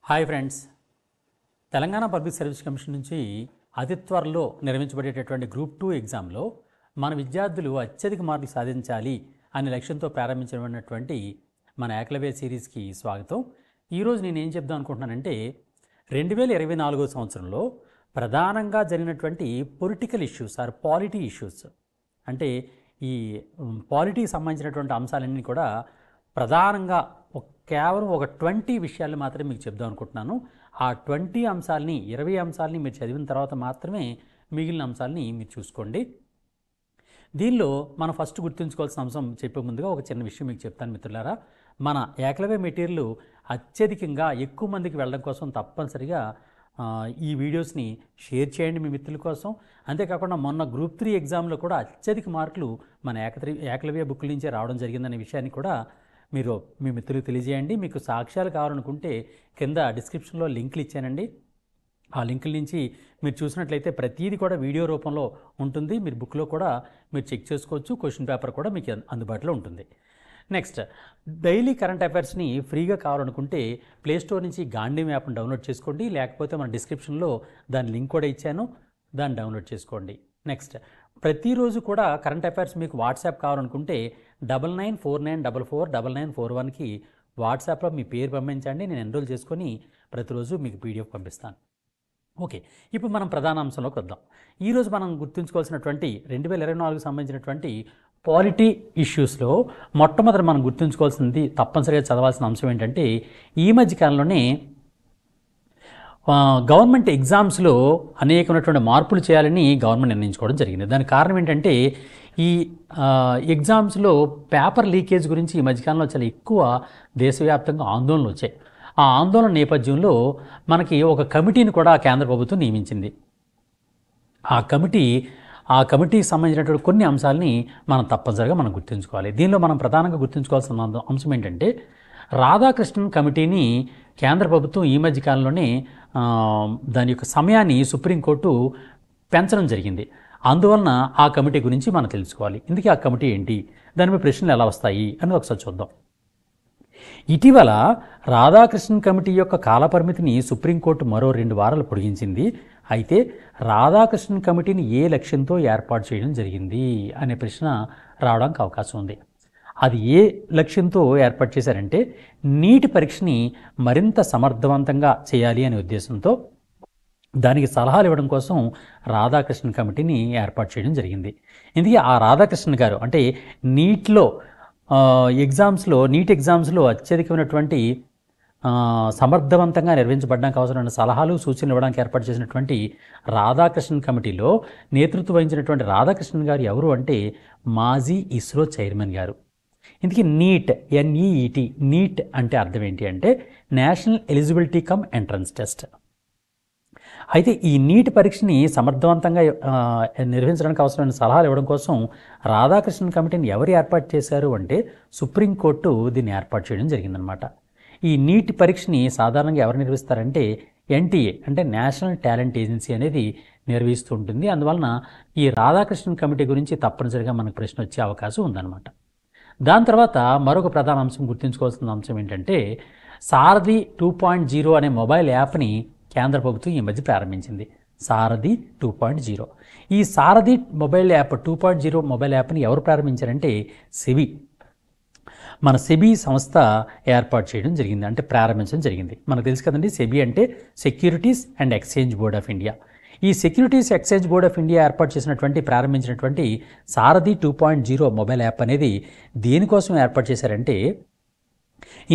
Hi friends, Telangana public service commission నుంచి అతి త్వరలో నిర్వహించబడేటటువంటి గ్రూప్ 2 ఎగ్జామ్లో మన విద్యార్థులు అత్యధిక మార్కులు సాధించాలి అనే లక్ష్యంతో ప్రారంభించబడినటువంటి మన ఏకలవ్య సిరీస్కి స్వాగతం. ఈరోజు నేను ఏం చెప్దాం అనుకుంటున్నానంటే 2024 సంవత్సరంలో ప్రధానంగా జరిగినటువంటి political issues or polity issues, అంటే ఈ పాలిటీకి సంబంధించినటువంటి అంశాలన్నీ కూడా ప్రధానంగా కేవలం ఒక 20 విషయాలు మాత్రమే మీకు చెప్దాం అనుకుంటున్నాను. ఆ 20 అంశాలని 20 అంశాలని మీరు చదివిన తర్వాత మాత్రమే మిగిలిన అంశాలని మీరు చూసుకోండి. దీనిలో మనం ఫస్ట్ గుర్తుంచుకోవాల్సిన అంశం చెప్పే ముందుగా ఒక చిన్న విషయం మీకు చెప్తాను మిత్రులారా. మన ఏకలవ్య మెటీరియల్ అత్యధికంగా ఎక్కువ మందికి వెళ్ళడం కోసం తప్పనిసరిగా ఈ వీడియోస్ని షేర్ చేయండి మీ మిత్రుల కోసం. అంతేకాకుండా మొన్న గ్రూప్ 3 ఎగ్జామ్లో కూడా అత్యధిక మార్కులు మన ఏకలవ్య బుక్ నుంచే రావడం జరిగిందనే విషయాన్ని కూడా మీరు మీ మిత్రులకు తెలియజేయండి. మీకు సాక్ష్యాలు కావాలనుకుంటే కింద డిస్క్రిప్షన్లో లింకులు ఇచ్చానండి. ఆ లింకుల నుంచి మీరు చూసినట్లయితే ప్రతిదీ కూడా వీడియో రూపంలో ఉంటుంది. మీరు బుక్లో కూడా మీరు చెక్ చేసుకోవచ్చు. క్వశ్చన్ పేపర్ కూడా మీకు అందుబాటులో ఉంటుంది. నెక్స్ట్, డైలీ కరెంట్ అఫైర్స్ని ఫ్రీగా కావాలనుకుంటే ప్లేస్టోర్ నుంచి గాంధీ యాప్ని డౌన్లోడ్ చేసుకోండి, లేకపోతే మన డిస్క్రిప్షన్లో దాని లింక్ కూడా ఇచ్చాను, దాన్ని డౌన్లోడ్ చేసుకోండి. నెక్స్ట్, ప్రతిరోజు కూడా కరెంట్ అఫైర్స్ మీకు వాట్సాప్ కావాలనుకుంటే 9949449941కి వాట్సాప్లో మీ పేరు పంపించండి. నేను ఎన్రోల్ చేసుకొని ప్రతిరోజు మీకు పీడిఎఫ్ పంపిస్తాను. ఓకే, ఇప్పుడు మనం ప్రధాన అంశంలోకి వద్దాం. ఈరోజు మనం గుర్తుంచుకోవాల్సినటువంటి 2024కి సంబంధించినటువంటి పాలిటీ ఇష్యూస్లో మొట్టమొదటి మనం గుర్తుంచుకోవాల్సింది, తప్పనిసరిగా చదవాల్సిన అంశం ఏంటంటే ఈ మధ్య కాలంలోనే గవర్నమెంట్ ఎగ్జామ్స్లో అనేకమైనటువంటి మార్పులు చేయాలని గవర్నమెంట్ నిర్ణయించుకోవడం జరిగింది. దానికి కారణం ఏంటంటే ఈ ఎగ్జామ్స్లో పేపర్ లీకేజ్ గురించి ఈ మధ్యకాలంలో చాలా ఎక్కువ దేశవ్యాప్తంగా ఆందోళనలు వచ్చాయి. ఆ ఆందోళన నేపథ్యంలో మనకి ఒక కమిటీని కూడా కేంద్ర ప్రభుత్వం నియమించింది. ఆ కమిటీకి సంబంధించినటువంటి కొన్ని అంశాలని మనం తప్పనిసరిగా మనం గుర్తుంచుకోవాలి. దీనిలో మనం ప్రధానంగా గుర్తుంచుకోవాల్సిన అంశం ఏంటంటే రాధాకృష్ణన్ కమిటీని కేంద్ర ప్రభుత్వం ఈ మధ్య కాలంలోనే దాని యొక్క సమయాన్ని సుప్రీంకోర్టు పెంచడం జరిగింది. అందువలన ఆ కమిటీ గురించి మనం తెలుసుకోవాలి. ఇందుకే ఆ కమిటీ ఏంటి, దానిపై ప్రశ్నలు ఎలా వస్తాయి అని ఒకసారి చూద్దాం. ఇటీవల రాధాకృష్ణన్ కమిటీ యొక్క కాలపరిమితిని సుప్రీంకోర్టు మరో 2 వారాలు పొడిగించింది. అయితే రాధాకృష్ణన్ కమిటీని ఏ లక్ష్యంతో ఏర్పాటు చేయడం జరిగింది అనే ప్రశ్న రావడానికి అవకాశం ఉంది. అది ఏ లక్ష్యంతో ఏర్పాటు చేశారంటే నీట్ పరీక్షని మరింత సమర్థవంతంగా చేయాలి అనే ఉద్దేశంతో దానికి సలహాలు ఇవ్వడం కోసం రాధాకృష్ణన్ కమిటీని ఏర్పాటు చేయడం జరిగింది. ఇందుకే ఆ రాధాకృష్ణన్ గారు అంటే నీట్ ఎగ్జామ్స్లో అత్యధికమైనటువంటి సమర్థవంతంగా నిర్వహించబడడానికి అవసరమైన సలహాలు సూచనలు ఇవ్వడానికి ఏర్పాటు చేసినటువంటి రాధాకృష్ణన్ కమిటీలో నేతృత్వం వహించినటువంటి రాధాకృష్ణన్ గారు ఎవరు అంటే మాజీ ఇస్రో చైర్మన్ గారు. ఇందుకే నీట్, NEET, నీట్ అంటే అర్థం ఏంటి అంటే national eligibility cum entrance test. అయితే ఈ నీట్ పరీక్షని సమర్థవంతంగా నిర్వహించడానికి అవసరమైన సలహాలు ఇవ్వడం కోసం రాధాకృష్ణన్ కమిటీని ఎవరు ఏర్పాటు చేశారు అంటే సుప్రీంకోర్టు దీన్ని ఏర్పాటు చేయడం జరిగిందనమాట. ఈ నీట్ పరీక్షని సాధారణంగా ఎవరు నిర్వహిస్తారంటే NTA అంటే నేషనల్ టాలెంట్ ఏజెన్సీ అనేది నిర్వహిస్తూ ఉంటుంది. అందువలన ఈ రాధాకృష్ణన్ కమిటీ గురించి తప్పనిసరిగా మనకు ప్రశ్న వచ్చే అవకాశం ఉందన్నమాట. దాని తర్వాత మరొక ప్రధాన అంశం గుర్తుంచుకోవాల్సిన అంశం ఏంటంటే సారథి 2.0 అనే మొబైల్ యాప్ని కేంద్ర ప్రభుత్వం ఈ మధ్య ప్రారంభించింది. సారథి 2.0. ఈ సారథి మొబైల్ యాప్ 2.0 మొబైల్ యాప్ని ఎవరు ప్రారంభించారంటే మన సెబీ సంస్థ ఏర్పాటు చేయడం జరిగింది, అంటే ప్రారంభించడం జరిగింది. మనకు తెలుసు కదండి, సెబీ అంటే securities and exchange board of India. ఈ securities exchange board of India ప్రారంభించినటువంటి సారథి 2.0 మొబైల్ యాప్ అనేది దేనికోసం ఏర్పాటు చేశారంటే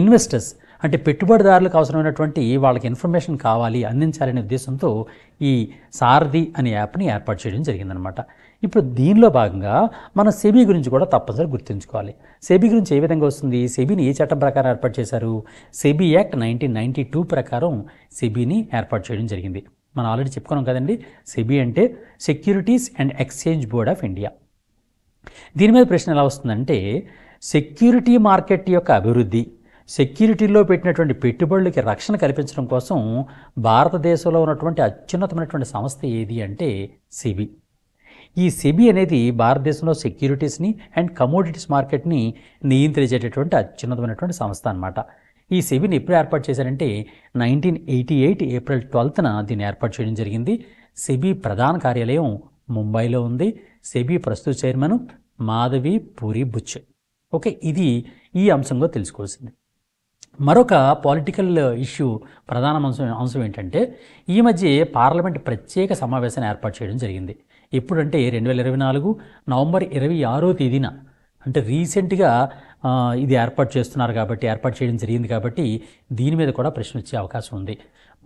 ఇన్వెస్టర్స్ అంటే పెట్టుబడిదారులకు అవసరమైనటువంటి వాళ్ళకి ఇన్ఫర్మేషన్ కావాలి, అందించాలనే ఉద్దేశంతో ఈ సారథి అనే యాప్ని ఏర్పాటు చేయడం జరిగిందనమాట. ఇప్పుడు దీనిలో భాగంగా మన సెబీ గురించి కూడా తప్పనిసరి గుర్తుంచుకోవాలి. సెబీ గురించి ఏ విధంగా వస్తుంది, సెబీని ఏ చట్టం ప్రకారం ఏర్పాటు చేశారు? సెబీ యాక్ట్ 1992 ప్రకారం సెబీని ఏర్పాటు చేయడం జరిగింది. మనం ఆల్రెడీ చెప్పుకున్నాం కదండి, సెబీ అంటే securities and exchange board of India. దీని మీద ప్రశ్న ఎలా వస్తుందంటే సెక్యూరిటీ మార్కెట్ యొక్క అభివృద్ధి, సెక్యూరిటీలో పెట్టినటువంటి పెట్టుబడులకి రక్షణ కల్పించడం కోసం భారతదేశంలో ఉన్నటువంటి అత్యున్నతమైనటువంటి సంస్థ ఏది అంటే సెబీ. ఈ సెబీ అనేది భారతదేశంలో సెక్యూరిటీస్ని అండ్ కమోడిటీస్ మార్కెట్ని నియంత్రించేటటువంటి అత్యున్నతమైనటువంటి సంస్థ అన్నమాట. ఈ సెబీని ఎప్పుడు ఏర్పాటు చేశారంటే 1988 ఏప్రిల్ 12న దీన్ని ఏర్పాటు చేయడం జరిగింది. సెబీ ప్రధాన కార్యాలయం ముంబైలో ఉంది. సెబీ ప్రస్తుత చైర్మన్ మాధవి పూరి బుచ్. ఓకే, ఇది ఈ అంశంగా తెలుసుకోవాల్సింది. మరొక పొలిటికల్ ఇష్యూ ప్రధాన అంశం ఏంటంటే ఈ మధ్య పార్లమెంట్ ప్రత్యేక సమావేశాన్ని ఏర్పాటు చేయడం జరిగింది. ఎప్పుడంటే 2024 నవంబర్ 26వ తేదీన, అంటే రీసెంట్గా ఇది ఏర్పాటు చేయడం జరిగింది కాబట్టి దీని మీద కూడా ప్రశ్న వచ్చే అవకాశం ఉంది.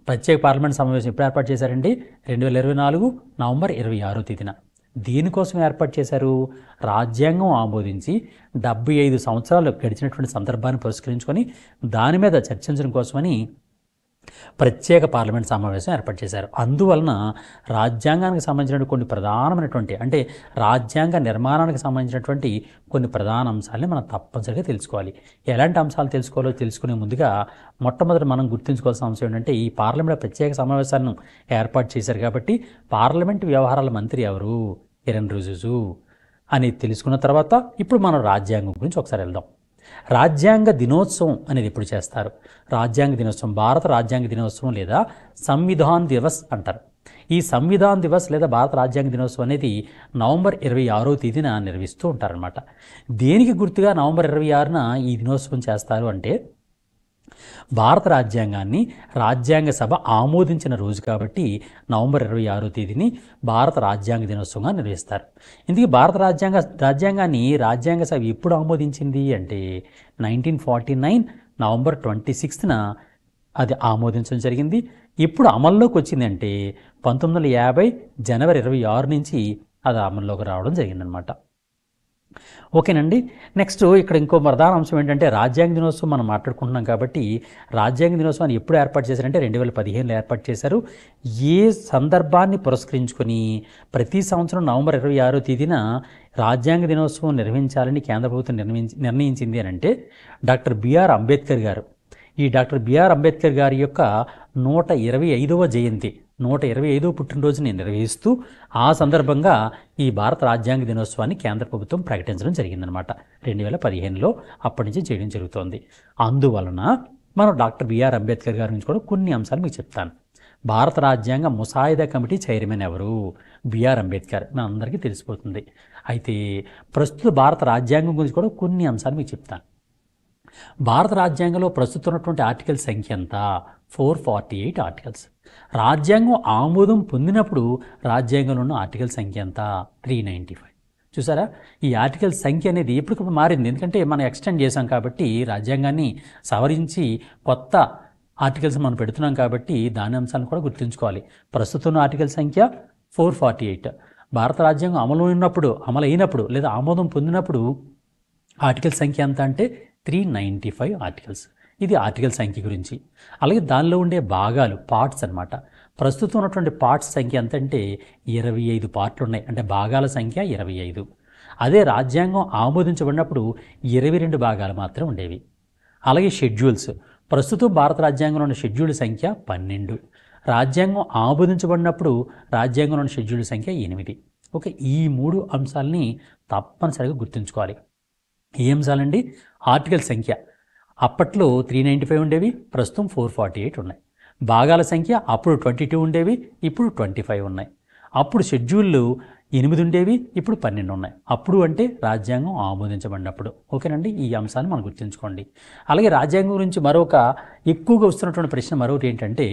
ప్రత్యేక పార్లమెంట్ సమావేశం ఎప్పుడు ఏర్పాటు చేశారండి? 2024 నవంబర్ 26వ తేదీన. దేనికోసం ఏర్పాటు చేశారు? రాజ్యాంగం ఆమోదించి 75 సంవత్సరాలు గడిచినటువంటి సందర్భాన్ని పురస్కరించుకొని దాని మీద చర్చించడం కోసమని ప్రత్యేక పార్లమెంట్ సమావేశం ఏర్పాటు చేశారు. అందువలన రాజ్యాంగానికి సంబంధించిన కొన్ని ప్రధానమైనటువంటి, అంటే రాజ్యాంగ నిర్మాణానికి సంబంధించినటువంటి కొన్ని ప్రధాన అంశాలని మనం తప్పనిసరిగా తెలుసుకోవాలి. ఎలాంటి అంశాలు తెలుసుకోవాలో తెలుసుకునే ముందుగా మొట్టమొదటి మనం గుర్తుంచుకోవాల్సిన అంశం ఏంటంటే ఈ పార్లమెంట్ ప్రత్యేక సమావేశాలను ఏర్పాటు చేశారు కాబట్టి పార్లమెంట్ వ్యవహారాల మంత్రి ఎవరు? కిరణ్ రిజిజు అని తెలుసుకున్న తర్వాత ఇప్పుడు మనం రాజ్యాంగం గురించి ఒకసారి వెళ్దాం. రాజ్యాంగ దినోత్సవం అనేది ఎప్పుడు చేస్తారు? రాజ్యాంగ దినోత్సవం, భారత రాజ్యాంగ దినోత్సవం లేదా సంవిధాన్ దివస్ అంటారు. ఈ సంవిధాన్ దివస్ లేదా భారత రాజ్యాంగ దినోత్సవం అనేది నవంబర్ 26వ తేదీన నిర్వహిస్తూ ఉంటారనమాట. దేనికి గుర్తుగా నవంబర్ 26న ఈ దినోత్సవం చేస్తారు అంటే భారత రాజ్యాంగాన్ని రాజ్యాంగ సభ ఆమోదించిన రోజు కాబట్టి నవంబర్ 26వ తేదీని భారత రాజ్యాంగ దినోత్సవంగా నిర్వహిస్తారు. ఇందుకు భారత రాజ్యాంగాన్ని రాజ్యాంగ సభ ఎప్పుడు ఆమోదించింది అంటే 1949 నవంబర్ 26న అది ఆమోదించడం జరిగింది. ఇప్పుడు అమల్లోకి వచ్చిందంటే 1950 జనవరి 26 నుంచి అది అమల్లోకి రావడం జరిగిందనమాట. ఓకేనండి. నెక్స్ట్ ఇక్కడ ఇంకో ప్రధాన అంశం ఏంటంటే రాజ్యాంగ దినోత్సవం మనం మాట్లాడుకుంటున్నాం కాబట్టి రాజ్యాంగ దినోత్సవాన్ని ఎప్పుడు ఏర్పాటు చేశారంటే 2015లో ఏర్పాటు చేశారు. ఏ సందర్భాన్ని పురస్కరించుకొని ప్రతి సంవత్సరం నవంబర్ 26వ తేదీన రాజ్యాంగ దినోత్సవం నిర్వహించాలని కేంద్ర ప్రభుత్వం నిర్ణయించింది అని అంటే డాక్టర్ బిఆర్ అంబేద్కర్ గారు, ఈ డాక్టర్ బిఆర్ అంబేద్కర్ గారి యొక్క 125వ జయంతి, 125వ పుట్టినరోజుని నిర్వహిస్తూ ఆ సందర్భంగా ఈ భారత రాజ్యాంగ దినోత్సవాన్ని కేంద్ర ప్రభుత్వం ప్రకటించడం జరిగిందనమాట. 2015లో అప్పటి నుంచి చేయడం జరుగుతోంది. అందువలన మనం డాక్టర్ బిఆర్ అంబేద్కర్ గారి నుంచి కూడా కొన్ని అంశాలు మీకు చెప్తాను. భారత రాజ్యాంగ ముసాయిదా కమిటీ చైర్మన్ ఎవరు? బిఆర్ అంబేద్కర్, మన అందరికీ తెలిసిపోతుంది. అయితే ప్రస్తుత భారత రాజ్యాంగం గురించి కూడా కొన్ని అంశాలు మీకు చెప్తాను. భారత రాజ్యాంగంలో ప్రస్తుతం ఉన్నటువంటి ఆర్టికల్ సంఖ్య ఎంత? 448 ఆర్టికల్స్. రాజ్యాంగం ఆమోదం పొందినప్పుడు రాజ్యాంగంలో ఉన్న ఆర్టికల్ సంఖ్య ఎంత? 395. చూసారా, ఈ ఆర్టికల్ సంఖ్య అనేది ఎప్పటికప్పుడు మారింది. ఎందుకంటే మనం ఎక్స్టెండ్ చేసాం కాబట్టి రాజ్యాంగాన్ని సవరించి కొత్త ఆర్టికల్స్ మనం పెడుతున్నాం కాబట్టి దాని అంశాలను కూడా గుర్తుంచుకోవాలి. ప్రస్తుతం ఆర్టికల్ సంఖ్య 448. భారత రాజ్యాంగం అమలైనప్పుడు లేదా ఆమోదం పొందినప్పుడు ఆర్టికల్ సంఖ్య ఎంత అంటే 395 ఆర్టికల్స్. ఇది ఆర్టికల్ సంఖ్య గురించి. అలాగే దానిలో ఉండే భాగాలు, పార్ట్స్ అన్నమాట. ప్రస్తుతం ఉన్నటువంటి పార్ట్స్ సంఖ్య ఎంత అంటే 25 పార్ట్లు ఉన్నాయి, అంటే భాగాల సంఖ్య 25. అదే రాజ్యాంగం ఆమోదించబడినప్పుడు 22 భాగాలు మాత్రం ఉండేవి. అలాగే షెడ్యూల్స్, ప్రస్తుతం భారత రాజ్యాంగంలో ఉన్న షెడ్యూల్ సంఖ్య 12. రాజ్యాంగం ఆమోదించబడినప్పుడు రాజ్యాంగంలో ఉన్న షెడ్యూల్ సంఖ్య 8. ఓకే, ఈ 3 అంశాలని తప్పనిసరిగా గుర్తుంచుకోవాలి. ఏ అంశాలండి? ఆర్టికల్ సంఖ్య అప్పట్లో 395 ఉండేవి, ప్రస్తుతం 448 ఉన్నాయి. భాగాల సంఖ్య అప్పుడు 22 ఉండేవి, ఇప్పుడు 25 ఉన్నాయి. అప్పుడు షెడ్యూళ్ళు 8 ఉండేవి, ఇప్పుడు 12 ఉన్నాయి. అప్పుడు అంటే రాజ్యాంగం ఆమోదించబడినప్పుడు. ఓకేనండి, ఈ అంశాన్ని మనం గుర్తుంచుకోండి. అలాగే రాజ్యాంగం గురించి మరొక ఎక్కువగా వస్తున్నటువంటి ప్రశ్న మరొకటి ఏంటంటే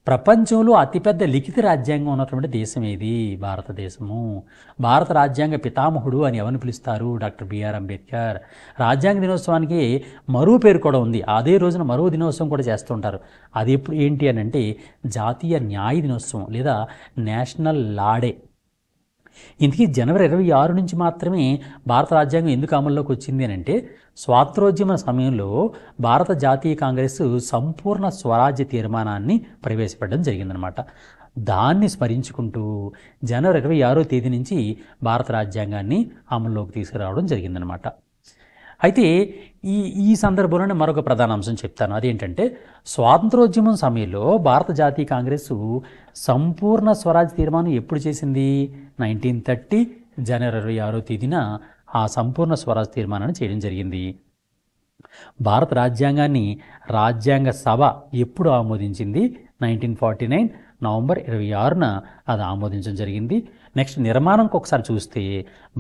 ప్రపంచంలో అతిపెద్ద లిఖిత రాజ్యాంగం ఉన్నటువంటి దేశం ఏది? భారతదేశము. భారత రాజ్యాంగ పితామహుడు అని ఎవరిని పిలుస్తారు? Doctor B R Ambedkar. రాజ్యాంగ దినోత్సవానికి మరో పేరు కూడా ఉంది. అదే రోజున మరో దినోత్సవం కూడా చేస్తుంటారు. అది ఎప్పుడు ఏంటి అని అంటే జాతీయ న్యాయ దినోత్సవం లేదా నేషనల్ లా డే. ఇందుకే జనవరి 26 నుంచి మాత్రమే భారత రాజ్యాంగం ఎందుకు అమల్లోకి వచ్చింది అని అంటే స్వాతంత్రోద్యమ సమయంలో భారత జాతీయ కాంగ్రెస్ సంపూర్ణ స్వరాజ్య తీర్మానాన్ని ప్రవేశపెట్టడం జరిగిందనమాట. దాన్ని స్మరించుకుంటూ జనవరి 26వ తేదీ నుంచి భారత రాజ్యాంగాన్ని అమల్లోకి తీసుకురావడం జరిగిందనమాట. అయితే ఈ సందర్భంలోనే మరొక ప్రధాన అంశం చెప్తాను. అదేంటంటే స్వాతంత్రోద్యమం సమయంలో భారత జాతీయ కాంగ్రెస్ సంపూర్ణ స్వరాజ్ తీర్మానం ఎప్పుడు చేసింది? 1930 జనవరి 26వ తేదీన ఆ సంపూర్ణ స్వరాజ్ తీర్మానాన్ని చేయడం జరిగింది. భారత రాజ్యాంగాన్ని రాజ్యాంగ సభ ఎప్పుడు ఆమోదించింది? 1949 నవంబర్ 26న అది ఆమోదించడం జరిగింది. నెక్స్ట్ నిర్మాణంకి ఒకసారి చూస్తే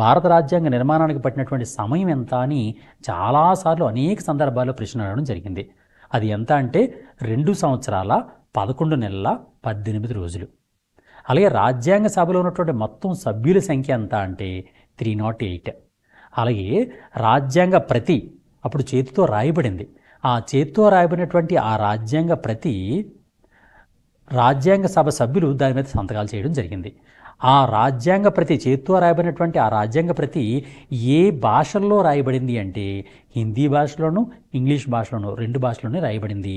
భారత రాజ్యాంగ నిర్మాణానికి పట్టినటువంటి సమయం ఎంత అని చాలాసార్లు అనేక సందర్భాల్లో ప్రశ్న అడగడం జరిగింది. అది ఎంత అంటే 2 సంవత్సరాల 11 నెలల 18 రోజులు. అలాగే రాజ్యాంగ సభలో ఉన్నటువంటి మొత్తం సభ్యుల సంఖ్య ఎంత అంటే 308. అలాగే రాజ్యాంగ ప్రతి అప్పుడు చేతితో రాయబడింది. ఆ చేతితో రాయబడినటువంటి ఆ రాజ్యాంగ ప్రతి రాజ్యాంగ సభ సభ్యులు దాని మీద సంతకాలు చేయడం జరిగింది. ఆ రాజ్యాంగ ప్రతి చేతితో రాయబడినటువంటి ఆ రాజ్యాంగ ప్రతి ఏ భాషల్లో రాయబడింది అంటే హిందీ భాషలోను ఇంగ్లీష్ భాషలోను 2 భాషలోనే రాయబడింది.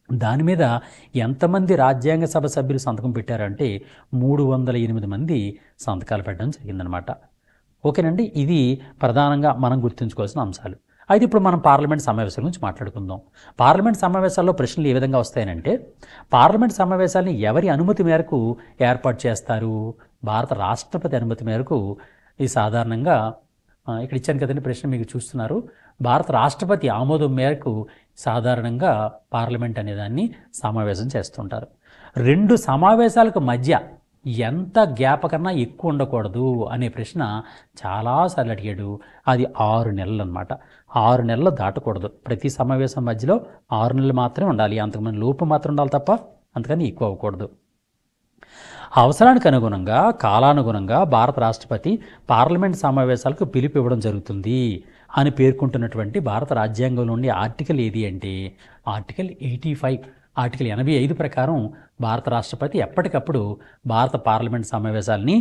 దాని మీద ఎంతమంది రాజ్యాంగ సభ సభ్యులు సంతకం పెట్టారంటే 308 మంది సంతకాలు పెట్టడం జరిగిందనమాట. ఓకేనండి, ఇది ప్రధానంగా మనం గుర్తుంచుకోవాల్సిన అంశాలు. అయితే ఇప్పుడు మనం పార్లమెంట్ సమావేశాల గురించి మాట్లాడుకుందాం. పార్లమెంట్ సమావేశాల్లో ప్రశ్నలు ఏ విధంగా వస్తాయనంటే పార్లమెంట్ సమావేశాలని ఎవరి అనుమతి మేరకు ఏర్పాటు చేస్తారు? భారత రాష్ట్రపతి అనుమతి మేరకు. ఈ సాధారణంగా ఇక్కడ ఇచ్చాను కదండి ప్రశ్న, మీకు చూస్తున్నారు. భారత రాష్ట్రపతి ఆమోదం మేరకు సాధారణంగా పార్లమెంట్ అనేదాన్ని సమావేశం చేస్తుంటారు. 2 సమావేశాలకు మధ్య ఎంత గ్యాప్ కన్నా ఎక్కువ ఉండకూడదు అనే ప్రశ్న చాలాసార్లు అడిగాడు. అది 6 నెలలు అనమాట. 6 నెలలు దాటకూడదు. ప్రతి సమావేశం మధ్యలో 6 నెలలు మాత్రమే ఉండాలి. అంతకుమంది లోపు మాత్రం ఉండాలి తప్ప అంతకని ఎక్కువ అవ్వకూడదు. అవసరానికి అనుగుణంగా కాలానుగుణంగా భారత రాష్ట్రపతి పార్లమెంట్ సమావేశాలకు పిలుపు ఇవ్వడం జరుగుతుంది అని పేర్కొంటున్నటువంటి భారత రాజ్యాంగంలోని ఆర్టికల్ ఏది అంటే ఆర్టికల్ 85. ఆర్టికల్ 85 ప్రకారం భారత రాష్ట్రపతి ఎప్పటికప్పుడు భారత పార్లమెంట్ సమావేశాలని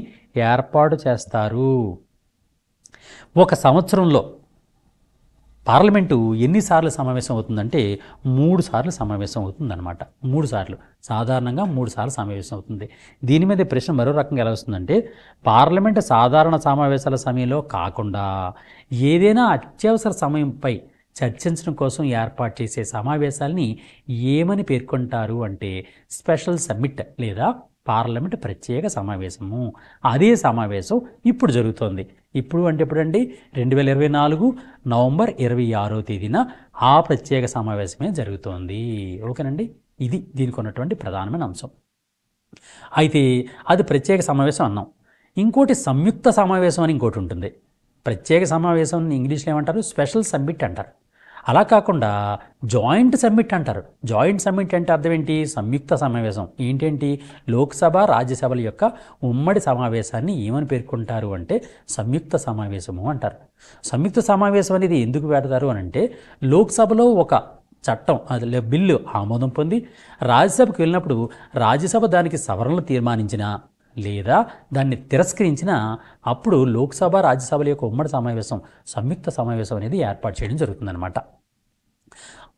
ఏర్పాటు చేస్తారు. ఒక సంవత్సరంలో పార్లమెంటు ఎన్నిసార్లు సమావేశం అవుతుందంటే 3 సార్లు సమావేశం అవుతుందన్నమాట. 3 సార్లు, సాధారణంగా 3 సార్లు సమావేశం అవుతుంది. దీని మీద ప్రశ్న మరో రకంగా ఎలా వస్తుందంటే పార్లమెంటు సాధారణ సమావేశాల సమయంలో కాకుండా ఏదైనా అత్యవసర సమయంపై చర్చించడం కోసం ఏర్పాటు చేసే సమావేశాలని ఏమని పేర్కొంటారు అంటే స్పెషల్ సమ్మిట్ లేదా పార్లమెంట్ ప్రత్యేక సమావేశము. అదే సమావేశం ఇప్పుడు జరుగుతోంది. ఇప్పుడు అంటే ఎప్పుడండి 2024 నవంబర్ 26వ తేదీన ఆ ప్రత్యేక సమావేశమే జరుగుతోంది. ఓకేనండి, ఇది దీనికి ఉన్నటువంటి ప్రధానమైన అంశం. అయితే అది ప్రత్యేక సమావేశం అన్నాం. ఇంకోటి సంయుక్త సమావేశం అని ఇంకోటి ఉంటుంది. ప్రత్యేక సమావేశం ఇంగ్లీష్లో ఏమంటారు? స్పెషల్ సమ్మిట్ అంటారు. అలా కాకుండా జాయింట్ సమ్మిట్ అంటారు. జాయింట్ సమ్మిట్ అంటే అర్థం ఏంటి? సంయుక్త సమావేశం. ఏంటేంటి? లోక్సభ రాజ్యసభల యొక్క ఉమ్మడి సమావేశాన్ని ఏమని పేర్కొంటారు అంటే సంయుక్త సమావేశము అంటారు. సంయుక్త సమావేశం అనేది ఎందుకు పెడతారు అని అంటే లోక్సభలో ఒక చట్టం అది బిల్లు ఆమోదం పొంది రాజ్యసభకు వెళ్ళినప్పుడు రాజ్యసభ దానికి సవరణలు తీర్మానించిన లేదా దాన్ని తిరస్కరించిన అప్పుడు లోక్సభ రాజ్యసభల యొక్క ఉమ్మడి సమావేశం సంయుక్త సమావేశం అనేది ఏర్పాటు చేయడం జరుగుతుందన్నమాట.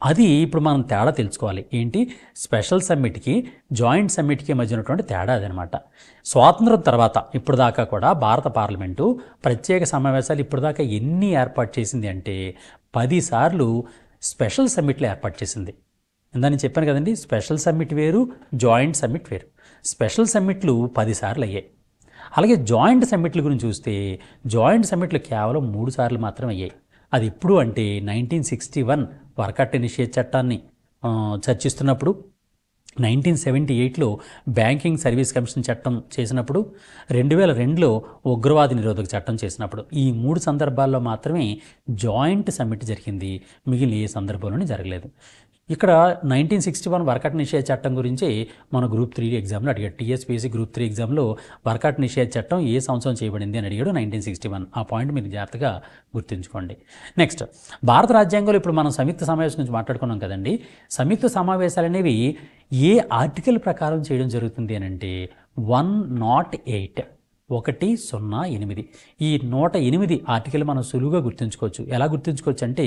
అది ఇప్పుడు మనం తేడా తెలుసుకోవాలి. ఏంటి? స్పెషల్ సమ్మిట్కి జాయింట్ సమ్మిట్కి మధ్య ఉన్నటువంటి తేడా అదనమాట. స్వాతంత్రం తర్వాత ఇప్పుడు దాకా కూడా భారత పార్లమెంటు ప్రత్యేక సమావేశాలు ఇప్పుడు దాకా ఎన్ని ఏర్పాటు చేసింది అంటే 10 సార్లు స్పెషల్ సమ్మిట్లు ఏర్పాటు చేసింది. ఇందాక నేను చెప్పాను కదండి, స్పెషల్ సమ్మిట్ వేరు, జాయింట్ సమ్మిట్ వేరు. స్పెషల్ సమ్మిట్లు 10 సార్లు అయ్యాయి. అలాగే జాయింట్ సమ్మిట్ల గురించి చూస్తే జాయింట్ సమ్మిట్లు కేవలం 3 సార్లు మాత్రమే అయ్యాయి. అది ఎప్పుడు అంటే 1961 వర్కట్ నిషేధ చట్టాన్ని చర్చిస్తున్నప్పుడు, 1978లో బ్యాంకింగ్ సర్వీస్ కమిషన్ చట్టం చేసినప్పుడు, 2002లో ఉగ్రవాద నిరోధక చట్టం చేసినప్పుడు, ఈ 3 సందర్భాల్లో మాత్రమే జాయింట్ సమ్మిట్ జరిగింది. మిగిలిన ఏ సందర్భంలోనే జరగలేదు. ఇక్కడ 1961 వర్కట్ నిషేధ చట్టం గురించి మన గ్రూప్ 3 ఎగ్జామ్లో అడిగాడు. టీఎస్పీఎస్సీ గ్రూప్ 3 ఎగ్జామ్లో వర్కట్ నిషేధ చట్టం ఏ సంవత్సరం చేయబడింది అని అడిగాడు. 1961. ఆ పాయింట్ మీరు జాగ్రత్తగా గుర్తుంచుకోండి. నెక్స్ట్, భారత రాజ్యాంగంలో ఇప్పుడు మనం సంయుక్త సమావేశం గురించి మాట్లాడుకున్నాం కదండి. సంయుక్త సమావేశాలు అనేవి ఏ ఆర్టికల్ ప్రకారం చేయడం జరుగుతుంది అని అంటే 108. 108. ఈ 108 ఆర్టికల్ మనం సులువుగా గుర్తుంచుకోవచ్చు. ఎలా గుర్తుంచుకోవచ్చు అంటే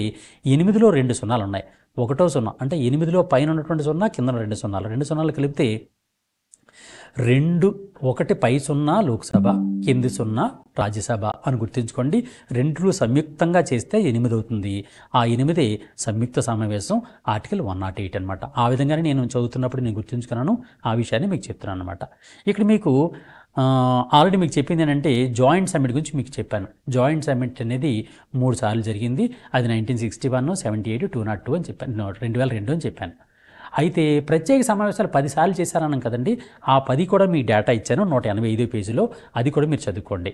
8లో 2 సున్నాలు ఉన్నాయి. 1వ సున్నా అంటే 8లో పైన ఉన్నటువంటి సున్నా, కింద 2 సున్నాలు. 2 సున్నాలు కలిపితే రెండు, ఒకటి పై సున్నా లోక్సభ, కింది సున్నా రాజ్యసభ అని గుర్తుంచుకోండి. రెండు సంయుక్తంగా చేస్తే 8 అవుతుంది. ఆ 8 సంయుక్త సమావేశం ఆర్టికల్ 108 అనమాట. ఆ విధంగానే నేను చదువుతున్నప్పుడు నేను గుర్తుంచుకున్నాను, ఆ విషయాన్ని మీకు చెప్తున్నాను అనమాట. ఇక్కడ మీకు ఆల్రెడీ మీకు చెప్పింది ఏంటంటే జాయింట్ సమ్మిట్ గురించి మీకు చెప్పాను. జాయింట్ సమ్మిట్ అనేది 3 సార్లు జరిగింది. అది 1961, 78, 202 అని చెప్పాను, 2002 అని చెప్పాను. అయితే ప్రత్యేక సమావేశాలు 10 సార్లు చేశారన్నాం కదండి. ఆ 10 కూడా మీ డేటా ఇచ్చాను 185 పేజీలో, అది కూడా మీరు చదువుకోండి.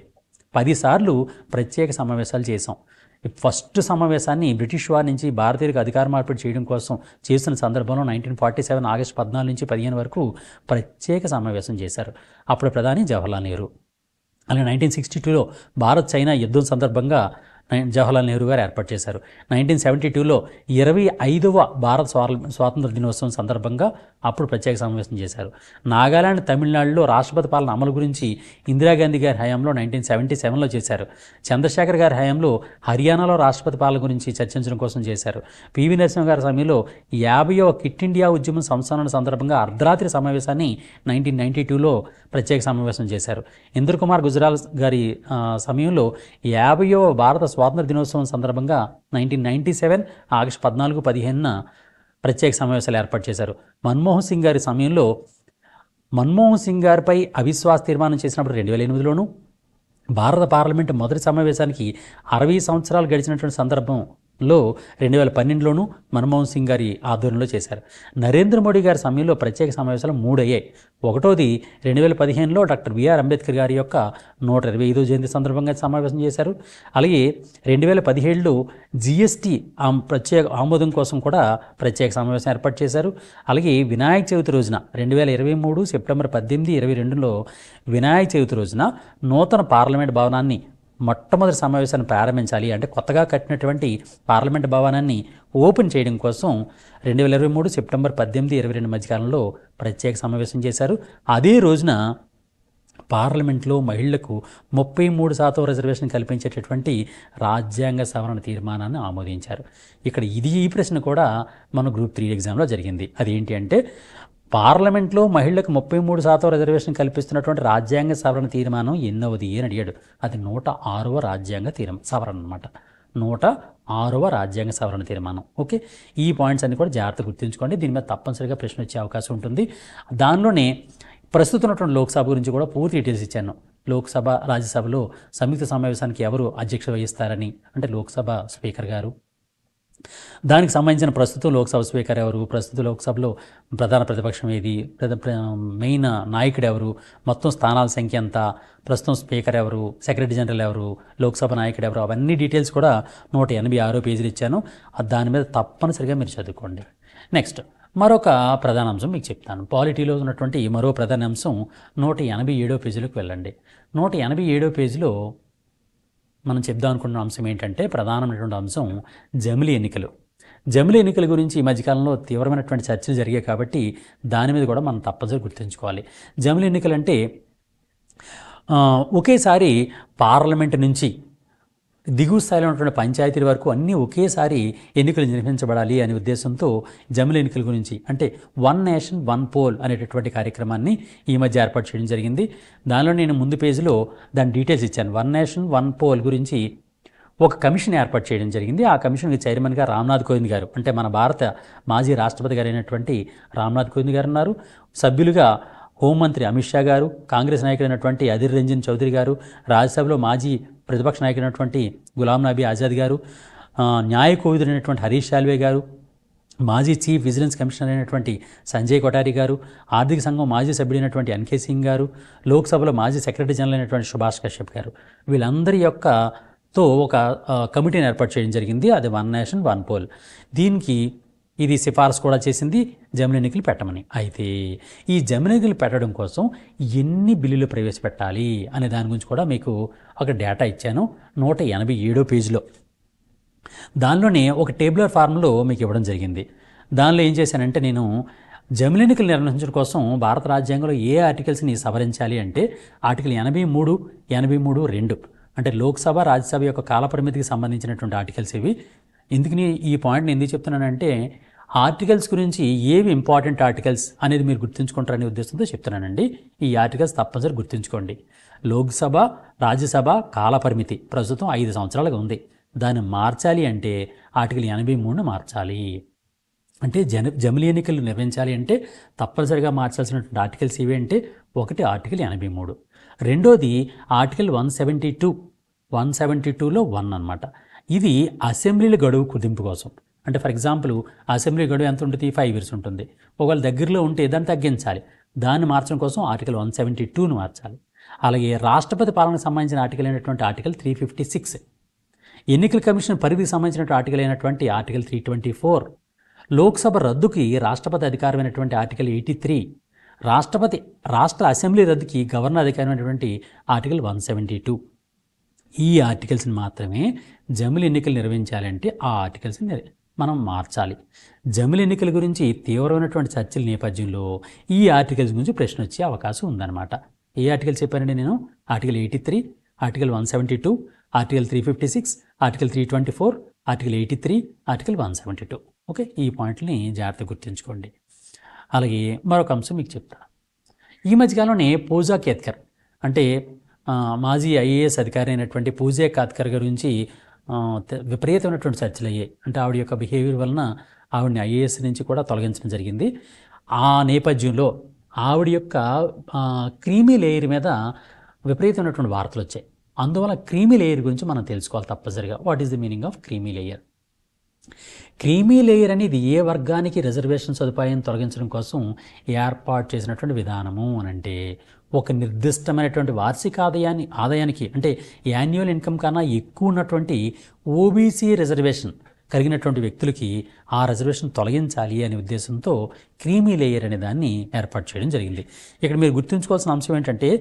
10 సార్లు ప్రత్యేక సమావేశాలు చేసాం. ఫస్ట్ సమావేశాన్ని బ్రిటిష్ వారి నుంచి భారతీయులకు అధికార మార్పిడి చేయడం కోసం చేసిన సందర్భంలో 1947 ఆగస్టు 14 నుంచి 15 వరకు ప్రత్యేక సమావేశం చేశారు. అప్పుడు ప్రధాని జవహర్లాల్ నెహ్రూ. అలాగే 1962లో భారత్ చైనా యుద్ధం సందర్భంగా జవహర్లాల్ నెహ్రూ గారు ఏర్పాటు చేశారు. 1972లో 25వ భారత స్వాతంత్ర దినోత్సవం సందర్భంగా అప్పుడు ప్రత్యేక సమావేశం చేశారు. నాగాలాండ్, తమిళనాడులో రాష్ట్రపతి పాలన అమలు గురించి ఇందిరాగాంధీ గారి హయాంలో 1977లో చేశారు. చంద్రశేఖర్ గారి హయాంలో హర్యానాలో రాష్ట్రపతి పాలన గురించి చర్చించడం కోసం చేశారు. పివి నరసింహ గారి సమయంలో 50వ క్విట్ ఇండియా ఉద్యమం సంస్థానం సందర్భంగా అర్ధరాత్రి సమావేశాన్ని 1992లో ప్రత్యేక సమావేశం చేశారు. ఇంద్ర కుమార్ గుజరాల్ గారి సమయంలో 50వ భారత స్వాతంత్ర దినోత్సవం సందర్భంగా 1997 ఆగస్టు 14, 15న ప్రత్యేక సమావేశాలు ఏర్పాటు చేశారు. మన్మోహన్ సింగ్ గారి సమయంలో మన్మోహన్ సింగ్ గారిపై అవిశ్వాస తీర్మానం చేసినప్పుడు 2008లోను, భారత పార్లమెంటు మొదటి సమావేశానికి 60 సంవత్సరాలు గడిచినటువంటి సందర్భంలో 2012లోను మన్మోహన్ సింగ్ గారి ఆధ్వర్యంలో చేశారు. నరేంద్ర మోడీ గారి సమయంలో ప్రత్యేక సమావేశాలు 3 అయ్యాయి. ఒకటోది 2015లో డాక్టర్ బిఆర్ అంబేద్కర్ గారి యొక్క 125వ జయంతి సందర్భంగా సమావేశం చేశారు. అలాగే 2017లో జిఎస్టీ ప్రత్యేక ఆమోదం కోసం కూడా ప్రత్యేక సమావేశం ఏర్పాటు చేశారు. అలాగే వినాయక చవితి రోజున 2023 సెప్టెంబర్ 18, 22లో వినాయక చవితి రోజున నూతన పార్లమెంట్ భవనాన్ని మొట్టమొదటి సమావేశాన్ని ప్రారంభించాలి అంటే కొత్తగా కట్టినటువంటి పార్లమెంట్ భవనాన్ని ఓపెన్ చేయడం కోసం 2023 సెప్టెంబర్ 18, 22 మధ్యకాలంలో ప్రత్యేక సమావేశం చేశారు. అదే రోజున పార్లమెంట్లో మహిళలకు 33% రిజర్వేషన్ కల్పించేటటువంటి రాజ్యాంగ సవరణ తీర్మానాన్ని ఆమోదించారు. ఇక్కడ ఈ ప్రశ్న కూడా మన గ్రూప్ 3 ఎగ్జామ్లో జరిగింది. అదేంటి అంటే పార్లమెంట్లో మహిళలకు 33% రిజర్వేషన్ కల్పిస్తున్నటువంటి రాజ్యాంగ సవరణ తీర్మానం ఎన్నవది అని అడిగాడు. అది 106వ రాజ్యాంగ సవరణ అనమాట. 106వ రాజ్యాంగ సవరణ తీర్మానం. ఓకే, ఈ పాయింట్స్ అన్ని కూడా జాగ్రత్త గుర్తుంచుకోండి. దీని మీద తప్పనిసరిగా ప్రశ్న వచ్చే అవకాశం ఉంటుంది. దానిలోనే ప్రస్తుతం ఉన్నటువంటి లోక్సభ గురించి కూడా పూర్తి డీటెయిల్స్ ఇచ్చాను. లోక్సభ, రాజ్యసభలో సంయుక్త సమావేశానికి ఎవరు అధ్యక్షత వహిస్తారని, అంటే లోక్సభ స్పీకర్ గారు, దానికి సంబంధించిన ప్రస్తుతం లోక్సభ స్పీకర్ ఎవరు, ప్రస్తుత లోక్సభలో ప్రధాన ప్రతిపక్షం ఏది, మెయిన్ నాయకుడు ఎవరు, మొత్తం స్థానాల సంఖ్య ఎంత, ప్రస్తుతం స్పీకర్ ఎవరు, సెక్రటరీ జనరల్ ఎవరు, లోక్సభ నాయకుడు ఎవరు, అవన్నీ డీటెయిల్స్ కూడా 186 పేజీలు ఇచ్చాను. దాని మీద తప్పనిసరిగా మీరు చదువుకోండి. నెక్స్ట్ మరొక ప్రధాన అంశం మీకు చెప్తాను. పాలిటీలో ఉన్నటువంటి మరో ప్రధాన అంశం 187 పేజీలకు వెళ్ళండి. 187 పేజీలో మనం చెప్దాం అనుకున్న అంశం ఏంటంటే ప్రధానమైనటువంటి అంశం జమిలీ ఎన్నికలు. జమిలీ ఎన్నికల గురించి ఈ మధ్యకాలంలో తీవ్రమైనటువంటి చర్చలు జరిగాయి కాబట్టి దాని మీద కూడా మనం తప్పనిసరిగా గుర్తుంచుకోవాలి. జమిలీ ఎన్నికలు అంటే ఒకేసారి పార్లమెంటు నుంచి దిగువ స్థాయిలో ఉన్నటువంటి పంచాయతీల వరకు అన్నీ ఒకేసారి ఎన్నికలు నిర్వహించబడాలి అనే ఉద్దేశంతో జమిలీ ఎన్నికల గురించి అంటే 1 నేషన్ 1 పోల్ అనేటటువంటి కార్యక్రమాన్ని ఈ మధ్య ఏర్పాటు చేయడం జరిగింది. దానిలో నేను ముందు పేజీలో దాని డీటెయిల్స్ ఇచ్చాను. 1 నేషన్ 1 పోల్ గురించి ఒక కమిషన్ ఏర్పాటు చేయడం జరిగింది. ఆ కమిషన్కి చైర్మన్గా రామ్నాథ్ కోవింద్ గారు, అంటే మన భారత మాజీ రాష్ట్రపతి గారు అయినటువంటి రామ్నాథ్ కోవింద్ గారు ఉన్నారు. సభ్యులుగా హోంమంత్రి అమిత్ షా గారు, కాంగ్రెస్ నాయకుడైనటువంటి అధీర్ రంజన్ చౌదరి గారు, రాజ్యసభలో మాజీ ప్రతిపక్ష నాయకుడైనటువంటి గులాం నబీ ఆజాద్ గారు, న్యాయ కోవిదుడైనటువంటి హరీష్ సాల్వే గారు, మాజీ చీఫ్ విజిలెన్స్ కమిషనర్ అయినటువంటి సంజయ్ కొఠారి గారు, ఆర్థిక సంఘం మాజీ సభ్యుడైనటువంటి ఎన్కే సింగ్ గారు, లోక్సభలో మాజీ సెక్రటరీ జనరల్ అయినటువంటి సుభాష్ కశ్యప్ గారు, వీళ్ళందరి తో ఒక కమిటీని ఏర్పాటు చేయడం జరిగింది. అది 1 నేషన్ 1 పోల్. దీనికి ఇది సిఫార్సు కూడా చేసింది జమిలీ ఎన్నికలు పెట్టమని. అయితే ఈ జమిలీ ఎన్నికలు పెట్టడం కోసం ఎన్ని బిల్లులు ప్రవేశపెట్టాలి అనే దాని గురించి కూడా మీకు ఒక డేటా ఇచ్చాను 187 పేజీలో. దానిలోనే ఒక టేబులర్ ఫార్మ్లో మీకు ఇవ్వడం జరిగింది. దానిలో ఏం చేశానంటే నేను జమిలీ ఎన్నికలు నిర్వహించడం కోసం భారత రాజ్యాంగంలో ఏ ఆర్టికల్స్ని సవరించాలి అంటే ఆర్టికల్ 83, 83(2) అంటే లోక్సభ, రాజ్యసభ యొక్క కాలపరిమితికి సంబంధించినటువంటి ఆర్టికల్స్ ఇవి. ఎందుకు ఈ పాయింట్ని ఎందుకు చెప్తున్నానంటే ఆర్టికల్స్ గురించి ఏవి ఇంపార్టెంట్ ఆర్టికల్స్ అనేది మీరు గుర్తుంచుకుంటారనే ఉద్దేశంతో చెప్తున్నానండి. ఈ ఆర్టికల్స్ తప్పనిసరి గుర్తుంచుకోండి. లోక్సభ, రాజ్యసభ కాలపరిమితి ప్రస్తుతం 5 సంవత్సరాలుగా ఉంది. దాన్ని మార్చాలి అంటే ఆర్టికల్ 83ను మార్చాలి. అంటే జమిలి ఎన్నికలు నిర్వహించాలి అంటే తప్పనిసరిగా మార్చాల్సినటువంటి ఆర్టికల్స్ ఇవి అంటే ఒకటి ఆర్టికల్ 83, రెండోది ఆర్టికల్ 172లో 1 అనమాట. ఇది అసెంబ్లీల గడువు కుదింపు కోసం. అంటే ఫర్ ఎగ్జాంపుల్ అసెంబ్లీ గడువు ఎంత ఉంటుంది? 5 years ఉంటుంది. ఒకవేళ దగ్గరలో ఉంటే దాన్ని తగ్గించాలి. దాన్ని మార్చడం కోసం ఆర్టికల్ 172ను మార్చాలి. అలాగే రాష్ట్రపతి పాలనకు సంబంధించిన ఆర్టికల్ అయినటువంటి ఆర్టికల్ 356, ఎన్నికల కమిషన్ పరిధికి సంబంధించినటువంటి ఆర్టికల్ అయినటువంటి ఆర్టికల్ 324, లోక్సభ రద్దుకి రాష్ట్రపతి అధికారమైనటువంటి ఆర్టికల్ 83, రాష్ట్ర అసెంబ్లీ రద్దుకి గవర్నర్ అధికారమైనటువంటి ఆర్టికల్ 172. ఈ ఆర్టికల్స్ని మాత్రమే జమిలి ఎన్నికలు నిర్వహించాలంటే ఆ ఆర్టికల్స్ని మనం మార్చాలి. జమిలి ఎన్నికల గురించి తీవ్రమైనటువంటి చర్చల నేపథ్యంలో ఈ ఆర్టికల్స్ గురించి ప్రశ్న వచ్చే అవకాశం ఉందన్నమాట. ఏ ఆర్టికల్స్ చెప్పానండి నేను? Article 83, article 172, article 356, article 324, article 83, article 172. Okay, ఈ పాయింట్ని జాగ్రత్తగా గుర్తుంచుకోండి. అలాగే మరొక అంశం మీకు చెప్తాను. ఈ మధ్యకాలంలోనే పూజా కేత్కర్ అంటే మాజీ ఐఏఎస్ అధికారి అయినటువంటి పూజా కేత్కర్ గురించి విపరీతమైనటువంటి చర్చలు అయ్యాయి. అంటే ఆవిడ యొక్క బిహేవియర్ వలన ఆవిడని ఐఏఎస్ నుంచి కూడా తొలగించడం జరిగింది. ఆ నేపథ్యంలో ఆవిడ యొక్క క్రీమీ లేయర్ మీద విపరీతమైనటువంటి వార్తలు వచ్చాయి. అందువల్ల క్రీమీ లేయర్ గురించి మనం తెలుసుకోవాలి తప్పనిసరిగా. What is the meaning of creamy layer? Creamy layer అనేది ఏ వర్గానికి రిజర్వేషన్ సదుపాయం తొలగించడం కోసం ఏర్పాటు చేసినటువంటి విధానము అనంటే ఒక నిర్దిష్టమైనటువంటి వార్షిక ఆదాయానికి అంటే యాన్యువల్ ఇన్కమ్ కన్నా ఎక్కువ ఉన్నటువంటి ఓబీసీ రిజర్వేషన్ కలిగినటువంటి వ్యక్తులకి ఆ రిజర్వేషన్ తొలగించాలి అనే ఉద్దేశంతో క్రీమీ లేయర్ అనే దాన్ని ఏర్పాటు చేయడం జరిగింది. ఇక్కడ మీరు గుర్తుంచుకోవాల్సిన అంశం ఏంటంటే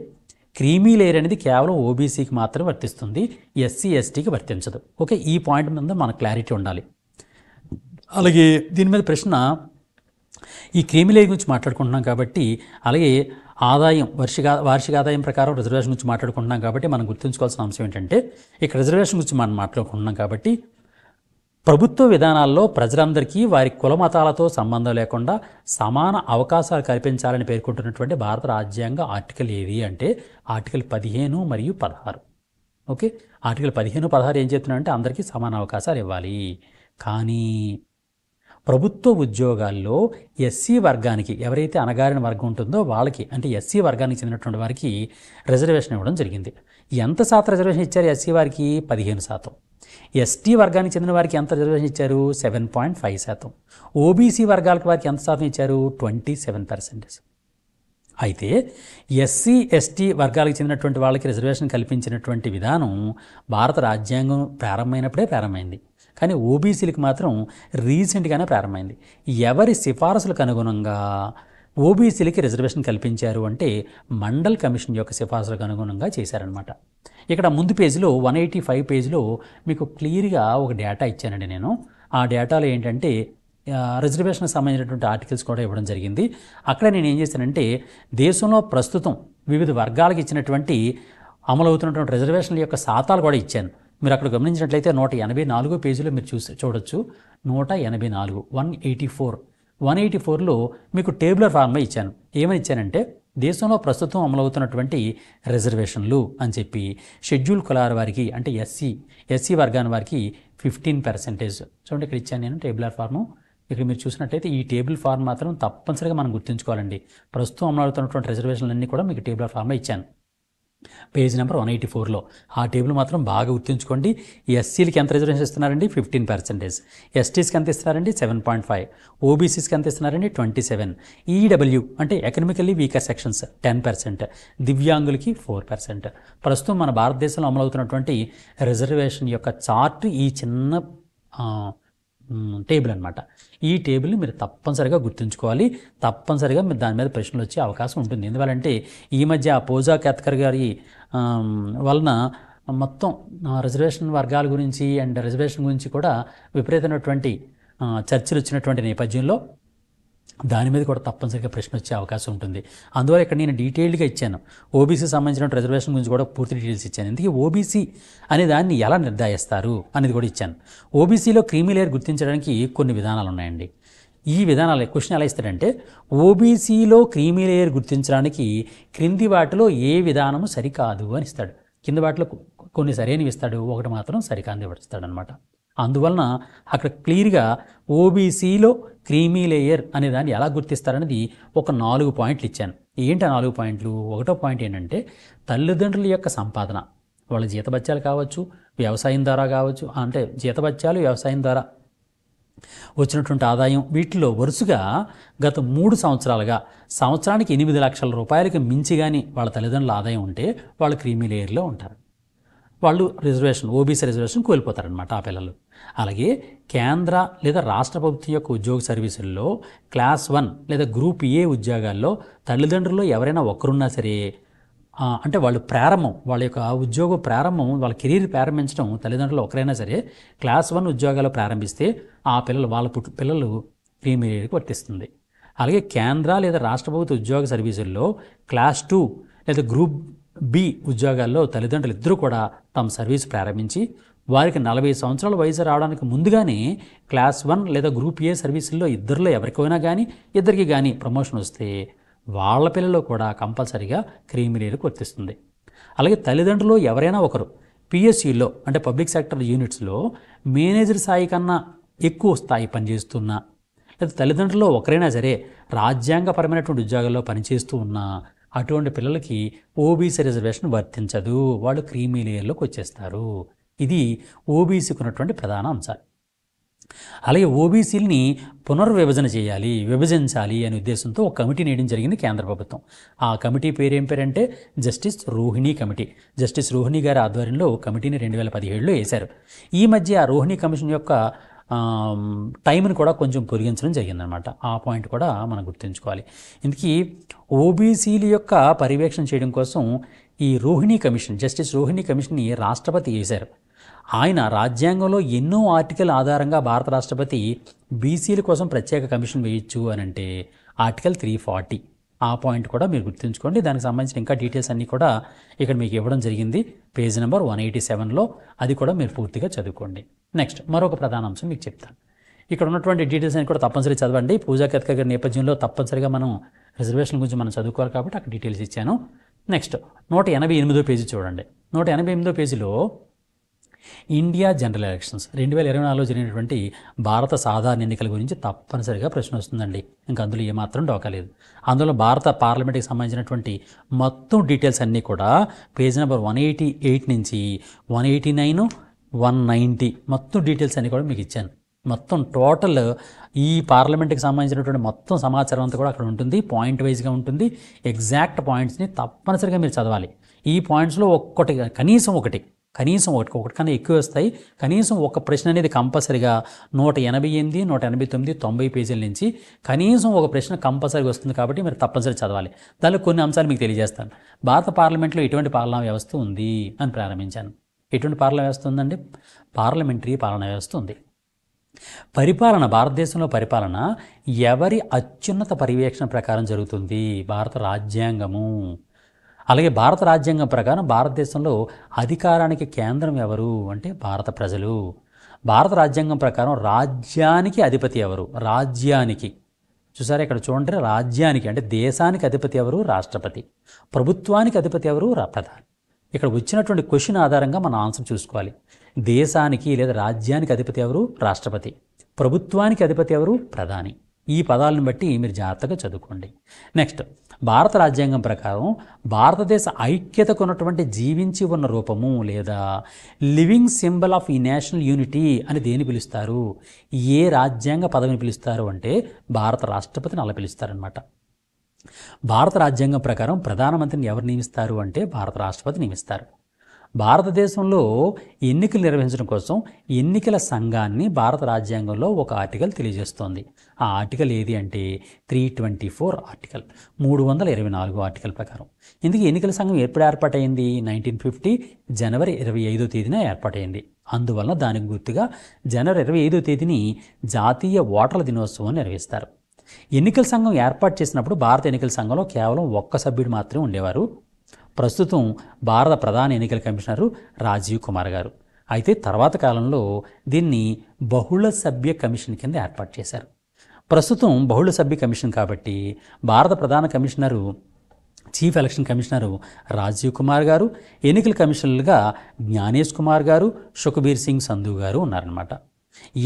క్రీమీ లేయర్ అనేది కేవలం ఓబీసీకి మాత్రమే వర్తిస్తుంది, ఎస్సీ ఎస్టీకి వర్తించదు. ఓకే, ఈ పాయింట్ మీద మనకు క్లారిటీ ఉండాలి. అలాగే దీని మీద ప్రశ్న, ఈ క్రీమీ లేయర్ గురించి మాట్లాడుకుంటున్నాం కాబట్టి, అలాగే ఆదాయం వార్షిక ఆదాయం ప్రకారం రిజర్వేషన్ గురించి మాట్లాడుకుంటున్నాం కాబట్టి మనం గుర్తుంచుకోవాల్సిన అంశం ఏంటంటే ఇక్కడ రిజర్వేషన్ గురించి మనం మాట్లాడుకుంటున్నాం కాబట్టి ప్రభుత్వ విధానాల్లో ప్రజలందరికీ వారి కుల మతాలతో సంబంధం లేకుండా సమాన అవకాశాలు కల్పించాలని పేర్కొంటున్నటువంటి భారత రాజ్యాంగ ఆర్టికల్ ఏది అంటే ఆర్టికల్ 15 మరియు 16. ఓకే, ఆర్టికల్ 15, 16 ఏం చెప్తున్నారంటే అందరికీ సమాన అవకాశాలు ఇవ్వాలి. కానీ ప్రభుత్వ ఉద్యోగాల్లో ఎస్సీ వర్గానికి ఎవరైతే అణగారిన వర్గం ఉంటుందో వాళ్ళకి అంటే ఎస్సీ వర్గానికి చెందినటువంటి వారికి రిజర్వేషన్ ఇవ్వడం జరిగింది. ఎంత శాతం రిజర్వేషన్ ఇచ్చారు ఎస్సీ వారికి? 15%. ఎస్టీ వర్గానికి చెందిన వారికి ఎంత రిజర్వేషన్ ఇచ్చారు? 7.5%. ఓబీసీ వర్గాలకు వారికి ఎంత శాతం ఇచ్చారు? 27%. అయితే ఎస్సీ ఎస్టీ వర్గాలకు చెందినటువంటి వాళ్ళకి రిజర్వేషన్ కల్పించినటువంటి విధానం భారత రాజ్యాంగం ప్రారంభమైంది. కానీ ఓబీసీలకు మాత్రం రీసెంట్గానే ప్రారంభమైంది. ఎవరి సిఫారసులకు అనుగుణంగా ఓబీసీలకి రిజర్వేషన్ కల్పించారు అంటే మండల్ కమిషన్ యొక్క సిఫారసులకు అనుగుణంగా చేశారనమాట. ఇక్కడ ముందు పేజీలో 185 పేజీలో మీకు క్లియర్గా ఒక డేటా ఇచ్చానండి నేను. ఆ డేటాలో ఏంటంటే రిజర్వేషన్కి సంబంధించినటువంటి ఆర్టికల్స్ కూడా ఇవ్వడం జరిగింది. అక్కడ నేను ఏం చేశానంటే దేశంలో ప్రస్తుతం వివిధ వర్గాలకు ఇచ్చినటువంటి అమలవుతున్నటువంటి రిజర్వేషన్ల యొక్క శాతాలు కూడా ఇచ్చాను. మీరు అక్కడ గమనించినట్లయితే 184 పేజీలో మీరు చూడొచ్చు. 184, 184లో మీకు టేబులర్ ఫార్మ్లో ఇచ్చాను. ఏమని ఇచ్చానంటే దేశంలో ప్రస్తుతం అమలవుతున్నటువంటి రిజర్వేషన్లు అని చెప్పి షెడ్యూల్ కులాల వారికి అంటే ఎస్సీ వర్గాన్ని వారికి 15%. చూడండి ఇక్కడ ఇచ్చాను నేను టేబులర్ ఫార్ము. ఇక్కడ మీరు చూసినట్లయితే ఈ టేబుల్ ఫార్మ్ మాత్రం తప్పనిసరిగా మనం గుర్తుంచుకోవాలండి. ప్రస్తుతం అమలవుతున్నటువంటి రిజర్వేషన్లన్నీ కూడా మీకు టేబులర్ ఫార్మ్లో ఇచ్చాను. పేజ్ నెంబర్ 184లో ఆ టేబుల్ మాత్రం బాగా గుర్తుంచుకోండి. ఎస్సీలకి ఎంత రిజర్వేషన్ ఇస్తున్నారండి? 15%. ఎస్టీస్కి ఎంత ఇస్తున్నారండి? 7.5. ఓబీసీస్కి ఎంత ఇస్తున్నారండి? 27. ఈడబ్ల్యూ అంటే ఎకనామికల్లీ వీకర్ సెక్షన్స్ 10%. దివ్యాంగులకి 4%. ప్రస్తుతం మన భారతదేశంలో అమలవుతున్నటువంటి రిజర్వేషన్ యొక్క చార్ట్ ఈ చిన్న టేబుల్ అనమాట. ఈ టేబుల్ని మీరు తప్పనిసరిగా గుర్తుంచుకోవాలి. తప్పనిసరిగా మీరు దాని మీద ప్రశ్నలు వచ్చే అవకాశం ఉంటుంది. ఎందువల్లంటే ఈ మధ్య పూజా కేత్కర్ గారి వలన మొత్తం రిజర్వేషన్ వర్గాల గురించి అండ్ రిజర్వేషన్ గురించి కూడా విపరీతమైనటువంటి చర్చలు వచ్చినటువంటి నేపథ్యంలో దాని మీద కూడా తప్పనిసరిగా ప్రశ్న వచ్చే అవకాశం ఉంటుంది. అందువల్ల ఇక్కడ నేను డీటెయిల్డ్గా ఇచ్చాను. ఓబీసీ సంబంధించిన రిజర్వేషన్ గురించి కూడా పూర్తి డీటెయిల్స్ ఇచ్చాను. ఎందుకంటే ఓబీసీ అనే దాన్ని ఎలా నిర్ధారిస్తారు అనేది కూడా ఇచ్చాను. ఓబీసీలో క్రీమీ లేయర్ గుర్తించడానికి కొన్ని విధానాలు ఉన్నాయండి. ఈ విధానాలు క్వశ్చన్ ఎలా ఇస్తాడంటే ఓబీసీలో క్రీమీ లేయర్ గుర్తించడానికి క్రింది వాటిలో ఏ విధానము సరికాదు అని ఇస్తాడు. కింద వాటిలో కొన్ని సరైనవి ఇస్తాడు, ఒకటి మాత్రం సరికాంది ఇస్తాడు అనమాట. అందువలన అక్కడ క్లియర్గా ఓబీసీలో క్రీమీ లేయర్ అనే దాన్ని ఎలా గుర్తిస్తారనేది ఒక 4 పాయింట్లు ఇచ్చాను. ఏంటి ఆ 4 పాయింట్లు? ఒకటో పాయింట్ ఏంటంటే తల్లిదండ్రుల యొక్క సంపాదన, వాళ్ళ జీతభత్యాలు కావచ్చు, వ్యవసాయం ద్వారా కావచ్చు, అంటే జీతభత్యాలు వ్యవసాయం ద్వారా వచ్చినటువంటి ఆదాయం, వీటిలో వరుసగా గత 3 సంవత్సరాలుగా సంవత్సరానికి 8 లక్షల రూపాయలకి మించి కానీ వాళ్ళ తల్లిదండ్రుల ఆదాయం ఉంటే వాళ్ళు క్రీమీ లేయర్లో ఉంటారు. వాళ్ళు రిజర్వేషన్, ఓబీసీ రిజర్వేషన్ కోల్పోతారనమాట ఆ పిల్లలు. అలాగే కేంద్ర లేదా రాష్ట్ర ప్రభుత్వం యొక్క ఉద్యోగ సర్వీసుల్లో క్లాస్ 1 లేదా గ్రూప్ ఏ ఉద్యోగాల్లో తల్లిదండ్రుల్లో ఎవరైనా ఒకరున్నా సరే, అంటే వాళ్ళు ప్రారంభం, వాళ్ళ యొక్క ఉద్యోగ ప్రారంభం, వాళ్ళ కెరీర్ ప్రారంభించడం తల్లిదండ్రులు ఒకరైనా సరే క్లాస్ 1 ఉద్యోగాలు ప్రారంభిస్తే ఆ పిల్లలు పిల్లలు క్రీమీ లేయర్కి వర్తిస్తుంది. అలాగే కేంద్ర లేదా రాష్ట్ర ప్రభుత్వ ఉద్యోగ సర్వీసుల్లో క్లాస్ 2 లేదా గ్రూప్ బి ఉద్యోగాల్లో తల్లిదండ్రులు ఇద్దరూ కూడా తమ సర్వీస్ ప్రారంభించి వారికి 40 సంవత్సరాల వయసు రావడానికి ముందుగానే క్లాస్ 1 లేదా గ్రూప్ ఏ సర్వీసుల్లో ఇద్దరిలో ఎవరికైనా కానీ ఇద్దరికి కానీ ప్రమోషన్ వస్తే వాళ్ళ పిల్లలు కూడా కంపల్సరీగా క్రీమీ లేయర్కి వర్తిస్తుంది. అలాగే తల్లిదండ్రులు ఎవరైనా ఒకరు పిఎస్యులో అంటే పబ్లిక్ సెక్టర్ యూనిట్స్లో మేనేజర్ స్థాయి కన్నా ఎక్కువ స్థాయి పనిచేస్తున్నా, లేదా తల్లిదండ్రులు ఒకరైనా సరే రాజ్యాంగపరమైనటువంటి ఉద్యోగాల్లో పనిచేస్తూ ఉన్నా అటువంటి పిల్లలకి ఓబీసీ రిజర్వేషన్ వర్తించదు, వాళ్ళు క్రీమీ లేయర్లోకి వచ్చేస్తారు. ఇది ఓబీసీకి ఉన్నటువంటి ప్రధాన అంశాలు. అలాగే ఓబీసీలని పునర్విభజన చేయాలి, విభజించాలి అనే ఉద్దేశంతో ఒక కమిటీని వేయడం జరిగింది కేంద్ర ప్రభుత్వం. ఆ కమిటీ పేరు ఏం పేరంటే justice Rohini committee. Justice Rohini గారి ఆధ్వర్యంలో కమిటీని 2017లో వేశారు. ఈ మధ్య ఆ రోహిణి కమిషన్ యొక్క టైంని కూడా కొంచెం పొడిగించడం జరిగిందనమాట. ఆ పాయింట్ కూడా మనం గుర్తుంచుకోవాలి. ఇందుకీ ఓబీసీల యొక్క పర్యవేక్షణ చేయడం కోసం ఈ రోహిణి కమిషన్, జస్టిస్ రోహిణి కమిషన్ని రాష్ట్రపతి వేశారు. ఆయన రాజ్యాంగంలో ఎన్నో ఆర్టికల్ ఆధారంగా భారత రాష్ట్రపతి బీసీల కోసం ప్రత్యేక కమిషన్ వేయొచ్చు అని అంటే ఆర్టికల్ 340. ఆ పాయింట్ కూడా మీరు గుర్తుంచుకోండి. దానికి సంబంధించిన ఇంకా డీటెయిల్స్ అన్నీ కూడా ఇక్కడ మీకు ఇవ్వడం జరిగింది పేజ్ నెంబర్ 187లో. అది కూడా మీరు పూర్తిగా చదువుకోండి. నెక్స్ట్ మరొక ప్రధాన అంశం మీకు చెప్తాను. ఇక్కడ ఉన్నటువంటి డీటెయిల్స్ అన్ని కూడా తప్పనిసరిగా చదవండి. పూజా కేత్కర్ గారి నేపథ్యంలో తప్పనిసరిగా మనం రిజర్వేషన్ గురించి మనం చదువుకోవాలి కాబట్టి అక్కడ డీటెయిల్స్ ఇచ్చాను. నెక్స్ట్ 188వ పేజీ చూడండి. 188వ పేజీలో ఇండియా జనరల్ ఎలక్షన్స్ 2024లో జరిగినటువంటి భారత సాధారణ ఎన్నికల గురించి తప్పనిసరిగా ప్రశ్న వస్తుందండి. ఇంకా అందులో ఏమాత్రం డోకాలేదు. అందులో భారత పార్లమెంట్కి సంబంధించినటువంటి మొత్తం డీటెయిల్స్ అన్నీ కూడా పేజ్ నెంబర్ 188 నుంచి 189, 190 మొత్తం డీటెయిల్స్ అన్నీ కూడా మీకు ఇచ్చాను. మొత్తం టోటల్ ఈ పార్లమెంట్కి సంబంధించినటువంటి మొత్తం సమాచారం అంతా కూడా అక్కడ ఉంటుంది. పాయింట్ వైజ్గా ఉంటుంది. ఎగ్జాక్ట్ పాయింట్స్ని తప్పనిసరిగా మీరు చదవాలి. ఈ పాయింట్స్లో కనీసం ఒకటి కన్నా ఎక్కువ వస్తాయి. కనీసం ఒక ప్రశ్న అనేది కంపల్సరిగా 188, 189, 90 పేజీల నుంచి కనీసం ఒక ప్రశ్న కంపల్సరీగా వస్తుంది. కాబట్టి మీరు తప్పనిసరి చదవాలి. దానిలో కొన్ని అంశాలు మీకు తెలియజేస్తాను. భారత పార్లమెంట్లో ఎటువంటి పాలనా వ్యవస్థ ఉంది అని ప్రారంభించాను. ఎటువంటి పాలనా వ్యవస్థ ఉందండి? పార్లమెంటరీ పాలనా వ్యవస్థ ఉంది. పరిపాలన, భారతదేశంలో పరిపాలన ఎవరి అత్యున్నత పర్యవేక్షణ ప్రకారం జరుగుతుంది? భారత రాజ్యాంగము. అలాగే భారత రాజ్యాంగం ప్రకారం భారతదేశంలో అధికారానికి కేంద్రం ఎవరు అంటే భారత ప్రజలు. భారత రాజ్యాంగం ప్రకారం రాజ్యానికి అధిపతి ఎవరు? రాజ్యానికి, చూసారా ఇక్కడ చూడండి, రాజ్యానికి అంటే దేశానికి అధిపతి ఎవరు? రాష్ట్రపతి. ప్రభుత్వానికి అధిపతి ఎవరు? ప్రధాని. ఇక్కడ వచ్చినటువంటి క్వశ్చన్ ఆధారంగా మనం ఆన్సర్ చూసుకోవాలి. దేశానికి లేదా రాజ్యానికి అధిపతి ఎవరు? రాష్ట్రపతి. ప్రభుత్వానికి అధిపతి ఎవరు? ప్రధాని. ఈ పదాలను బట్టి మీరు జాగ్రత్తగా చదువుకోండి. నెక్స్ట్, భారత రాజ్యాంగం ప్రకారం భారతదేశ ఐక్యతకు ఉన్నటువంటి జీవించి ఉన్న రూపము లేదా లివింగ్ సింబల్ ఆఫ్ ఈ నేషనల్ యూనిటీ అని దేని పిలుస్తారు? ఏ రాజ్యాంగ పదవిని పిలుస్తారు అంటే భారత రాష్ట్రపతిని అలా పిలుస్తారనమాట. భారత రాజ్యాంగం ప్రకారం ప్రధానమంత్రిని ఎవరు నియమిస్తారు అంటే భారత రాష్ట్రపతి నియమిస్తారు. భారతదేశంలో ఎన్నికలు నిర్వహించడం కోసం ఎన్నికల సంఘాన్ని భారత రాజ్యాంగంలో ఒక ఆర్టికల్ తెలియజేస్తోంది. ఆ ఆర్టికల్ ఏది అంటే 324 ఆర్టికల్, 324 ఆర్టికల్ ప్రకారం. ఇందుకు ఎన్నికల సంఘం ఎప్పుడు ఏర్పాటైంది? 1950 జనవరి 25వ తేదీన ఏర్పాటైంది. అందువలన దానికి గుర్తుగా జనవరి 25వ తేదీని జాతీయ ఓటర్ల దినోత్సవం నిర్వహిస్తారు. ఎన్నికల సంఘం ఏర్పాటు చేసినప్పుడు భారత ఎన్నికల సంఘంలో కేవలం ఒక్క సభ్యుడు మాత్రమే ఉండేవారు. ప్రస్తుతం భారత ప్రధాన ఎన్నికల కమిషనరు రాజీవ్ కుమార్ గారు. అయితే తర్వాత కాలంలో దీన్ని బహుళ సభ్య కమిషన్ కింద ఏర్పాటు చేశారు. ప్రస్తుతం బహుళ సభ్య కమిషన్ కాబట్టి భారత ప్రధాన కమిషనరు చీఫ్ ఎలక్షన్ కమిషనరు రాజీవ్ కుమార్ గారు, ఎన్నికల కమిషనర్లుగా జ్ఞానేష్ కుమార్ గారు, సుఖ్బీర్ సింగ్ సంధు గారు ఉన్నారన్నమాట.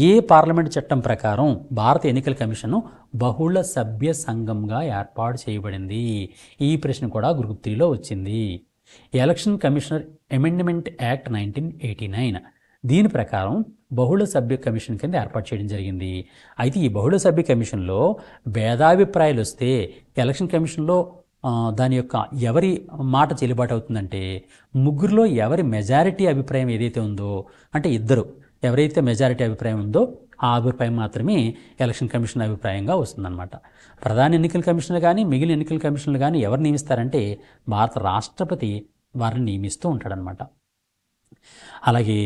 ఏ పార్లమెంట్ చట్టం ప్రకారం భారత ఎన్నికల కమిషను బహుళ సభ్య సంఘంగా ఏర్పాటు చేయబడింది? ఈ ప్రశ్న కూడా గ్రూప్ 3లో వచ్చింది. ఎలక్షన్ కమిషనర్ అమెండ్మెంట్ యాక్ట్ 1989 దీని ప్రకారం బహుళ సభ్య కమిషన్ కింద ఏర్పాటు చేయడం జరిగింది. అయితే ఈ బహుళ సభ్య కమిషన్లో భేదాభిప్రాయాలు వస్తే ఎలక్షన్ కమిషన్లో దాని యొక్క ఎవరి మాట చెల్లుబాటు అవుతుందంటే ముగ్గురులో ఎవరి మెజారిటీ అభిప్రాయం ఏదైతే ఉందో, అంటే ఇద్దరు ఎవరైతే మెజారిటీ అభిప్రాయం ఉందో ఆ అభిప్రాయం మాత్రమే ఎలక్షన్ కమిషన్ అభిప్రాయంగా వస్తుందన్నమాట. ప్రధాన ఎన్నికల కమిషనర్ కానీ మిగిలిన ఎన్నికల కమిషనర్లు కానీ ఎవరు నియమిస్తారంటే భారత రాష్ట్రపతి వారిని నియమిస్తూ ఉంటాడనమాట. అలాగే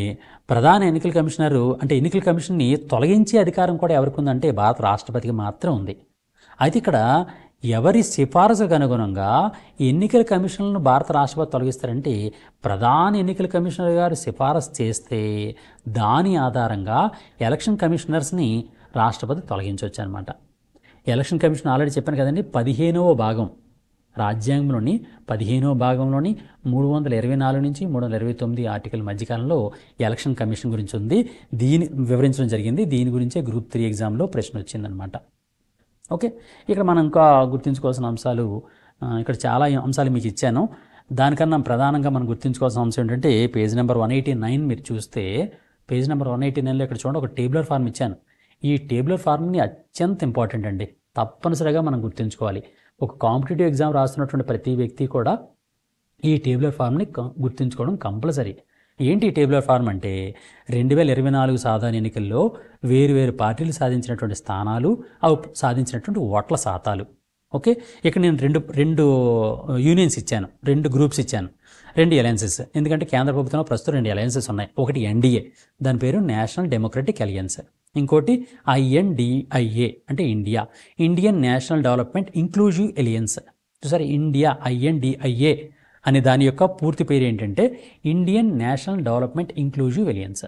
ప్రధాన ఎన్నికల కమిషనరు అంటే ఎన్నికల కమిషన్ని తొలగించే అధికారం కూడా ఎవరికి ఉందంటే భారత రాష్ట్రపతికి మాత్రం ఉంది. అయితే ఇక్కడ ఎవరి సిఫారసుకు అనుగుణంగా ఎన్నికల కమిషన్లను భారత రాష్ట్రపతి తొలగిస్తారంటే ప్రధాన ఎన్నికల కమిషనర్ గారు సిఫారసు చేస్తే దాని ఆధారంగా ఎలక్షన్ కమిషనర్స్ని రాష్ట్రపతి తొలగించవచ్చు అనమాట. ఎలక్షన్ కమిషన్ ఆల్రెడీ చెప్పాను కదండి, 15వ భాగం రాజ్యాంగంలోని 15వ భాగంలోని 324 నుంచి 329 ఆర్టికల్ మధ్యకాలంలో ఎలక్షన్ కమిషన్ గురించి ఉంది. దీని వివరించడం జరిగింది. దీని గురించే గ్రూప్ 3 ఎగ్జామ్లో ప్రశ్న వచ్చిందనమాట. ఓకే, ఇక్కడ మనం ఇంకా గుర్తుంచుకోవాల్సిన అంశాలు ఇక్కడ చాలా అంశాలు మీకు ఇచ్చాను. దానికన్నా ప్రధానంగా మనం గుర్తుంచుకోవాల్సిన అంశం ఏంటంటే పేజ్ నెంబర్ 189 మీరు చూస్తే పేజ్ నెంబర్ 189లో ఇక్కడ చూడండి ఒక టేబులర్ ఫార్మ్ ఇచ్చాను. ఈ టేబులర్ ఫార్మ్ని అత్యంత ఇంపార్టెంట్ అండి, తప్పనిసరిగా మనం గుర్తుంచుకోవాలి. ఒక కాంపిటేటివ్ ఎగ్జామ్ రాస్తున్నటువంటి ప్రతి వ్యక్తి కూడా ఈ టేబులర్ ఫార్మ్ని గుర్తుంచుకోవడం కంపల్సరీ. ఏంటి ఈ టేబులర్ ఫార్మ్ అంటే 2024 సాధారణ ఎన్నికల్లో వేరు పార్టీలు సాధించినటువంటి స్థానాలు, అవి సాధించినటువంటి ఓట్ల శాతాలు. ఓకే, ఇక్కడ నేను రెండు యూనియన్స్ ఇచ్చాను, 2 గ్రూప్స్ ఇచ్చాను, 2 అలయన్సెస్. ఎందుకంటే కేంద్ర ప్రభుత్వంలో ప్రస్తుతం 2 అలయన్సెస్ ఉన్నాయి. ఒకటి ఎన్డీఏ, దాని పేరు నేషనల్ డెమోక్రటిక్ అలయన్స్. ఇంకోటి INDIA అంటే Indian National Development Inclusive Alliance. చూసారు, ఇండియా INDIA అనే దాని యొక్క పూర్తి పేరు ఏంటంటే Indian National Development Inclusive Alliance.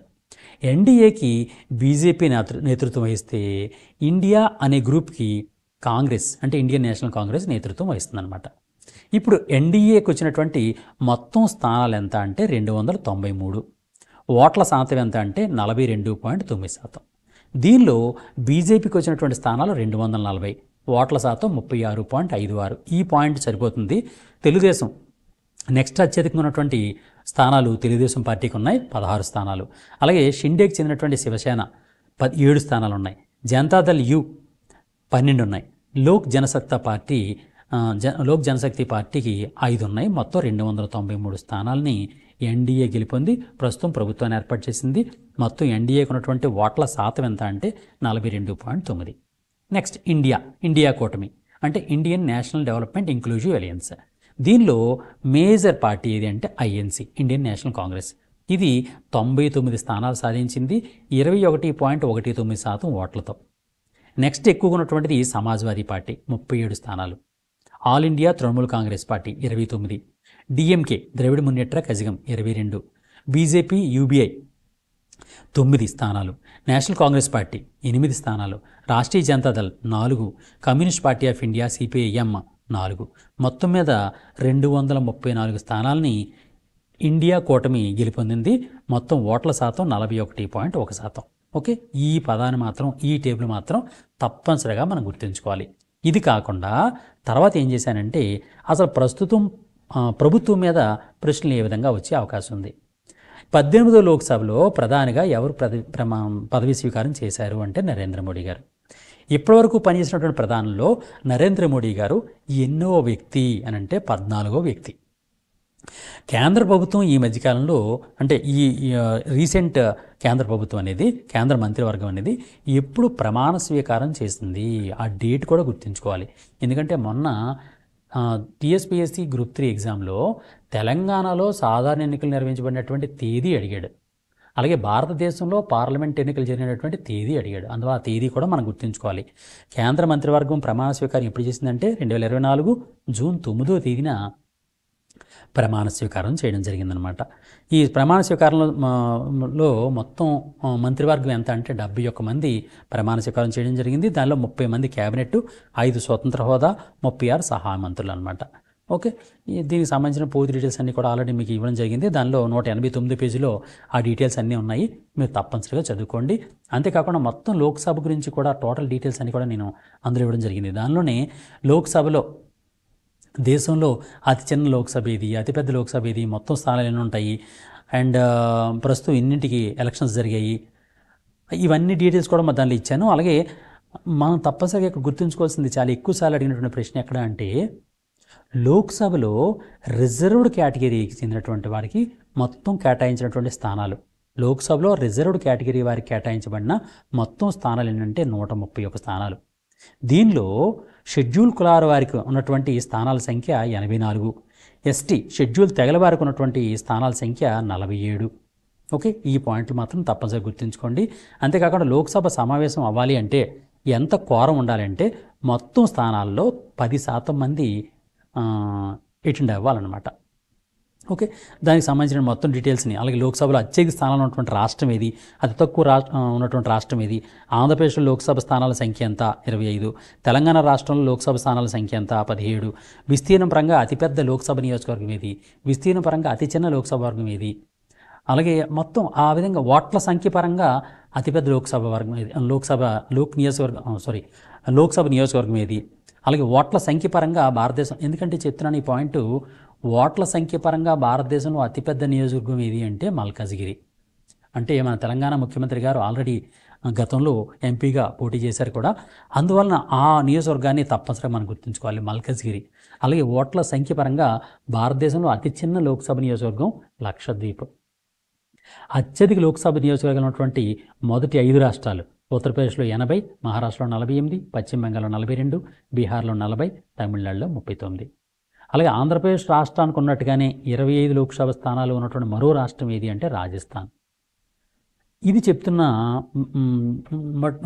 ఎన్డీఏకి బీజేపీ నేతృత్వం వహిస్తే ఇండియా అనే గ్రూప్కి కాంగ్రెస్ అంటే ఇండియన్ నేషనల్ కాంగ్రెస్ నేతృత్వం వహిస్తుందన్నమాట. ఇప్పుడు ఎన్డీఏకి వచ్చినటువంటి మొత్తం స్థానాలు ఎంత అంటే 293, ఓట్ల శాతం ఎంత అంటే 42.9%. దీనిలో బీజేపీకి వచ్చినటువంటి స్థానాలు 240, ఓట్ల శాతం 36.56. ఈ పాయింట్ సరిపోతుంది. తెలుగుదేశం నెక్స్ట్ అత్యధికంగా ఉన్నటువంటి స్థానాలు తెలుగుదేశం పార్టీకి ఉన్నాయి, 16 స్థానాలు. అలాగే షిండేకి చెందినటువంటి శివసేన 7 స్థానాలు ఉన్నాయి. జనతాదళ్ యు 12 ఉన్నాయి. లోక్ జనశక్తి పార్టీకి 5 ఉన్నాయి. మొత్తం 293 స్థానాలని ఎన్డీఏ గెలుపొంది ప్రస్తుతం ప్రభుత్వాన్ని ఏర్పాటు చేసింది. మొత్తం ఎన్డీఏకి ఉన్నటువంటి ఓట్ల శాతం ఎంత అంటే 42.9. నెక్స్ట్ ఇండియా కూటమి అంటే Indian National Development Inclusive alliance. దీనిలో మేజర్ పార్టీ ఏది అంటే INC ఇండియన్ నేషనల్ కాంగ్రెస్. ఇది 99 స్థానాలు సాధించింది 21.19% ఓట్లతో. నెక్స్ట్ ఎక్కువగా ఉన్నటువంటిది సమాజ్వాదీ పార్టీ 37 స్థానాలు, all India Trinamool Congress party 29, DMK ద్రవిడ మున్నేట్ర కజగం 22, బీజేపీ UBI 9 స్థానాలు, నేషనల్ కాంగ్రెస్ పార్టీ 8 స్థానాలు, Rashtriya Janata Dal 4, communist party of India CPIM 4. మొత్తం మీద 234 స్థానాలని ఇండియా కూటమి గెలుపొందింది. మొత్తం ఓట్ల శాతం 41.1%. ఓకే, ఈ పదాన్ని మాత్రం ఈ టేబుల్ మాత్రం తప్పనిసరిగా మనం గుర్తుంచుకోవాలి. ఇది కాకుండా తర్వాత ఏం చేశానంటే అసలు ప్రస్తుతం ప్రభుత్వం మీద ప్రశ్నలు ఏ విధంగా వచ్చే అవకాశం ఉంది. 18వ లోక్సభలో ప్రధానిగా ఎవరు పదవీ స్వీకారం చేశారు అంటే నరేంద్ర మోడీ గారు. ఇప్పటివరకు పనిచేసినటువంటి ప్రధానుల్లో నరేంద్ర మోడీ గారు ఎన్నో వ్యక్తి అని అంటే 14వ వ్యక్తి. కేంద్ర ప్రభుత్వం ఈ మధ్యకాలంలో అంటే ఈ రీసెంట్ కేంద్ర ప్రభుత్వం అనేది కేంద్ర మంత్రివర్గం అనేది ఎప్పుడు ప్రమాణ స్వీకారం చేసింది ఆ డేట్ కూడా గుర్తుంచుకోవాలి. ఎందుకంటే మొన్న TSPSC గ్రూప్ 3 ఎగ్జామ్లో తెలంగాణలో సాధారణ ఎన్నికలు నిర్వహించబడినటువంటి తేదీ అడిగాడు. అలాగే భారతదేశంలో పార్లమెంట్ ఎన్నికలు జరిగినటువంటి తేదీ అడిగాడు. అందులో ఆ తేదీ కూడా మనం గుర్తుంచుకోవాలి. కేంద్ర మంత్రివర్గం ప్రమాణ స్వీకారం ఎప్పుడు చేసిందంటే 2024 జూన్ 9వ తేదీన ప్రమాణ స్వీకారం చేయడం జరిగిందనమాట. ఈ ప్రమాణ స్వీకారంలో మొత్తం మంత్రివర్గం ఎంత అంటే 71 మంది ప్రమాణ స్వీకారం చేయడం జరిగింది. దానిలో 30 మంది క్యాబినెట్, 5 స్వతంత్ర హోదా, 36 సహాయ మంత్రులు అనమాట. ఓకే, దీనికి సంబంధించిన పూర్తి డీటెయిల్స్ అన్నీ కూడా ఆల్రెడీ మీకు ఇవ్వడం జరిగింది. దానిలో 189 పేజీలో ఆ డీటెయిల్స్ అన్నీ ఉన్నాయి, మీరు తప్పనిసరిగా చదువుకోండి. అంతేకాకుండా మొత్తం లోక్సభ గురించి కూడా టోటల్ డీటెయిల్స్ అన్నీ కూడా నేను అందులో ఇవ్వడం జరిగింది. దానిలోనే లోక్సభలో దేశంలో అతి చిన్న లోక్సభ ఏది, అతిపెద్ద లోక్సభ ఏది, మొత్తం స్థానాలు ఎన్ని ఉంటాయి, అండ్ ప్రస్తుతం ఇన్నింటికి ఎలక్షన్స్ జరిగాయి, ఇవన్నీ డీటెయిల్స్ కూడా మా దానిలో ఇచ్చాను. అలాగే మనం తప్పనిసరిగా ఇక్కడ గుర్తుంచుకోవాల్సింది, చాలా ఎక్కువసార్లు అడిగినటువంటి ప్రశ్న ఎక్కడ అంటే, లోక్సభలో రిజర్వ్డ్ కేటగిరీకి చెందినటువంటి వారికి మొత్తం కేటాయించినటువంటి స్థానాలు, లోక్సభలో రిజర్వ్డ్ కేటగిరీ వారికి కేటాయించబడిన మొత్తం స్థానాలు ఏంటంటే 131 స్థానాలు. దీనిలో షెడ్యూల్ కులాల వారికి ఉన్నటువంటి స్థానాల సంఖ్య 84, ఎస్టీ షెడ్యూల్ తెగల వారికి ఉన్నటువంటి స్థానాల సంఖ్య 47. ఓకే, ఈ పాయింట్లు మాత్రం తప్పనిసరిగా గుర్తుంచుకోండి. అంతేకాకుండా లోక్సభ సమావేశం అవ్వాలి అంటే ఎంత కోరం ఉండాలంటే మొత్తం స్థానాల్లో 10% మంది అటెండ్ అవ్వాలన్నమాట. ఓకే, దానికి సంబంధించిన మొత్తం డీటెయిల్స్ని, అలాగే లోక్సభలో అత్యధిక స్థానాలు ఉన్నటువంటి రాష్ట్రం ఏది, అతి తక్కువ ఉన్నటువంటి రాష్ట్రం ఏది, ఆంధ్రప్రదేశ్లో లోక్సభ స్థానాల సంఖ్య ఎంత 25, తెలంగాణ రాష్ట్రంలో లోక్సభ స్థానాల సంఖ్య ఎంత 17, విస్తీర్ణం పరంగా అతిపెద్ద లోక్సభ నియోజకవర్గం ఏది, విస్తీర్ణం పరంగా అతి చిన్న లోక్సభ వర్గం ఏది, అలాగే మొత్తం ఆ విధంగా ఓట్ల సంఖ్య పరంగా అతిపెద్ద లోక్సభ వర్గం ఏది, లోక్సభ నియోజకవర్గం ఏది, అలాగే ఓట్ల సంఖ్య పరంగా భారతదేశం, ఎందుకంటే చెప్తున్నాను ఈ పాయింట్, ఓట్ల సంఖ్య పరంగా భారతదేశంలో అతిపెద్ద నియోజకవర్గం ఏది అంటే మల్కాజ్గిరి. అంటే మన తెలంగాణ ముఖ్యమంత్రి గారు ఆల్రెడీ గతంలో ఎంపీగా పోటీ చేశారు కూడా, అందువలన ఆ నియోజకవర్గాన్ని తప్పనిసరిగా మనం గుర్తుంచుకోవాలి, మల్కాజ్గిరి. అలాగే ఓట్ల సంఖ్య పరంగా భారతదేశంలో అతి చిన్న లోక్సభ నియోజకవర్గం లక్షద్వీప్. అత్యధిక లోక్సభ నియోజకవర్గం ఉన్నటువంటి మొదటి 5 రాష్ట్రాలు, ఉత్తరప్రదేశ్లో 80, మహారాష్ట్రలో 48, పశ్చిమ బెంగాల్లో 42, బీహార్లో 40, తమిళనాడులో 39. అలాగే ఆంధ్రప్రదేశ్ రాష్ట్రానికి ఉన్నట్టుగానే 25 లోక్సభ స్థానాలు ఉన్నటువంటి మరో రాష్ట్రం ఏది అంటే రాజస్థాన్. ఇది చెప్తున్న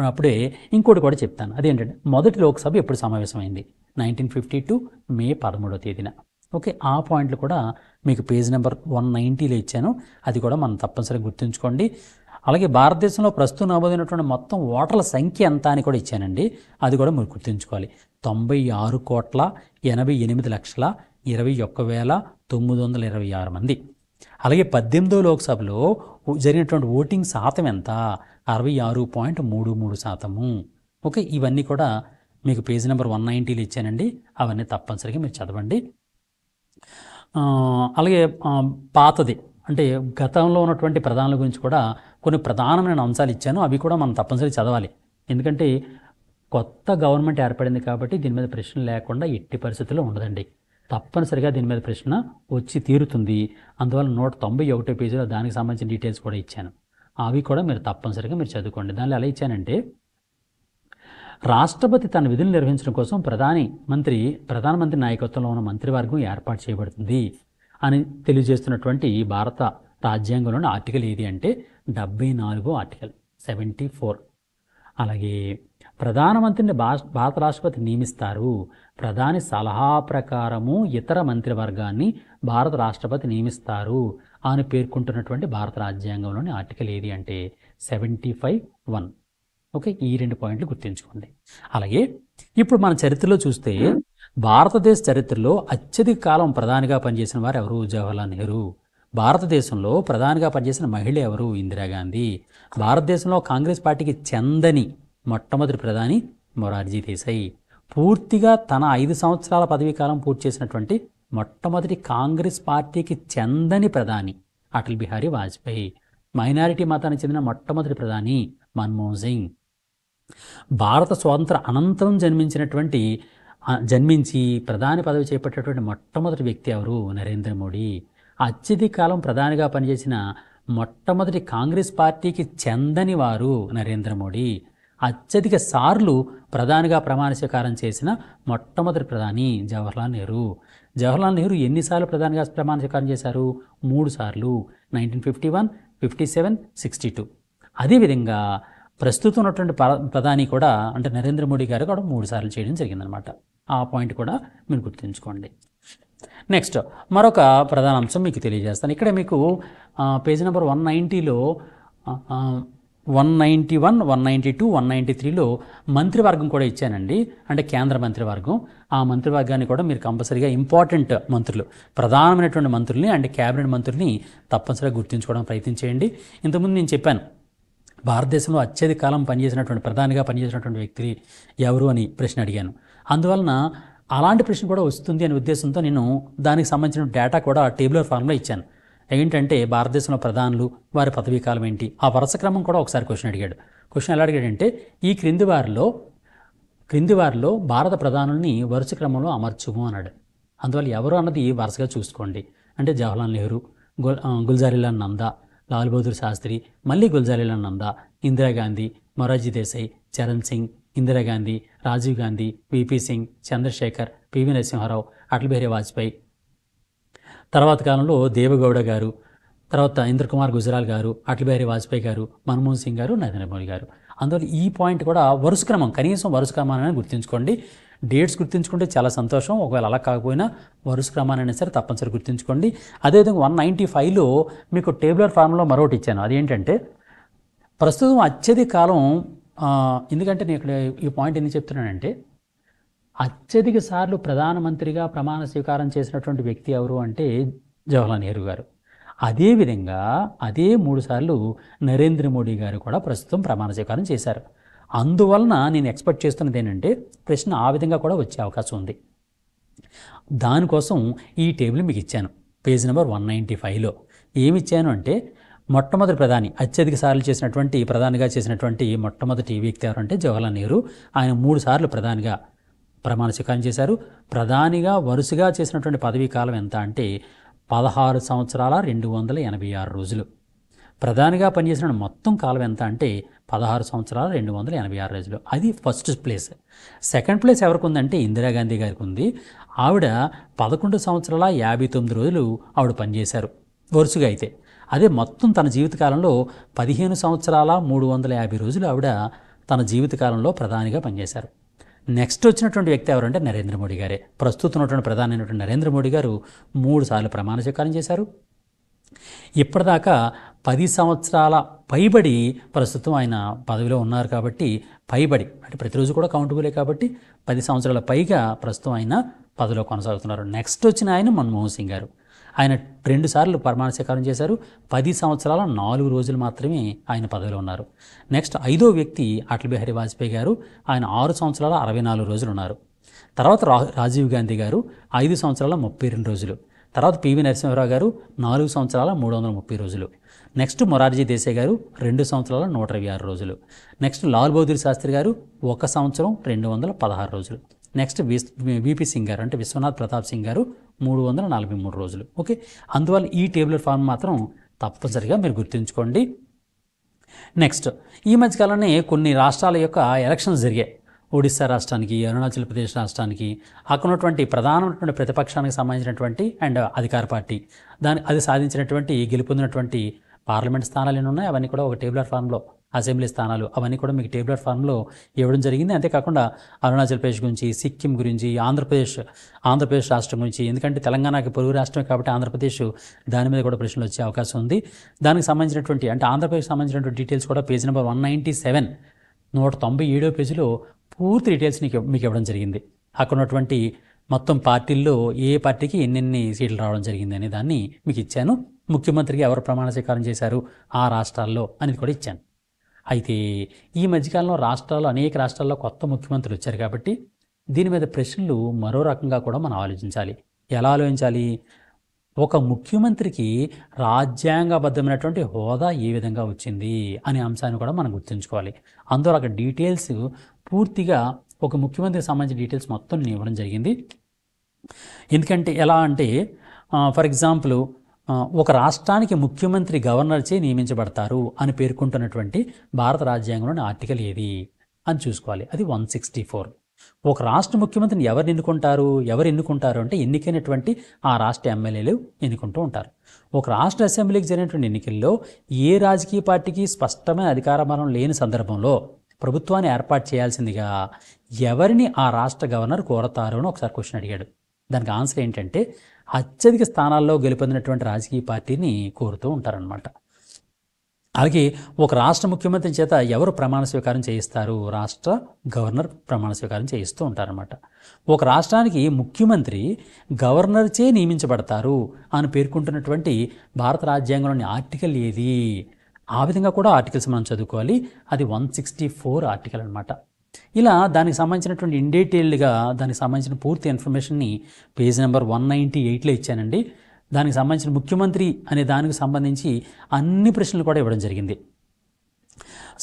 అప్పుడే ఇంకోటి కూడా చెప్తాను, అదేంటంటే మొదటి లోక్సభ ఎప్పుడు సమావేశమైంది, 1952 మే 13వ తేదీన. ఓకే, ఆ పాయింట్లు కూడా మీకు పేజ్ నెంబర్ 190లో ఇచ్చాను, అది కూడా మనం తప్పనిసరిగా గుర్తుంచుకోండి. అలాగే భారతదేశంలో ప్రస్తుతం నమోదైనటువంటి మొత్తం ఓటర్ల సంఖ్య ఎంత అని కూడా ఇచ్చానండి, అది కూడా మీరు గుర్తుంచుకోవాలి. 96,81,21,926 మంది. అలాగే 18వ లోక్సభలో జరిగినటువంటి ఓటింగ్ శాతం ఎంత, 66.33%. ఓకే, ఇవన్నీ కూడా మీకు పేజ్ నెంబర్ 190లో ఇచ్చానండి, అవన్నీ తప్పనిసరిగా మీరు చదవండి. అలాగే పాతది అంటే గతంలో ఉన్నటువంటి ప్రధానుల గురించి కూడా కొన్ని ప్రధానమైన అంశాలు ఇచ్చాను, అవి కూడా మనం తప్పనిసరిగా చదవాలి. ఎందుకంటే కొత్త గవర్నమెంట్ ఏర్పడింది కాబట్టి దీని మీద ప్రశ్న లేకుండా ఎట్టి పరిస్థితుల్లో ఉండదండి, తప్పనిసరిగా దీని మీద ప్రశ్న వచ్చి తీరుతుంది. అందువల్ల 191 పేజీలో దానికి సంబంధించిన డీటెయిల్స్ కూడా ఇచ్చాను, అవి కూడా మీరు తప్పనిసరిగా మీరు చదువుకోండి. దానిలో ఎలా ఇచ్చానంటే, రాష్ట్రపతి తన విధులు నిర్వహించడం కోసం ప్రధానమంత్రి నాయకత్వంలో ఉన్న మంత్రివర్గం ఏర్పాటు చేయబడుతుంది అని తెలియజేస్తున్నటువంటి భారత రాజ్యాంగంలోని ఆర్టికల్ ఏది అంటే 74వ ఆర్టికల్ 74. అలాగే ప్రధానమంత్రిని భారత రాష్ట్రపతి నియమిస్తారు, ప్రధాని సలహా ప్రకారము ఇతర మంత్రివర్గాన్ని భారత రాష్ట్రపతి నియమిస్తారు అని పేర్కొంటున్నటువంటి భారత రాజ్యాంగంలోని ఆర్టికల్ ఏది అంటే 75(1). ఓకే, ఈ 2 పాయింట్లు గుర్తుంచుకోండి. అలాగే ఇప్పుడు మన చరిత్రలో చూస్తే భారతదేశ చరిత్రలో అత్యధిక కాలం ప్రధానిగా పనిచేసిన వారు ఎవరు, జవహర్లాల్ నెహ్రూ. భారతదేశంలో ప్రధానిగా పనిచేసిన మహిళ ఎవరు, ఇందిరాగాంధీ. భారతదేశంలో కాంగ్రెస్ పార్టీకి చెందని మొట్టమొదటి ప్రధాని మొరార్జీ దేశాయ్. పూర్తిగా తన 5 సంవత్సరాల పదవీ కాలం పూర్తి చేసినటువంటి మొట్టమొదటి కాంగ్రెస్ పార్టీకి చెందని ప్రధాని అటల్ బిహారీ వాజ్పేయి. మైనారిటీ మతానికి చెందిన మొట్టమొదటి ప్రధాని మన్మోహన్ సింగ్. భారత స్వాతంత్ర అనంతరం జన్మించి ప్రధాని పదవి చేపట్టేటువంటి మొట్టమొదటి వ్యక్తి ఎవరు, నరేంద్ర మోడీ. అత్యధిక కాలం ప్రధానిగా పనిచేసిన మొట్టమొదటి కాంగ్రెస్ పార్టీకి చెందని వారు నరేంద్ర మోడీ. అత్యధిక సార్లు ప్రధానిగా ప్రమాణ స్వీకారం చేసిన మొట్టమొదటి ప్రధాని జవహర్లాల్ నెహ్రూ. జవహర్లాల్ నెహ్రూ ఎన్నిసార్లు ప్రధానిగా ప్రమాణ స్వీకారం చేశారు, 3 సార్లు, 1951, 57, 62. అదేవిధంగా ప్రస్తుతం ఉన్నటువంటి ప్రధాని కూడా అంటే నరేంద్ర మోడీ గారు కూడా 3 సార్లు చేయడం జరిగిందనమాట. ఆ పాయింట్ కూడా మీరు గుర్తుంచుకోండి. నెక్స్ట్ మరొక ప్రధాన అంశం మీకు తెలియజేస్తాను. ఇక్కడ మీకు పేజ్ నెంబర్ 190లో 191, 192, 193లో మంత్రివర్గం కూడా ఇచ్చానండి. అంటే కేంద్ర మంత్రివర్గం. ఆ మంత్రివర్గాన్ని కూడా మీరు కంపల్సరీగా ఇంపార్టెంట్ మంత్రులు, ప్రధానమైనటువంటి మంత్రుల్ని అంటే క్యాబినెట్ మంత్రుల్ని తప్పనిసరిగా గుర్తుంచుకోవడానికి ప్రయత్నం చేయండి. ఇంతకుముందు నేను చెప్పాను, భారతదేశంలో అత్యధిక కాలం ప్రధానిగా పనిచేసినటువంటి వ్యక్తి ఎవరు అని ప్రశ్న అడిగాను. అందువలన అలాంటి ప్రశ్న కూడా వస్తుంది అనే ఉద్దేశంతో నేను దానికి సంబంధించిన డేటా కూడా టేబులర్ ఫార్మ్లో ఇచ్చాను. ఏంటంటే భారతదేశంలో ప్రధానులు, వారి పదవీ కాలం ఏంటి, ఆ వరుస క్రమం కూడా ఒకసారి క్వశ్చన్ అడిగాడు. క్వశ్చన్ ఎలా అడిగాడంటే, ఈ క్రింది వారిలో భారత ప్రధానుల్ని వరుస క్రమంలో అమర్చుము అన్నాడు. అందువల్ల ఎవరు అన్నది వరుసగా చూసుకోండి. అంటే జవహర్లాల్ నెహ్రూ, గుల్జారీలాల్ నందా, లాల్ బహదూర్ శాస్త్రి, మళ్ళీ గుల్జారీలాల్ నందా, ఇందిరాగాంధీ, మొరార్జీ దేశాయ్, చరణ్ సింగ్, ఇందిరాగాంధీ, రాజీవ్ గాంధీ, విపి సింగ్, చంద్రశేఖర్, పివి నరసింహారావు, అటల్ బిహారీ వాజ్పేయి, తర్వాత కాలంలో దేవగౌడ గారు, తర్వాత ఇంద్రకుమార్ గుజరాల్ గారు, అటల్ బిహారీ వాజ్పేయి గారు, మన్మోహన్ సింగ్ గారు, నరేంద్ర మోడీ గారు. అందువల్ల ఈ పాయింట్ కూడా వరుస క్రమం, కనీసం వరుస క్రమాన్ని గుర్తుంచుకోండి. డేట్స్ గుర్తుంచుకుంటే చాలా సంతోషం. ఒకవేళ అలా కాకపోయినా వరుస క్రమాన్ని సరే తప్పనిసరి గుర్తుంచుకోండి. అదేవిధంగా 195లో మీకు టేబులర్ ఫార్మ్లో మరొకటి ఇచ్చాను. అదేంటంటే ప్రస్తుతం అత్యధిక కాలం, ఎందుకంటే నేను ఇక్కడ ఈ పాయింట్ ఎందుకు చెప్తున్నానంటే, అత్యధిక సార్లు ప్రధానమంత్రిగా ప్రమాణ స్వీకారం చేసినటువంటి వ్యక్తి ఎవరు అంటే జవహర్లాల్ నెహ్రూ గారు. అదేవిధంగా అదే 3 సార్లు నరేంద్ర మోడీ గారు కూడా ప్రస్తుతం ప్రమాణ స్వీకారం చేశారు. అందువలన నేను ఎక్స్పెక్ట్ చేస్తున్నది ఏంటంటే ప్రశ్న ఆ విధంగా కూడా వచ్చే అవకాశం ఉంది. దానికోసం ఈ టేబుల్ మీకు ఇచ్చాను. పేజ్ నెంబర్ 195లో ఏమి ఇచ్చాను అంటే, మొట్టమొదటి ప్రధాని, అత్యధిక సార్లు ప్రధానిగా చేసినటువంటి మొట్టమొదటి వ్యక్తి ఎవరంటే జవహర్లాల్ నెహ్రూ. ఆయన 3 సార్లు ప్రధానిగా ప్రమాణ స్వీకారం చేశారు. ప్రధానిగా వరుసగా చేసినటువంటి పదవీ కాలం ఎంత అంటే 16 సంవత్సరాల 286 రోజులు. ప్రధానిగా పనిచేసిన మొత్తం కాలం ఎంత అంటే 16 సంవత్సరాల 286 రోజులు. అది ఫస్ట్ ప్లేస్. సెకండ్ ప్లేస్ ఎవరికి ఉందంటే ఇందిరాగాంధీ గారికి ఉంది. ఆవిడ 11 సంవత్సరాల 59 రోజులు ఆవిడ పనిచేశారు వరుసగా. అయితే అదే మొత్తం తన జీవితకాలంలో 15 సంవత్సరాల 350 రోజులు ఆవిడ తన జీవితకాలంలో ప్రధానిగా పనిచేశారు. నెక్స్ట్ వచ్చినటువంటి వ్యక్తి ఎవరంటే నరేంద్ర మోడీ గారే. ప్రస్తుతం ఉన్నటువంటి ప్రధాని అయినటువంటి నరేంద్ర మోడీ గారు 3 సార్లు ప్రమాణ స్వీకారం చేశారు. ఇప్పటిదాకా 10 సంవత్సరాల పైబడి ప్రస్తుతం ఆయన పదవిలో ఉన్నారు. కాబట్టి పైబడి అంటే ప్రతిరోజు కూడా కౌంటబులే కాబట్టి 10 సంవత్సరాల పైగా ప్రస్తుతం ఆయన పదవిలో కొనసాగుతున్నారు. నెక్స్ట్ వచ్చిన ఆయన మన్మోహన్ సింగ్ గారు. ఆయన 2 సార్లు ప్రమాణ స్వీకారం చేశారు. 10 సంవత్సరాల 4 రోజులు మాత్రమే ఆయన పదవిలో ఉన్నారు. నెక్స్ట్ 5వ వ్యక్తి అటల్ బిహారీ వాజ్పేయి గారు. ఆయన 6 సంవత్సరాల 64 రోజులు ఉన్నారు. తర్వాత రాజీవ్ గాంధీ గారు 5 సంవత్సరాల 32 రోజులు. తర్వాత పివి నరసింహారావు గారు 4 సంవత్సరాల 330 రోజులు. నెక్స్ట్ మొరార్జీ దేశాయ్ గారు 2 సంవత్సరాల 126 రోజులు. నెక్స్ట్ లాల్ బహదూర్ శాస్త్రి గారు 1 సంవత్సరం 216 రోజులు. నెక్స్ట్ విపి సింగ్ గారు అంటే విశ్వనాథ్ ప్రతాప్ సింగ్ గారు 343 రోజులు. ఓకే, అందువల్ల ఈ టేబులర్ ఫార్మ్ మాత్రం తప్పనిసరిగా మీరు గుర్తుంచుకోండి. నెక్స్ట్, ఈ మధ్యకాలంలో కొన్ని రాష్ట్రాల యొక్క ఎలక్షన్స్ జరిగాయి. ఒడిశా రాష్ట్రానికి, అరుణాచల్ ప్రదేశ్ రాష్ట్రానికి, అక్కడ ఉన్నటువంటి ప్రధానమైనటువంటి ప్రతిపక్షానికి సంబంధించినటువంటి అండ్ అధికార పార్టీ అది సాధించినటువంటి గెలుపొందినటువంటి పార్లమెంట్ స్థానాలు ఎన్ని ఉన్నాయి అవన్నీ కూడా ఒక టేబులర్ ఫార్మ్లో, అసెంబ్లీ స్థానాలు అవన్నీ కూడా మీకు టేబులర్ ఫార్మ్లో ఇవ్వడం జరిగింది. అంతేకాకుండా అరుణాచల్ ప్రదేశ్ గురించి, సిక్కిం గురించి, ఆంధ్రప్రదేశ్ రాష్ట్రం గురించి, ఎందుకంటే తెలంగాణకి పొరుగు రాష్ట్రమే కాబట్టి ఆంధ్రప్రదేశ్, దాని మీద కూడా ప్రశ్నలు వచ్చే అవకాశం ఉంది. దానికి సంబంధించినటువంటి అంటే ఆంధ్రప్రదేశ్ సంబంధించినటువంటి డీటెయిల్స్ కూడా పేజ్ నెంబర్ 197 197వ పేజీలో పూర్తి డీటెయిల్స్ మీకు ఇవ్వడం జరిగింది. అక్కడ ఉన్నటువంటి మొత్తం పార్టీల్లో ఏ పార్టీకి ఎన్నెన్ని సీట్లు రావడం జరిగింది అనే దాన్ని మీకు ఇచ్చాను. ముఖ్యమంత్రికి ఎవరు ప్రమాణ స్వీకారం చేశారు ఆ రాష్ట్రాల్లో అనేది కూడా ఇచ్చాను. అయితే ఈ మధ్యకాలంలో అనేక రాష్ట్రాల్లో కొత్త ముఖ్యమంత్రులు వచ్చారు కాబట్టి దీని మీద ప్రశ్నలు మరో రకంగా కూడా మనం ఆలోచించాలి. ఎలా ఆలోచించాలి? ఒక ముఖ్యమంత్రికి రాజ్యాంగబద్ధమైనటువంటి హోదా ఏ విధంగా వచ్చింది అనే అంశాన్ని కూడా మనం గుర్తుంచుకోవాలి. అందువల్ల అక్కడ డీటెయిల్స్ పూర్తిగా ఒక ముఖ్యమంత్రికి సంబంధించిన డీటెయిల్స్ మొత్తం నేను ఇవ్వడం జరిగింది. ఎందుకంటే ఎలా అంటే ఫర్ ఎగ్జాంపుల్ ఒక రాష్ట్రానికి ముఖ్యమంత్రి గవర్నర్చే నియమించబడతారు అని పేర్కొంటున్నటువంటి భారత రాజ్యాంగంలోని ఆర్టికల్ ఏది అని చూసుకోవాలి. అది 164. ఒక రాష్ట్ర ముఖ్యమంత్రిని ఎవరు ఎన్నుకుంటారు అంటే ఎన్నికైనటువంటి ఆ రాష్ట్ర ఎమ్మెల్యేలు ఎన్నుకుంటూ ఉంటారు. ఒక రాష్ట్ర అసెంబ్లీకి జరిగినటువంటి ఎన్నికల్లో ఏ రాజకీయ పార్టీకి స్పష్టమైన అధికార బలం లేని సందర్భంలో ప్రభుత్వాన్ని ఏర్పాటు చేయాల్సిందిగా ఎవరిని ఆ రాష్ట్ర గవర్నర్ కోరతారు అని ఒకసారి క్వశ్చన్ అడిగాడు. దానికి ఆన్సర్ ఏంటంటే అత్యధిక స్థానాల్లో గెలుపొందినటువంటి రాజకీయ పార్టీని కోరుతూ ఉంటారనమాట. అలాగే ఒక రాష్ట్ర ముఖ్యమంత్రి చేత ఎవరు ప్రమాణ స్వీకారం చేయిస్తారు? రాష్ట్ర గవర్నర్ ప్రమాణ స్వీకారం చేయిస్తూ ఉంటారన్నమాట. ఒక రాష్ట్రానికి ముఖ్యమంత్రి గవర్నర్చే నియమించబడతారు అని పేర్కొంటున్నటువంటి భారత రాజ్యాంగంలోని ఆర్టికల్ ఏది? ఆ విధంగా కూడా ఆర్టికల్స్ మనం చదువుకోవాలి. అది 164 ఆర్టికల్ అనమాట. ఇలా దానికి సంబంధించినటువంటి ఇన్ డీటెయిల్డ్గా దానికి సంబంధించిన పూర్తి ఇన్ఫర్మేషన్ని పేజ్ నెంబర్ 198లో ఇచ్చానండి. దానికి సంబంధించిన ముఖ్యమంత్రి అనే దానికి సంబంధించి అన్ని ప్రశ్నలు కూడా ఇవ్వడం జరిగింది.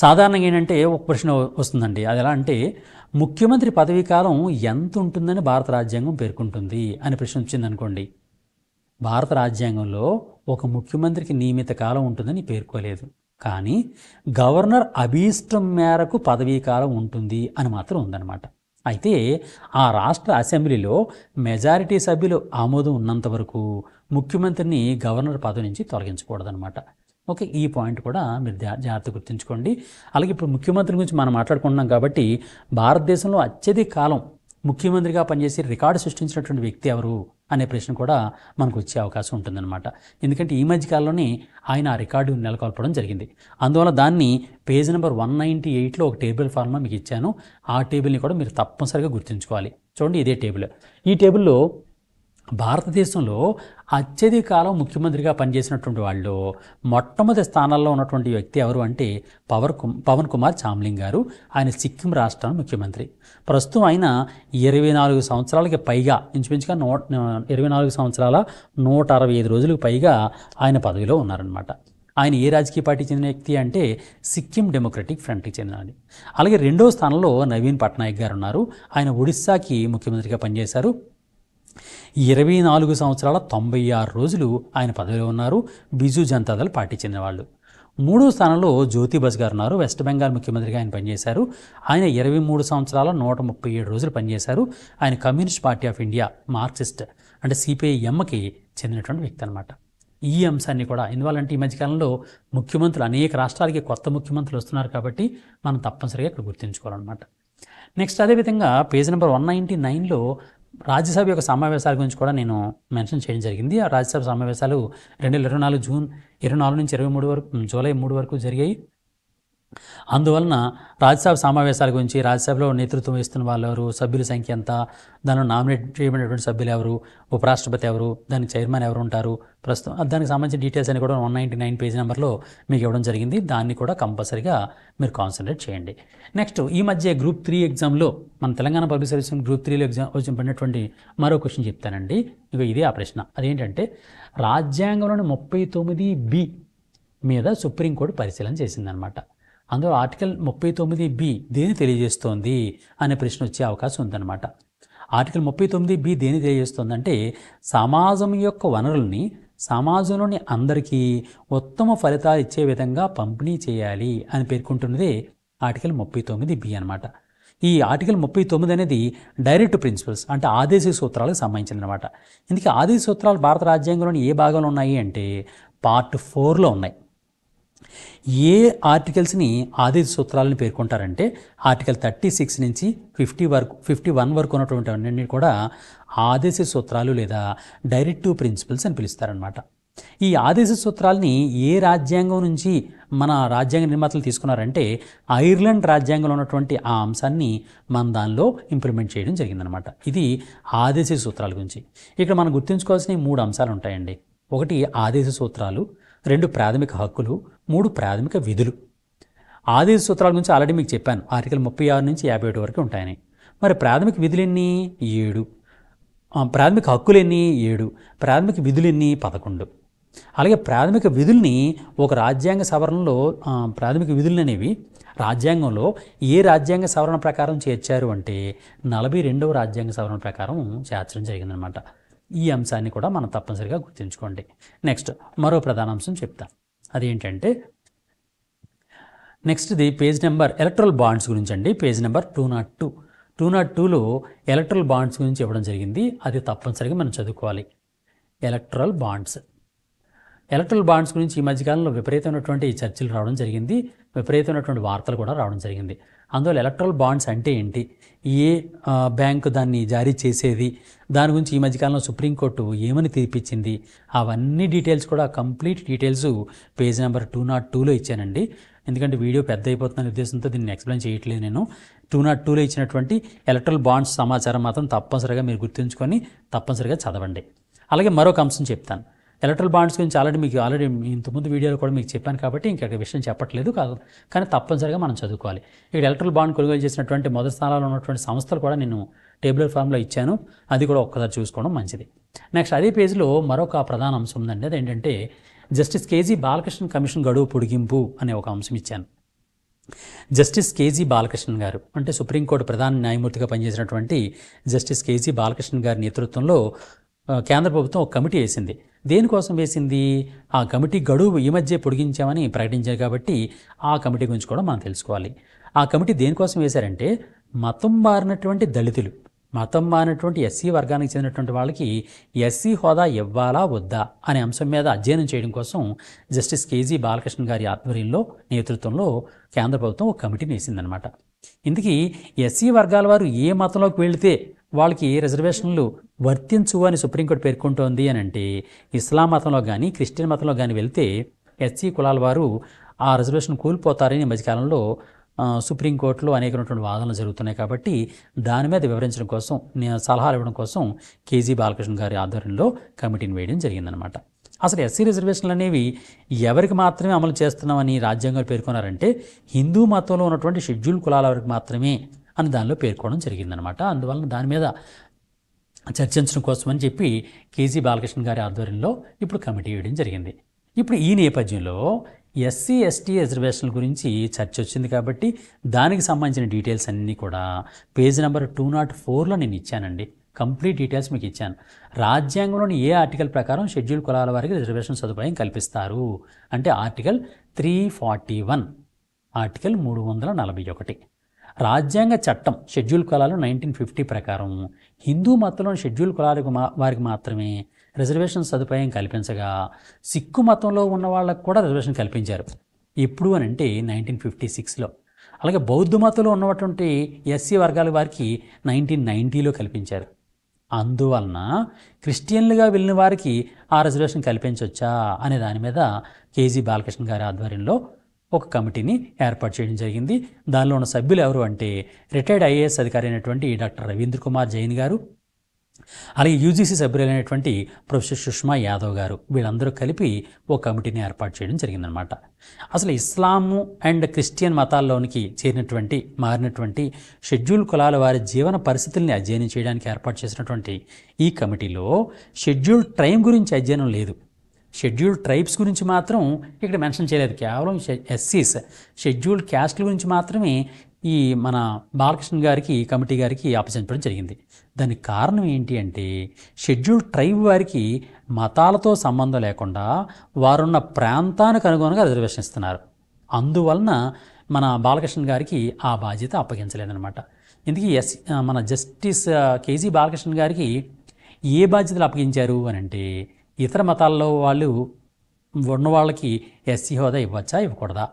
సాధారణంగా ఏంటంటే ఒక ప్రశ్న వస్తుందండి, అది ఎలా అంటే ముఖ్యమంత్రి పదవీ కాలం ఎంత ఉంటుందని భారత రాజ్యాంగం పేర్కొంటుంది అని ప్రశ్న వచ్చిందనుకోండి. భారత రాజ్యాంగంలో ఒక ముఖ్యమంత్రికి నియమిత కాలం ఉంటుందని పేర్కోలేదు, కానీ గవర్నర్ అభీష్టం మేరకు పదవీ కాలం ఉంటుంది అని మాత్రం ఉందన్నమాట. అయితే ఆ రాష్ట్ర అసెంబ్లీలో మెజారిటీ సభ్యులు ఆమోదం ఉన్నంత వరకు ముఖ్యమంత్రిని గవర్నర్ పదవి నుంచి తొలగించకూడదనమాట. ఓకే, ఈ పాయింట్ కూడా మీరు జాగ్రత్త గుర్తుంచుకోండి. అలాగే ఇప్పుడు ముఖ్యమంత్రి గురించి మనం మాట్లాడుకుంటున్నాం కాబట్టి భారతదేశంలో అత్యధిక కాలం ముఖ్యమంత్రిగా పనిచేసి రికార్డు సృష్టించినటువంటి వ్యక్తి ఎవరు అనే ప్రశ్న కూడా మనకు వచ్చే అవకాశం ఉంటుందన్నమాట. ఎందుకంటే ఈ మధ్యకాలంలోనే ఆయన ఆ రికార్డు నెలకొల్పడం జరిగింది. అందువల్ల దాన్ని పేజ్ నెంబర్ 198లో ఒక టేబుల్ ఫార్మ్లో మీకు ఇచ్చాను. ఆ టేబుల్ని కూడా మీరు తప్పనిసరిగా గుర్తుంచుకోవాలి. చూడండి, ఇదే టేబుల్. ఈ టేబుల్లో భారతదేశంలో అత్యధిక కాలం ముఖ్యమంత్రిగా పనిచేసినటువంటి వాళ్ళు మొట్టమొదటి స్థానాల్లో ఉన్నటువంటి వ్యక్తి ఎవరు అంటే పవన్ కుమార్ చామ్లింగ్ గారు. ఆయన సిక్కిం రాష్ట్రానికి ముఖ్యమంత్రి. ప్రస్తుతం ఆయన 24 సంవత్సరాలకి పైగా, ఇంచుమించుగా 24 సంవత్సరాల 165 రోజులకు పైగా ఆయన పదవిలో ఉన్నారనమాట. ఆయన ఏ రాజకీయ పార్టీకి చెందిన వ్యక్తి అంటే సిక్కిం డెమోక్రటిక్ ఫ్రంట్కి చెందినది. అలాగే రెండవ స్థానంలో నవీన్ పట్నాయక్ గారు ఉన్నారు. ఆయన ఒడిస్సాకి ముఖ్యమంత్రిగా పనిచేశారు. 24 సంవత్సరాల 96 రోజులు ఆయన పదవిలో ఉన్నారు. బిజు జనతాదళ్ పార్టీ చెందిన వాళ్ళు. మూడో స్థానంలో జ్యోతి బస్ గారు ఉన్నారు. వెస్ట్ బెంగాల్ ముఖ్యమంత్రిగా ఆయన పనిచేశారు. ఆయన 23 సంవత్సరాల 137 రోజులు పనిచేశారు. ఆయన communist party of India Marxist అంటే సిపిఐఎంకి చెందినటువంటి వ్యక్తి అనమాట. ఈ అంశాన్ని కూడా ఎందువల్లంటే ఈ మధ్యకాలంలో ముఖ్యమంత్రులు అనేక రాష్ట్రాలకి కొత్త ముఖ్యమంత్రులు వస్తున్నారు కాబట్టి మనం తప్పనిసరిగా ఇక్కడ గుర్తుంచుకోవాలన్నమాట. నెక్స్ట్ అదేవిధంగా పేజ్ నెంబర్ 199లో రాజ్యసభ యొక్క సమావేశాల గురించి కూడా నేను మెన్షన్ చేయడం జరిగింది. ఆ రాజ్యసభ సమావేశాలు 2024 జూన్ 24 నుంచి 23 వరకు, జూలై 3 వరకు జరిగాయి. అందువలన రాజ్యసభ సమావేశాల గురించి, రాజ్యసభలో నేతృత్వం వహిస్తున్న వాళ్ళు ఎవరు, సభ్యుల సంఖ్య ఎంత, దానిలో నామినేట్ చేయబడినటువంటి సభ్యులు ఎవరు, ఉపరాష్ట్రపతి ఎవరు, దానికి చైర్మన్ ఎవరు ఉంటారు, ప్రస్తుతం దానికి సంబంధించిన డీటెయిల్స్ అని కూడా 199 పేజ్ నెంబర్లో మీకు ఇవ్వడం జరిగింది. దాన్ని కూడా కంపల్సరీగా మీరు కాన్సన్ట్రేట్ చేయండి. నెక్స్ట్ ఈ మధ్య గ్రూప్ 3 ఎగ్జామ్లో మన తెలంగాణ పబ్లిక్ సర్వీస్ గ్రూప్ 3లో ఎగ్జామ్ పడినటువంటి మరో క్వశ్చన్ చెప్తానండి. ఇక ఇదే ఆ ప్రశ్న. అదేంటంటే రాజ్యాంగంలోని 39B మీద సుప్రీంకోర్టు పరిశీలన చేసిందనమాట. అందులో ఆర్టికల్ 39B దేని తెలియజేస్తోంది అనే ప్రశ్న వచ్చే అవకాశం ఉందన్నమాట. ఆర్టికల్ 39B దేని తెలియజేస్తోందంటే సమాజం యొక్క వనరుల్ని సమాజంలోని అందరికీ ఉత్తమ ఫలితాలు ఇచ్చే విధంగా పంపిణీ చేయాలి అని పేర్కొంటున్నదే ఆర్టికల్ 39B అనమాట. ఈ ఆర్టికల్ 39 అనేది డైరెక్ట్ ప్రిన్సిపల్స్ అంటే ఆదేశిక సూత్రాలకు సంబంధించిందనమాట. ఇందుకే ఆదేశిక సూత్రాలు భారత రాజ్యాంగంలోని ఏ భాగంలో ఉన్నాయి అంటే పార్ట్ 4లో ఉన్నాయి. ఏ ఆర్టికల్స్ని ఆదేశ సూత్రాలను పేర్కొంటారంటే ఆర్టికల్ 36 నుంచి 51 వరకు ఉన్నటువంటి అన్నింటినీ కూడా ఆదేశ సూత్రాలు లేదా డైరెక్టివ్ ప్రిన్సిపల్స్ అని పిలుస్తారనమాట. ఈ ఆదేశ సూత్రాలని ఏ రాజ్యాంగం నుంచి మన రాజ్యాంగ నిర్మాతలు తీసుకున్నారంటే ఐర్లాండ్ రాజ్యాంగంలో ఉన్నటువంటి ఆ అంశాన్ని మన దానిలో ఇంప్లిమెంట్ చేయడం జరిగిందనమాట. ఇది ఆదేశ సూత్రాల గురించి. ఇక్కడ మనం గుర్తుంచుకోవాల్సిన 3 అంశాలు ఉంటాయండి. ఒకటి ఆదేశ సూత్రాలు, 2 ప్రాథమిక హక్కులు, 3 ప్రాథమిక విధులు. ఆదేశ సూత్రాల గురించి ఆల్రెడీ మీకు చెప్పాను. ఆర్టికల్ 36 నుంచి 57 వరకు ఉంటాయని. మరి ప్రాథమిక విధులు ఎన్ని? 7. ప్రాథమిక హక్కులు ఎన్ని? 7. ప్రాథమిక విధులు ఎన్ని? 11. అలాగే ప్రాథమిక విధుల్ని ఒక రాజ్యాంగ సవరణలో ప్రాథమిక విధులు అనేవి రాజ్యాంగంలో ఏ రాజ్యాంగ సవరణ ప్రకారం చేర్చారు అంటే 42వ రాజ్యాంగ సవరణ ప్రకారం చేర్చడం జరిగిందనమాట. ఈ అంశాన్ని కూడా మనం తప్పనిసరిగా గుర్తుంచుకోండి. నెక్స్ట్ మరో ప్రధాన అంశం చెప్తాను. అదేంటంటే నెక్స్ట్ది పేజ్ నెంబర్ ఎలక్ట్రల్ బాండ్స్ గురించి అండి. Page number 202. 202లో ఎలక్ట్రల్ బాండ్స్ గురించి ఇవ్వడం జరిగింది. అది తప్పనిసరిగా మనం చదువుకోవాలి. ఎలక్ట్రల్ బాండ్స్ గురించి ఈ మధ్యకాలంలో విపరీతమైనటువంటి చర్చలు రావడం జరిగింది. విపరీతమైనటువంటి వార్తలు కూడా రావడం జరిగింది. అందువల్ల ఎలక్ట్రల్ బాండ్స్ అంటే ఏంటి, ఏ బ్యాంకు దాన్ని జారీ చేసేది, దాని గురించి ఈ మధ్యకాలంలో సుప్రీంకోర్టు ఏమని తీర్పిచ్చింది, అవన్నీ డీటెయిల్స్ కూడా కంప్లీట్ డీటెయిల్స్ పేజ్ నెంబర్ 202లో ఇచ్చానండి. ఎందుకంటే వీడియో పెద్ద అయిపోతున్న ఉద్దేశంతో దీన్ని ఎక్స్ప్లెయిన్ చేయట్లేదు నేను. 202లో ఇచ్చినటువంటి ఎలక్ట్రల్ బాండ్స్ సమాచారం మాత్రం తప్పనిసరిగా మీరు గుర్తుంచుకొని తప్పనిసరిగా చదవండి. అలాగే మరొక అంశం చెప్తాను. ఎలక్ట్రల్ బాండ్స్ గురించి ఆల్రెడీ ఇంతకుముందు వీడియోలో కూడా మీకు చెప్పాను కాబట్టి ఇంకా విషయం చెప్పట్లేదు కాదు, కానీ తప్పనిసరిగా మనం చదువుకోవాలి. ఇక్కడ ఎలక్ట్రల్ బాండ్ కొనుగోలు చేసినటువంటి మొదటి స్థానాల్లో ఉన్నటువంటి సంస్థలు కూడా నేను టేబులర్ ఫామ్లో ఇచ్చాను, అది కూడా ఒక్కసారి చూసుకోవడం మంచిది. నెక్స్ట్ అదే పేజీలో మరొక ప్రధాన అంశం ఉందండి. అదేంటంటే జస్టిస్ కేజీ బాలకృష్ణ కమిషన్ గడువు పొడిగింపు అనే ఒక అంశం ఇచ్చాను. జస్టిస్ కేజీ బాలకృష్ణన్ గారు అంటే సుప్రీంకోర్టు ప్రధాన న్యాయమూర్తిగా పనిచేసినటువంటి జస్టిస్ కేజీ బాలకృష్ణన్ గారి నేతృత్వంలో కేంద్ర ప్రభుత్వం ఒక కమిటీ వేసింది. దేనికోసం వేసింది, ఆ కమిటీ గడువు ఈ మధ్య పొడిగించామని ప్రకటించారు కాబట్టి ఆ కమిటీ గురించి కూడా మనం తెలుసుకోవాలి. ఆ కమిటీ దేనికోసం వేశారంటే మతం మారినటువంటి దళితులు, మతం మారినటువంటి ఎస్సీ వర్గానికి చెందినటువంటి వాళ్ళకి ఎస్సీ హోదా ఇవ్వాలా వద్దా అనే అంశం మీద అధ్యయనం చేయడం కోసం జస్టిస్ కేజీ బాలకృష్ణ గారి ఆధ్వర్యంలో నేతృత్వంలో కేంద్ర ప్రభుత్వం ఒక కమిటీని వేసిందనమాట. ఇందుకీ ఎస్సీ వర్గాల వారు ఏ మతంలోకి వెళితే వాళ్ళకి రిజర్వేషన్లు వర్తించు అని సుప్రీంకోర్టు పేర్కొంటోంది అని అంటే ఇస్లాం మతంలో కానీ క్రిస్టియన్ మతంలో కానీ వెళ్తే ఎస్సీ కులాల వారు ఆ రిజర్వేషన్ కూలిపోతారని మధ్యకాలంలో సుప్రీంకోర్టులో అనేకమైనటువంటి వాదనలు జరుగుతున్నాయి. కాబట్టి దాని మీద వివరించడం కోసం సలహాలు ఇవ్వడం కోసం కేజీ బాలకృష్ణ గారి ఆధ్వర్యంలో కమిటీని వేయడం జరిగిందనమాట. అసలు ఎస్సీ రిజర్వేషన్లు అనేవి ఎవరికి మాత్రమే అమలు చేస్తున్నామని రాజ్యాంగంలో పేర్కొన్నారంటే హిందూ మతంలో ఉన్నటువంటి షెడ్యూల్ కులాల వరకు మాత్రమే అని దానిలో పేర్కోవడం జరిగిందనమాట. అందువలన దాని మీద చర్చించడం కోసం అని చెప్పి కేజీ బాలకృష్ణ గారి ఆధ్వర్యంలో ఇప్పుడు కమిటీ వేయడం జరిగింది. ఇప్పుడు ఈ నేపథ్యంలో ఎస్సీ ఎస్టీ రిజర్వేషన్ల గురించి చర్చ వచ్చింది కాబట్టి దానికి సంబంధించిన డీటెయిల్స్ అన్నీ కూడా పేజ్ నెంబర్ 204లో నేను ఇచ్చానండి. కంప్లీట్ డీటెయిల్స్ మీకు ఇచ్చాను. రాజ్యాంగంలోని ఏ ఆర్టికల్ ప్రకారం షెడ్యూల్ కులాల వారికి రిజర్వేషన్ సదుపాయం కల్పిస్తారు అంటే ఆర్టికల్ 341, ఆర్టికల్ 341. రాజ్యాంగ చట్టం షెడ్యూల్ కులాలు 1950 ప్రకారం హిందూ మతంలోని షెడ్యూల్ కులాలకు వారికి మాత్రమే రిజర్వేషన్ సదుపాయం కల్పించగా సిక్కు మతంలో ఉన్న వాళ్ళకు కూడా రిజర్వేషన్ కల్పించారు. ఎప్పుడు అని అంటే 1956లో. అలాగే బౌద్ధ మతంలో ఉన్నటువంటి ఎస్సీ వర్గాల వారికి 1990లో కల్పించారు. అందువలన క్రిస్టియన్లుగా వెళ్ళిన వారికి ఆ రిజర్వేషన్ కల్పించవచ్చా అనే దాని మీద కేజీ బాలకృష్ణ గారి ఆధ్వర్యంలో ఒక కమిటీని ఏర్పాటు చేయడం జరిగింది. దానిలో ఉన్న సభ్యులు ఎవరు అంటే రిటైర్డ్ ఐఏఎస్ అధికారి అయినటువంటి డాక్టర్ రవీంద్ర కుమార్ జైన్ గారు, అలాగే యూజీసీ సభ్యులైనటువంటి ప్రొఫెసర్ సుష్మా యాదవ్ గారు, వీళ్ళందరూ కలిపి ఒక కమిటీని ఏర్పాటు చేయడం జరిగిందనమాట. అసలు ఇస్లాము అండ్ క్రిస్టియన్ మతాల్లోనికి మారినటువంటి షెడ్యూల్ కులాల వారి జీవన పరిస్థితుల్ని అధ్యయనం చేయడానికి ఏర్పాటు చేసినటువంటి ఈ కమిటీలో షెడ్యూల్ ట్రైబ్ గురించి అధ్యయనం లేదు. షెడ్యూల్డ్ ట్రైబ్స్ గురించి మాత్రం ఇక్కడ మెన్షన్ చేయలేదు. కేవలం ఎస్సీస్ షెడ్యూల్డ్ క్యాస్ట్ల గురించి మాత్రమే ఈ మన బాలకృష్ణ గారికి కమిటీ గారికి అప్పచెప్పడం జరిగింది. దానికి కారణం ఏంటి అంటే షెడ్యూల్డ్ ట్రైబ్ వారికి మతాలతో సంబంధం లేకుండా వారున్న ప్రాంతానికి అనుగుణంగా రిజర్వేషన్ ఇస్తున్నారు. అందువలన మన బాలకృష్ణ గారికి ఆ బాధ్యత అప్పగించలేదన్నమాట. ఇందుకే మన జస్టిస్ కేజీ బాలకృష్ణ గారికి ఏ బాధ్యతలు అప్పగించారు అని అంటే ఇతర మతాల్లో వాళ్ళు ఉన్న వాళ్ళకి ఎస్సీ హోదా ఇవ్వచ్చా ఇవ్వకూడదా,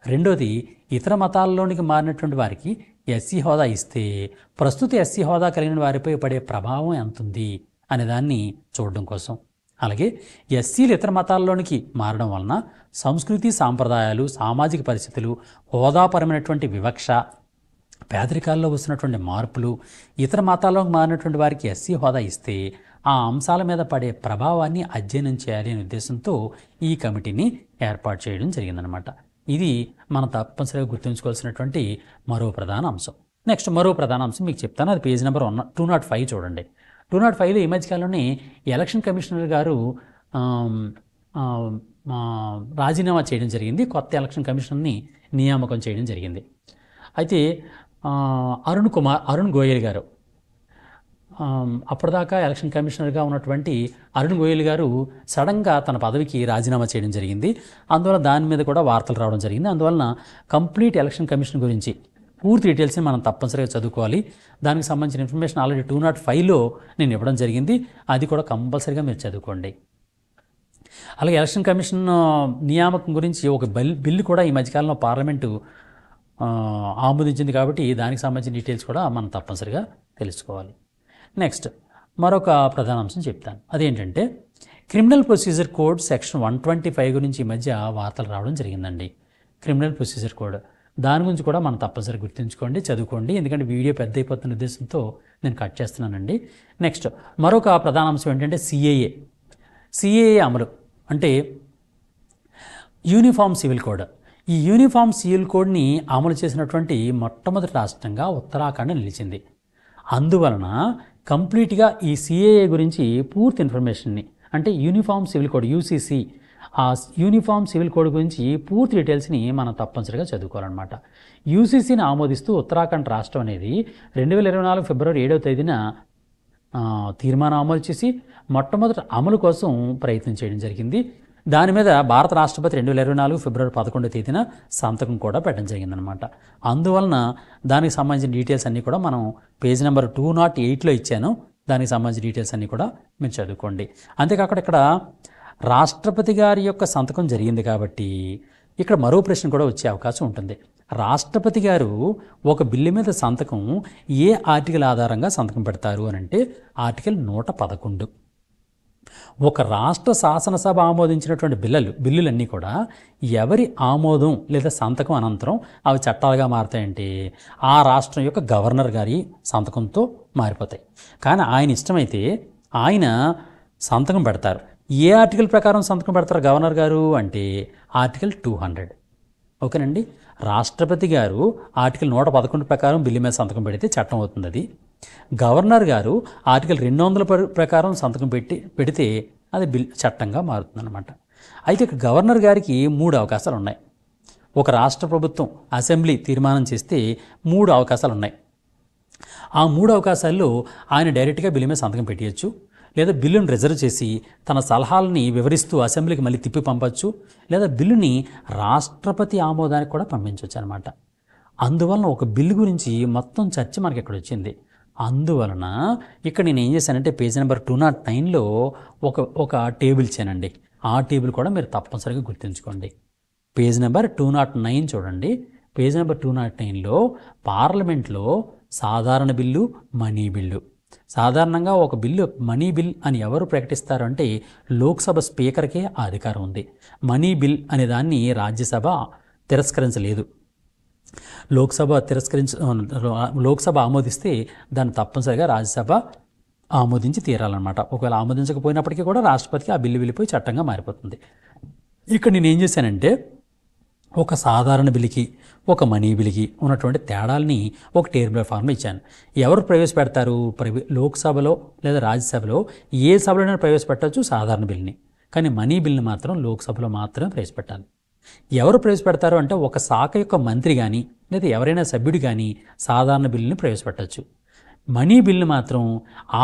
రెండోది ఇతర మతాల్లోనికి మారినటువంటి వారికి ఎస్సీ హోదా ఇస్తే ప్రస్తుత ఎస్సీ హోదా కలిగిన వారిపై పడే ప్రభావం ఎంత ఉంది అనే దాన్ని చూడడం కోసం, అలాగే ఎస్సీలు ఇతర మతాల్లోనికి మారడం వలన సంస్కృతి సాంప్రదాయాలు సామాజిక పరిస్థితులు హోదాపరమైనటువంటి వివక్ష పేదరికాల్లో వస్తున్నటువంటి మార్పులు ఇతర మతాల్లోకి మారినటువంటి వారికి ఎస్సీ హోదా ఇస్తే ఆ అంశాల మీద పడే ప్రభావాన్ని అధ్యయనం చేయాలి అనే ఉద్దేశంతో ఈ కమిటీని ఏర్పాటు చేయడం జరిగిందనమాట. ఇది మనం తప్పనిసరిగా గుర్తుంచుకోవాల్సినటువంటి మరో ప్రధాన అంశం. నెక్స్ట్ మరో ప్రధాన అంశం మీకు చెప్తాను. అది పేజ్ నెంబర్ 205 చూడండి. 205లో ఈ మధ్యకాలంలోనే ఎలక్షన్ కమిషనర్ గారు రాజీనామా చేయడం జరిగింది. కొత్త ఎలక్షన్ కమిషనర్ని నియామకం చేయడం జరిగింది. అయితే అరుణ్ గోయల్ గారు అప్పటిదాకా ఎలక్షన్ కమిషనర్గా ఉన్నటువంటి అరుణ్ గోయల్ గారు సడన్గా తన పదవికి రాజీనామా చేయడం జరిగింది. అందువల్ల దాని మీద కూడా వార్తలు రావడం జరిగింది. అందువలన కంప్లీట్ ఎలక్షన్ కమిషన్ గురించి పూర్తి డీటెయిల్స్ని మనం తప్పనిసరిగా చదువుకోవాలి. దానికి సంబంధించిన ఇన్ఫర్మేషన్ ఆల్రెడీ 205లో నేను ఇవ్వడం జరిగింది. అది కూడా కంపల్సరీగా మీరు చదువుకోండి. అలాగే ఎలక్షన్ కమిషన్ నియామకం గురించి ఒక బిల్లు కూడా ఈ మధ్యకాలంలో పార్లమెంటు ఆమోదించింది కాబట్టి దానికి సంబంధించిన డీటెయిల్స్ కూడా మనం తప్పనిసరిగా తెలుసుకోవాలి. నెక్స్ట్ మరొక ప్రధాన అంశం చెప్తాను. అదేంటంటే క్రిమినల్ ప్రొసీజర్ కోడ్ సెక్షన్ 125 గురించి ఈ మధ్య వార్తలు రావడం జరిగిందండి. క్రిమినల్ ప్రొసీజర్ కోడ్ దాని గురించి కూడా మనం తప్పనిసరిగా గుర్తుంచుకోండి, చదువుకోండి. ఎందుకంటే వీడియో పెద్ద అయిపోతున్న ఉద్దేశంతో నేను కట్ చేస్తున్నానండి. నెక్స్ట్ మరొక ప్రధాన అంశం ఏంటంటే సిఏఏ అమలు అంటే యూనిఫామ్ సివిల్ కోడ్. ఈ యూనిఫామ్ సివిల్ కోడ్ని అమలు చేసినటువంటి మొట్టమొదటి రాష్ట్రంగా ఉత్తరాఖండ్ నిలిచింది. అందువలన కంప్లీట్గా ఈ సిఏఏ గురించి పూర్తి ఇన్ఫర్మేషన్ని అంటే యూనిఫామ్ సివిల్ కోడ్ యూసీసీ, ఆ యూనిఫామ్ సివిల్ కోడ్ గురించి పూర్తి డీటెయిల్స్ని మనం తప్పనిసరిగా చదువుకోవాలన్నమాట. యూసీసీని ఆమోదిస్తూ ఉత్తరాఖండ్ రాష్ట్రం అనేది 2024 ఫిబ్రవరి 7వ తేదీన తీర్మానం అమలు చేసి మొట్టమొదటి అమలు కోసం ప్రయత్నం చేయడం జరిగింది. దాని మీద భారత రాష్ట్రపతి 2024 ఫిబ్రవరి 11వ తేదీన సంతకం కూడా పెట్టడం జరిగిందనమాట. అందువలన దానికి సంబంధించిన డీటెయిల్స్ అన్నీ కూడా మనం పేజ్ నెంబర్ 208లో ఇచ్చాను. దానికి సంబంధించిన డీటెయిల్స్ అన్నీ కూడా మీరు చదువుకోండి. అంతేకాకుండా ఇక్కడ రాష్ట్రపతి గారి యొక్క సంతకం జరిగింది కాబట్టి ఇక్కడ మరో ప్రశ్న కూడా వచ్చే అవకాశం ఉంటుంది. రాష్ట్రపతి గారు ఒక బిల్లు మీద సంతకం ఏ ఆర్టికల్ ఆధారంగా సంతకం పెడతారు అని అంటే ఆర్టికల్ 111. ఒక రాష్ట్ర శాసనసభ ఆమోదించినటువంటి బిల్లులన్నీ కూడా ఎవరి ఆమోదం లేదా సంతకం అనంతరం అవి చట్టాలుగా మారుతాయంటే ఆ రాష్ట్రం యొక్క గవర్నర్ గారి సంతకంతో మారిపోతాయి. కానీ ఆయన ఇష్టమైతే ఆయన సంతకం పెడతారు. ఏ ఆర్టికల్ ప్రకారం సంతకం పెడతారు గవర్నర్ గారు అంటే ఆర్టికల్ 200. ఓకేనండి. రాష్ట్రపతి గారు ఆర్టికల్ 111 ప్రకారం బిల్లు మీద సంతకం పెడితే చట్టం అవుతుంది. అది గవర్నర్ గారు ఆర్టికల్ 200 ప్రకారం సంతకం పెడితే అది చట్టంగా మారుతుందన్నమాట. అయితే ఇక్కడ గవర్నర్ గారికి 3 అవకాశాలు ఉన్నాయి. ఒక రాష్ట్ర ప్రభుత్వం అసెంబ్లీ తీర్మానం చేస్తే 3 అవకాశాలు ఉన్నాయి. ఆ 3 అవకాశాల్లో ఆయన డైరెక్ట్గా బిల్లు మీద సంతకం పెట్టవచ్చు, లేదా బిల్లును రిజర్వ్ చేసి తన సలహాలని వివరిస్తూ అసెంబ్లీకి మళ్ళీ తిప్పి పంపచ్చు, లేదా బిల్లుని రాష్ట్రపతి ఆమోదానికి కూడా పంపించవచ్చు అనమాట. అందువలన ఒక బిల్లు గురించి మొత్తం చర్చ మనకి ఇక్కడ వచ్చింది. అందువలన ఇక్కడ నేను ఏం చేశానంటే పేజ్ నెంబర్ 209లో ఒక టేబుల్ ఇచ్చానండి. ఆ టేబుల్ కూడా మీరు తప్పనిసరిగా గుర్తుంచుకోండి. పేజ్ నెంబర్ 209 చూడండి. పేజ్ నెంబర్ 209లో పార్లమెంట్లో సాధారణ బిల్లు, మనీ బిల్లు. సాధారణంగా ఒక బిల్లు మనీ బిల్ అని ఎవరు ప్రకటిస్తారు అంటే లోక్సభ స్పీకర్కే ఆ అధికారం ఉంది. మనీ బిల్ అనే దాన్ని రాజ్యసభ తిరస్కరించలేదు. లోక్సభ ఆమోదిస్తే దాన్ని తప్పనిసరిగా రాజ్యసభ ఆమోదించి తీరాలన్నమాట. ఒకవేళ ఆమోదించకపోయినప్పటికీ కూడా రాష్ట్రపతికి ఆ బిల్లు వెళ్ళిపోయి చట్టంగా మారిపోతుంది. ఇక్కడ నేను ఏం చేశానంటే ఒక సాధారణ బిల్లుకి ఒక మనీ బిల్లుకి ఉన్నటువంటి తేడాలని ఒక టేబుల్ ఫార్మ్లో ఇచ్చాను. ఎవరు ప్రవేశపెడతారు? లోక్సభలో లేదా రాజ్యసభలో ఏ సభలోనైనా ప్రవేశపెట్టవచ్చు సాధారణ బిల్లుని. కానీ మనీ బిల్లుని మాత్రం లోక్సభలో మాత్రమే ప్రవేశపెట్టాలి. ఎవరు ప్రవేశపెడతారు అంటే ఒక శాఖ యొక్క మంత్రి కానీ లేదా ఎవరైనా సభ్యుడు కానీ సాధారణ బిల్లుని ప్రవేశపెట్టచ్చు. మనీ బిల్లు మాత్రం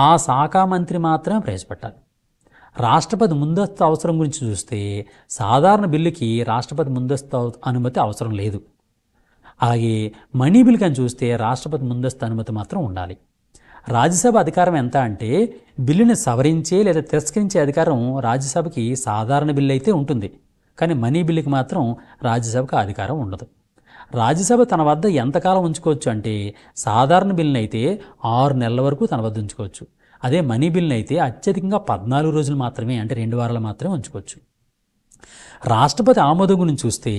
ఆ శాఖ మంత్రి మాత్రమే ప్రవేశపెట్టాలి. రాష్ట్రపతి ముందస్తు అవసరం గురించి చూస్తే సాధారణ బిల్లుకి రాష్ట్రపతి ముందస్తు అనుమతి అవసరం లేదు. అలాగే మనీ బిల్ కానీ చూస్తే రాష్ట్రపతి ముందస్తు అనుమతి మాత్రం ఉండాలి. రాజ్యసభ అధికారం ఎంత అంటే బిల్లుని సవరించే లేదా తిరస్కరించే అధికారం రాజ్యసభకి సాధారణ బిల్లు అయితే ఉంటుంది. కానీ మనీ బిల్లుకి మాత్రం రాజ్యసభకు అధికారం ఉండదు. రాజ్యసభ తన వద్ద ఎంతకాలం ఉంచుకోవచ్చు అంటే సాధారణ బిల్లుని అయితే 6 నెలల వరకు తన వద్ద ఉంచుకోవచ్చు. అదే మనీ బిల్లుని అయితే అత్యధికంగా 14 రోజులు మాత్రమే, అంటే 2 వారాలు మాత్రమే ఉంచుకోవచ్చు. రాష్ట్రపతి ఆమోదం గురించి చూస్తే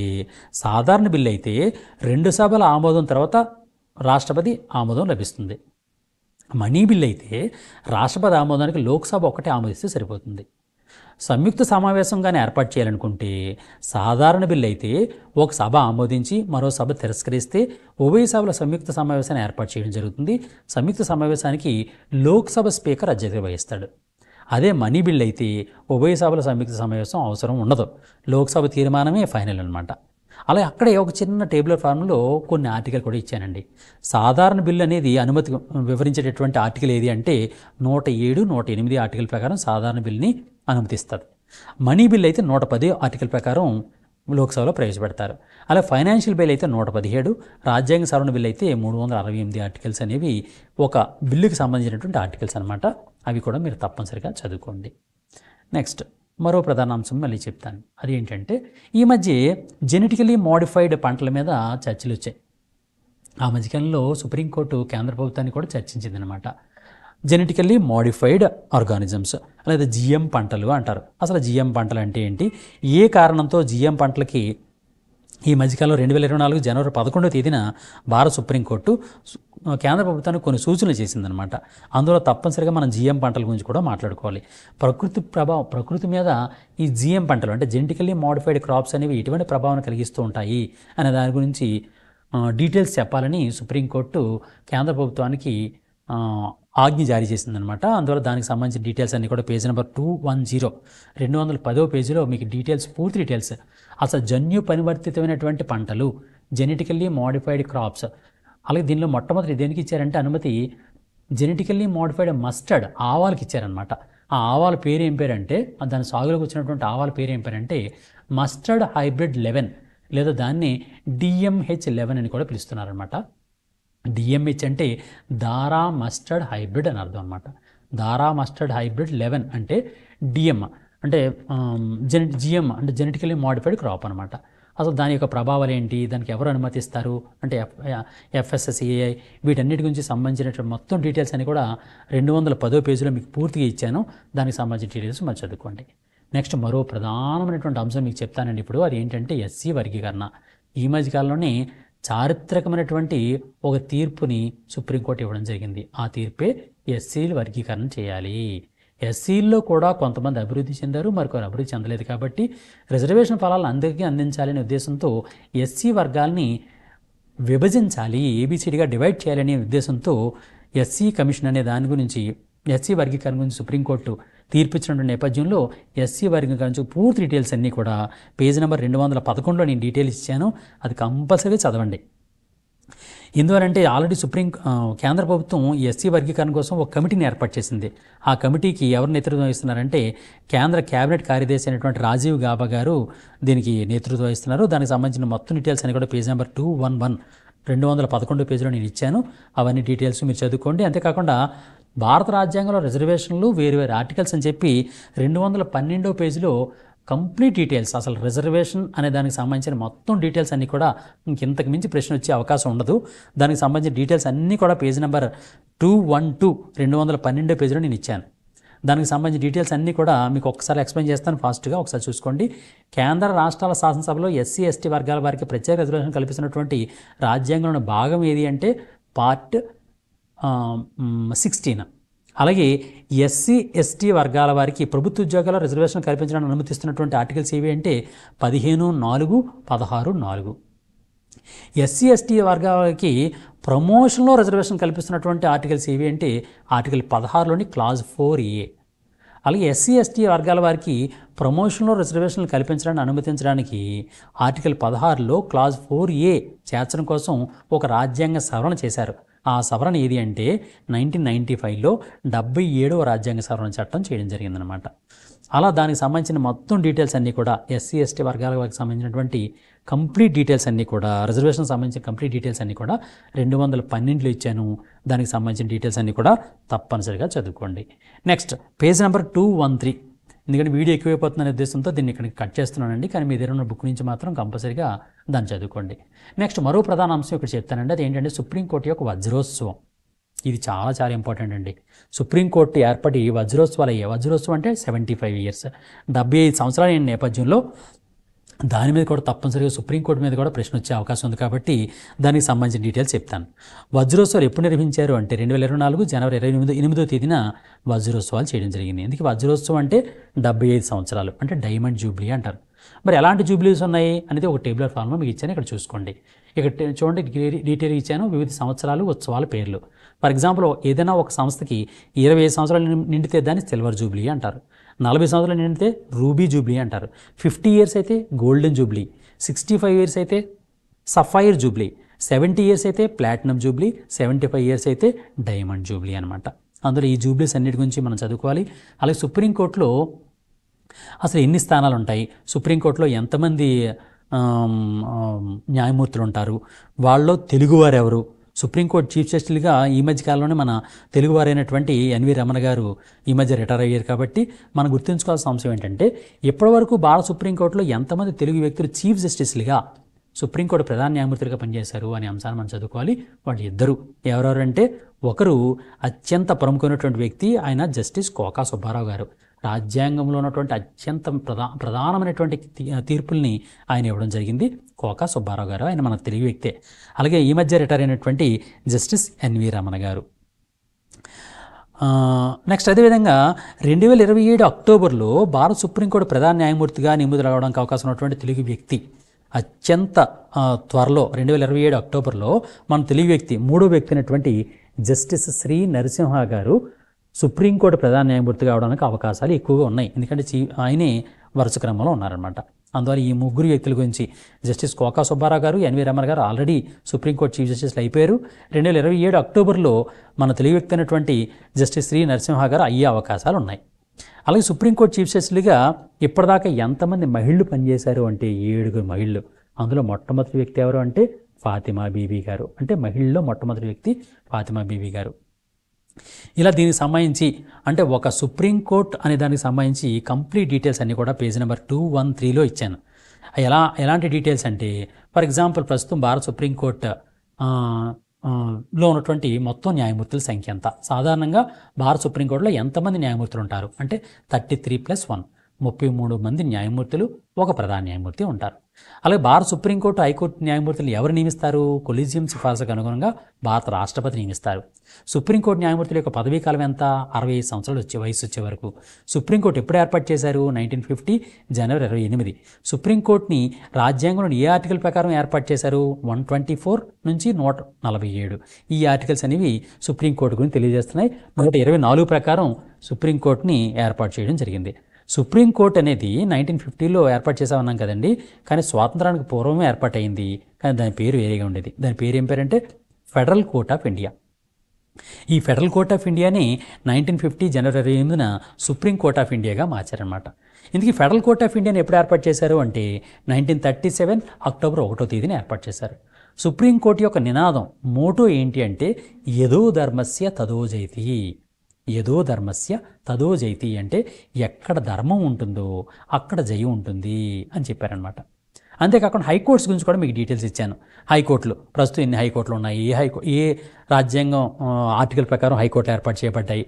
సాధారణ బిల్లు అయితే 2 సభల ఆమోదం తర్వాత రాష్ట్రపతి ఆమోదం లభిస్తుంది. మనీ బిల్లు అయితే రాష్ట్రపతి ఆమోదానికి లోక్సభ ఒకటే ఆమోదిస్తే సరిపోతుంది. సంయుక్త సమావేశంగానే ఏర్పాటు చేయాలనుకుంటే సాధారణ బిల్లు అయితే ఒక సభ ఆమోదించి మరో సభ తిరస్కరిస్తే ఉభయ సభల సంయుక్త సమావేశాన్ని ఏర్పాటు చేయడం జరుగుతుంది. సంయుక్త సమావేశానికి లోక్సభ స్పీకర్ అధ్యక్షత వహిస్తాడు. అదే మనీ బిల్లు అయితే ఉభయ సభల సంయుక్త సమావేశం అవసరం ఉండదు. లోక్సభ తీర్మానమే ఫైనల్ అనమాట. అలాగే అక్కడే ఒక చిన్న టేబులర్ ఫార్మ్లో కొన్ని ఆర్టికల్ కూడా ఇచ్చానండి. సాధారణ బిల్లు అనేది అనుమతి వివరించేటటువంటి ఆర్టికల్ ఏది అంటే 107, 108 ఆర్టికల్ ప్రకారం సాధారణ బిల్లుని అనుమతిస్తుంది. మనీ బిల్ అయితే 110 ఆర్టికల్ ప్రకారం లోక్సభలో ప్రవేశపెడతారు. అలాగే ఫైనాన్షియల్ బిల్ అయితే 117, రాజ్యాంగ సవరణ బిల్ అయితే 368 ఆర్టికల్స్ అనేవి ఒక బిల్లుకి సంబంధించినటువంటి ఆర్టికల్స్ అనమాట. అవి కూడా మీరు తప్పనిసరిగా చదువుకోండి. నెక్స్ట్ మరో ప్రధాన అంశం మళ్ళీ చెప్తాను. అదేంటంటే ఈ మధ్య జెనెటికలీ మోడిఫైడ్ పంటల మీద చర్చలు వచ్చాయి. ఆ మధ్యకాలంలో సుప్రీంకోర్టు కేంద్ర ప్రభుత్వాన్ని కూడా చర్చించిందనమాట. జెనెటికల్లీ మోడిఫైడ్ ఆర్గానిజమ్స్ లేదా జిఎం పంటలు అంటారు. అసలు జిఎం పంటలు అంటే ఏంటి, ఏ కారణంతో జిఎం పంటలకి ఈ మధ్యకాలంలో 2024 జనవరి 11వ తేదీన భారత సుప్రీంకోర్టు కేంద్ర ప్రభుత్వానికి కొన్ని సూచనలు చేసిందనమాట. అందులో తప్పనిసరిగా మనం జిఎం పంటల గురించి కూడా మాట్లాడుకోవాలి. ప్రకృతి మీద ఈ జిఎం పంటలు అంటే జెనెటికల్లీ మోడిఫైడ్ క్రాప్స్ అనేవి ఎటువంటి ప్రభావం కలిగిస్తూ ఉంటాయి అనే దాని గురించి డీటెయిల్స్ చెప్పాలని సుప్రీంకోర్టు కేంద్ర ప్రభుత్వానికి ఆజ్ఞ జారీ చేసిందనమాట. అందువల్ల దానికి సంబంధించిన డీటెయిల్స్ అన్నీ కూడా పేజ్ నెంబర్ 210 210వ పేజీలో మీకు డీటెయిల్స్, పూర్తి డీటెయిల్స్, అసలు జన్యు పరివర్తితమైనటువంటి పంటలు, జెనెటికల్లీ మోడిఫైడ్ క్రాప్స్, అలాగే దీనిలో మొట్టమొదటి దేనికి ఇచ్చారంటే అనుమతి జెనెటికల్లీ మోడిఫైడ్ మస్టర్డ్ ఆవాలకి ఇచ్చారనమాట. ఆ ఆవాల పేరు ఏం పేరంటే, దాని సాగులోకి వచ్చినటువంటి ఆవాల పేరు ఏం పేరంటే మస్టర్డ్ హైబ్రిడ్ 11 లేదా దాన్ని DMH11 అని కూడా పిలుస్తున్నారనమాట. DMH అంటే దారా మస్టర్డ్ హైబ్రిడ్ అని అర్థం అనమాట. దారా మస్టర్డ్ హైబ్రిడ్ 11 అంటే DM అంటే GM అంటే జెనెటికల్లీ మోడిఫైడ్ క్రాప్ అనమాట. అసలు దాని యొక్క ప్రభావాలు ఏంటి, దానికి ఎవరు అనుమతిస్తారు అంటే FSSAI, వీటన్నిటి గురించి సంబంధించిన మొత్తం డీటెయిల్స్ అని కూడా 210వ పేజీలో మీకు పూర్తిగా ఇచ్చాను. దానికి సంబంధించిన డీటెయిల్స్ మరి చదువుకోండి. నెక్స్ట్ మరో ప్రధానమైనటువంటి అంశం మీకు చెప్తానండి ఇప్పుడు. అది ఏంటంటే SC వర్గీకరణ. ఈ మధ్యకాలంలోనే చారిత్రకమైనటువంటి ఒక తీర్పుని సుప్రీంకోర్టు ఇవ్వడం జరిగింది. ఆ తీర్పే SCలు వర్గీకరణ చేయాలి. SCల్లో కూడా కొంతమంది అభివృద్ధి చెందారు, మరికొన్ని అభివృద్ధి చెందలేదు. కాబట్టి రిజర్వేషన్ ఫలాలను అందరికీ అందించాలనే ఉద్దేశంతో SC వర్గాల్ని విభజించాలి, ABCDగా డివైడ్ చేయాలనే ఉద్దేశంతో SC కమిషన్ అనే దాని గురించి, SC వర్గీకరణ గురించి సుప్రీంకోర్టు తీర్పిచ్చినటువంటి నేపథ్యంలో SC వర్గీకరణ గురించి పూర్తి డీటెయిల్స్ అన్నీ కూడా పేజ్ నెంబర్ 211లో నేను డీటెయిల్స్ ఇచ్చాను. అది కంపల్సరీగా చదవండి. ఎందువలంటే ఆల్రెడీ కేంద్ర ప్రభుత్వం SC వర్గీకరణ కోసం ఒక కమిటీని ఏర్పాటు చేసింది. ఆ కమిటీకి ఎవరు నేతృత్వం వహిస్తున్నారంటే కేంద్ర కేబినెట్ కార్యదర్శి అయినటువంటి రాజీవ్ గాబా గారు దీనికి నేతృత్వం వహిస్తున్నారు. దానికి సంబంధించిన మొత్తం డీటెయిల్స్ అని కూడా పేజ్ నెంబర్ 211 పేజీలో నేను ఇచ్చాను. అవన్నీ డీటెయిల్స్ మీరు చదువుకోండి. అంతేకాకుండా భారత రాజ్యాంగంలో రిజర్వేషన్లు వేరు ఆర్టికల్స్ అని చెప్పి 212వ పేజీలో కంప్లీట్ డీటెయిల్స్, అసలు రిజర్వేషన్ అనే దానికి సంబంధించిన మొత్తం డీటెయిల్స్ అన్నీ కూడా ఇంతకు మించి ప్రశ్న వచ్చే అవకాశం ఉండదు. దానికి సంబంధించిన డీటెయిల్స్ అన్నీ కూడా పేజ్ నెంబర్ 212 పేజీలో నేను ఇచ్చాను. దానికి సంబంధించిన డీటెయిల్స్ అన్నీ కూడా మీకు ఒకసారి ఎక్స్ప్లెయిన్ చేస్తాను ఫాస్ట్గా, ఒకసారి చూసుకోండి. కేంద్ర రాష్ట్రాల శాసనసభలో SC ST వర్గాల వారికి ప్రత్యేక రిజర్వేషన్ కల్పిస్తున్నటువంటి రాజ్యాంగంలోని భాగం ఏది అంటే పార్ట్ 16. అలాగే SC ST వర్గాల వారికి ప్రభుత్వ ఉద్యోగాల్లో రిజర్వేషన్ కల్పించడానికి అనుమతిస్తున్నటువంటి ఆర్టికల్స్ ఏవి అంటే 15(4), 16(4). SC ST వర్గాలకి ప్రమోషన్లో రిజర్వేషన్ కల్పిస్తున్నటువంటి ఆర్టికల్స్ ఏవి అంటే ఆర్టికల్ 16లోని క్లాజ్ 4A. అలాగే SC ST వర్గాల వారికి ప్రమోషన్లో రిజర్వేషన్లు కల్పించడానికి అనుమతించడానికి ఆర్టికల్ 16లో క్లాజ్ 4A చేర్చడం కోసం ఒక రాజ్యాంగ సవరణ చేశారు. ఆ సవరణ ఏది అంటే 1995లో 77వ రాజ్యాంగ సవరణ చట్టం చేయడం జరిగిందనమాట. అలా దానికి సంబంధించిన మొత్తం డీటెయిల్స్ అన్నీ కూడా SC ST వర్గాల వారికి సంబంధించినటువంటి కంప్లీట్ డీటెయిల్స్ అన్నీ కూడా, రిజర్వేషన్ సంబంధించిన కంప్లీట్ డీటెయిల్స్ అన్నీ కూడా 212లో ఇచ్చాను. దానికి సంబంధించిన డీటెయిల్స్ అన్నీ కూడా తప్పనిసరిగా చదువుకోండి. Next page number 213. ఎందుకంటే వీడియో ఎక్కువైపోతుందనే ఉద్దేశంతో దీన్ని ఇక్కడ కట్ చేస్తున్నానండి, కానీ మీ దగ్గర ఉన్న బుక్ నుంచి మాత్రం కంపల్సరీగా దాన్ని చదువుకోండి. నెక్స్ట్ మరో ప్రధాన అంశం ఇక్కడ చెప్తానండి. అది ఏంటంటే సుప్రీంకోర్టు యొక్క వజ్రోత్సవం. ఇది చాలా చాలా ఇంపార్టెంట్ అండి. సుప్రీంకోర్టు ఏర్పడి వజ్రోత్సవాలు అయ్యాయి. వజ్రోత్సవం అంటే 75 ఇయర్స్, 75 సంవత్సరాల నేపథ్యంలో దాని మీద కూడా తప్పనిసరిగా సుప్రీంకోర్టు మీద కూడా ప్రశ్న వచ్చే అవకాశం ఉంది. కాబట్టి దానికి సంబంధించిన డీటెయిల్స్ చెప్తాను. వజ్రోత్సవాలు ఎప్పుడు నిర్వహించారు అంటే 2024 జనవరి 8వ తేదీన వజ్రోత్సవాలు చేయడం జరిగింది. ఎందుకు వజ్రోత్సవం అంటే 75 సంవత్సరాలు అంటే డైమండ్ జూబ్లీ అంటారు. మరి ఎలాంటి జూబ్లీస్ ఉన్నాయి అనేది ఒక టేబులర్ ఫార్మ్లో మీకు ఇచ్చాను, ఇక్కడ చూసుకోండి. ఇక్కడ చూడండి, డీటెయిల్ ఇచ్చాను, వివిధ సంవత్సరాలు ఉత్సవాల పేర్లు. ఫర్ ఎగ్జాంపుల్ ఏదైనా ఒక సంస్థకి 25 సంవత్సరాలు నిండితే దాన్ని సిల్వర్ జూబ్లీ అంటారు, 40 సంవత్సరాలు నిండితే రూబీ జూబ్లీ అంటారు, 50 ఇయర్స్ అయితే గోల్డెన్ జూబ్లీ, 65 ఇయర్స్ అయితే సఫైర్ జూబ్లీ, 70 ఇయర్స్ అయితే ప్లాటినం జూబ్లీ, 75 ఇయర్స్ అయితే డైమండ్ జూబ్లీ అనమాట. అందులో ఈ జూబ్లీస్ అన్నిటి గురించి మనం చదువుకోవాలి. అలాగే సుప్రీంకోర్టులో అసలు ఎన్ని స్థానాలు ఉంటాయి, సుప్రీంకోర్టులో ఎంతమంది న్యాయమూర్తులు ఉంటారు, వాళ్ళలో తెలుగువారు ఎవరు, సుప్రీంకోర్టు చీఫ్ జస్టిస్గా ఈ మధ్య కాలంలోనే మన తెలుగువారైనటువంటి ఎన్వి రమణ గారు ఈ మధ్య రిటైర్ అయ్యారు. కాబట్టి మనం గుర్తుంచుకోవాల్సిన అంశం ఏంటంటే ఇప్పటివరకు భారత సుప్రీంకోర్టులో ఎంతమంది తెలుగు వ్యక్తులు చీఫ్ జస్టిస్లుగా సుప్రీంకోర్టు ప్రధాన న్యాయమూర్తులుగా పనిచేశారు అనే అంశాన్ని మనం చదువుకోవాలి. వాళ్ళు ఇద్దరు ఎవరెవరంటే, ఒకరు అత్యంత ప్రముఖమైనటువంటి వ్యక్తి, ఆయన జస్టిస్ కోకా సుబ్బారావు గారు. రాజ్యాంగంలో ఉన్నటువంటి అత్యంత ప్రధానమైనటువంటి తీర్పుల్ని ఆయన ఇవ్వడం జరిగింది. కోకా సుబ్బారావు గారు, ఆయన మన తెలుగు వ్యక్తే. అలాగే ఈ మధ్య రిటైర్ అయినటువంటి జస్టిస్ ఎన్వి రమణ గారు. నెక్స్ట్ అదేవిధంగా 2027 అక్టోబర్లో భారత సుప్రీంకోర్టు ప్రధాన న్యాయమూర్తిగా నియమితులవడానికి అవకాశం ఉన్నటువంటి తెలుగు వ్యక్తి అత్యంత త్వరలో 2027 అక్టోబర్లో మన తెలుగు వ్యక్తి మూడో వ్యక్తి అయినటువంటి జస్టిస్ శ్రీ నరసింహ గారు సుప్రీంకోర్టు ప్రధాన న్యాయమూర్తిగా అవడానికి అవకాశాలు ఎక్కువగా ఉన్నాయి. ఎందుకంటే ఆయనే వరుస క్రమంలో ఉన్నారనమాట. అందువల్ల ఈ ముగ్గురు వ్యక్తుల గురించి జస్టిస్ కోకా సుబ్బారావు గారు, ఎన్వి రమణ గారు ఆల్రెడీ సుప్రీంకోర్టు చీఫ్ జస్టిస్లు అయిపోయారు. 2027 అక్టోబర్లో మన తెలుగు వ్యక్తి అయినటువంటి జస్టిస్ శ్రీ నరసింహ గారు అయ్యే అవకాశాలు ఉన్నాయి. అలాగే సుప్రీంకోర్టు చీఫ్ జస్టిస్లుగా ఇప్పటిదాకా ఎంతమంది మహిళలు పనిచేశారు అంటే 7 మహిళలు. అందులో మొట్టమొదటి వ్యక్తి ఎవరు అంటే ఫాతిమా బీబీ గారు. అంటే మహిళల్లో మొట్టమొదటి వ్యక్తి ఫాతిమా బీబీ గారు. ఇలా దీనికి సంబంధించి అంటే ఒక సుప్రీంకోర్టు అనే దానికి సంబంధించి కంప్లీట్ డీటెయిల్స్ అన్నీ కూడా పేజ్ నెంబర్ 213లో ఇచ్చాను. ఎలాంటి డీటెయిల్స్ అంటే, ఫర్ ఎగ్జాంపుల్ ప్రస్తుతం భారత సుప్రీంకోర్టు లో ఉన్నటువంటి మొత్తం న్యాయమూర్తుల సంఖ్య ఎంత, సాధారణంగా భారత సుప్రీంకోర్టులో ఎంతమంది న్యాయమూర్తులు ఉంటారు అంటే 33+1 33 మంది న్యాయమూర్తులు, ఒక ప్రధాన న్యాయమూర్తి ఉంటారు. అలాగే భారత సుప్రీంకోర్టు హైకోర్టు న్యాయమూర్తులు ఎవరు నియమిస్తారు? కొలీజియం సిఫార్సుకు అనుగుణంగా భారత రాష్ట్రపతి నియమిస్తారు. సుప్రీంకోర్టు న్యాయమూర్తుల యొక్క పదవీ కాలం ఎంత? 65 సంవత్సరాలు వయసు వచ్చే వరకు. సుప్రీంకోర్టు ఎప్పుడు ఏర్పాటు చేశారు? 1950 జనవరి 28. సుప్రీంకోర్టుని రాజ్యాంగంలోని ఏ ఆర్టికల్ ప్రకారం ఏర్పాటు చేశారు? 124 నుంచి 147. ఈ ఆర్టికల్స్ అనేవి సుప్రీంకోర్టు గురించి తెలియజేస్తున్నాయి. 124 ప్రకారం సుప్రీంకోర్టుని ఏర్పాటు చేయడం జరిగింది. సుప్రీంకోర్టు అనేది 1950లో ఏర్పాటు చేసామన్నాం కదండి, కానీ స్వాతంత్రానికి పూర్వమే ఏర్పాటైంది. కానీ దాని పేరు వేరేగా ఉండేది. దాని పేరు ఏం పేరంటే ఫెడరల్ కోర్ట్ ఆఫ్ ఇండియా. ఈ ఫెడరల్ కోర్ట్ ఆఫ్ ఇండియాని 1950 జనవరి 8న సుప్రీం కోర్ట్ ఆఫ్ ఇండియాగా మార్చారనమాట. ఇందుకే ఫెడరల్ కోర్ట్ ఆఫ్ ఇండియాని ఎప్పుడు ఏర్పాటు చేశారు అంటే 1937 అక్టోబర్ 1వ తేదీన ఏర్పాటు చేశారు. సుప్రీంకోర్టు యొక్క నినాదం మోటో ఏంటి అంటే యదో ధర్మస్య తదో జయతి. యదో ధర్మస్య తదో జయతి అంటే ఎక్కడ ధర్మం ఉంటుందో అక్కడ జయం ఉంటుంది అని చెప్పారనమాట. అంతేకాకుండా హైకోర్ట్స్ గురించి కూడా మీకు డీటెయిల్స్ ఇచ్చాను. హైకోర్టులు ప్రస్తుతం ఎన్ని హైకోర్టులు ఉన్నాయి, ఏ రాజ్యాంగం ఆర్టికల్ ప్రకారం హైకోర్టులు ఏర్పాటు చేయబడ్డాయి,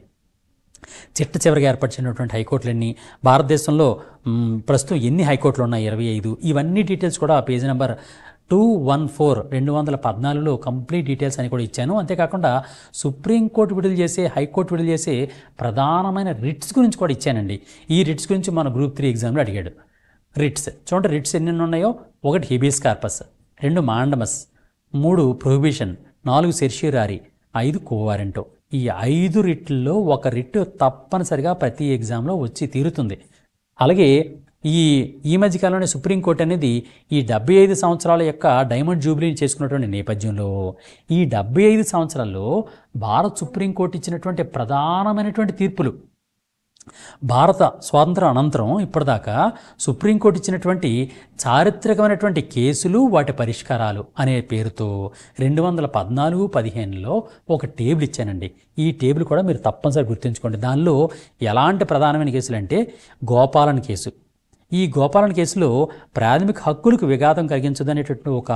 చివరిగా ఏర్పాటు చేసినటువంటి హైకోర్టులన్నీ, భారతదేశంలో ప్రస్తుతం ఎన్ని హైకోర్టులు ఉన్నాయి 25. ఇవన్నీ డీటెయిల్స్ కూడా పేజీ నెంబర్ 214 కంప్లీట్ డీటెయిల్స్ అని కూడా ఇచ్చాను. అంతేకాకుండా సుప్రీంకోర్టు విడుదల చేసే, హైకోర్టు విడుదల చేసే ప్రధానమైన రిట్స్ గురించి కూడా ఇచ్చానండి. ఈ రిట్స్ గురించి మన గ్రూప్ 3 ఎగ్జామ్లో అడిగాడు. రిట్స్ చూడండి, రిట్స్ ఎన్ని ఉన్నాయో: 1 హెబియస్ కార్పస్, 2 మాండమస్, 3 ప్రొహిబిషన్, 4 సెర్ష్యూరారీ, 5 కోవారెంటో. ఈ 5 రిట్లలో ఒక రిట్ తప్పనిసరిగా ప్రతి ఎగ్జామ్లో వచ్చి తీరుతుంది. అలాగే ఈ మధ్యకాలంలో సుప్రీంకోర్టు అనేది ఈ 75 సంవత్సరాల యొక్క డైమండ్ జూబ్లీని చేసుకున్నటువంటి నేపథ్యంలో ఈ 75 సంవత్సరాల్లో భారత సుప్రీంకోర్టు ఇచ్చినటువంటి ప్రధానమైనటువంటి తీర్పులు, భారత స్వాతంత్రం అనంతరం ఇప్పటిదాకా సుప్రీంకోర్టు ఇచ్చినటువంటి చారిత్రకమైనటువంటి కేసులు, వాటి పరిష్కారాలు అనే పేరుతో 2014-15లో ఒక టేబుల్ ఇచ్చానండి. ఈ టేబుల్ కూడా మీరు తప్పనిసరి గుర్తుంచుకోండి. దానిలో ఎలాంటి ప్రధానమైన కేసులు అంటే గోపాలన్ కేసు. ఈ గోపాలన్ కేసులో ప్రాథమిక హక్కులకు విఘాతం కలిగించదనేటటువంటి ఒక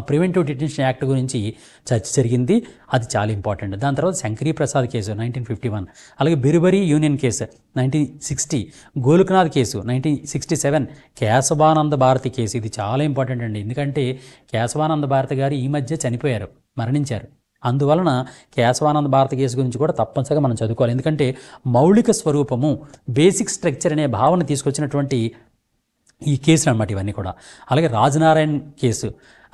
ప్రివెంటివ్ డిటెన్షన్ యాక్ట్ గురించి చర్చ జరిగింది. అది చాలా ఇంపార్టెంట్. దాని తర్వాత శంకరీ ప్రసాద్ కేసు 1951, అలాగే Berubari union case 1960, Golaknath case 1967, Kesavananda Bharati case. ఇది చాలా ఇంపార్టెంట్ అండి, ఎందుకంటే కేశవానంద భారతి గారు ఈ మధ్య చనిపోయారు, మరణించారు. అందువలన కేశవానంద భారతి కేసు గురించి కూడా తప్పనిసరిగా మనం చదువుకోవాలి. ఎందుకంటే మౌలిక స్వరూపము, బేసిక్ స్ట్రక్చర్ అనే భావన తీసుకొచ్చినటువంటి ఈ కేసులు అన్నమాట ఇవన్నీ కూడా. అలాగే రాజనారాయణ్ కేసు,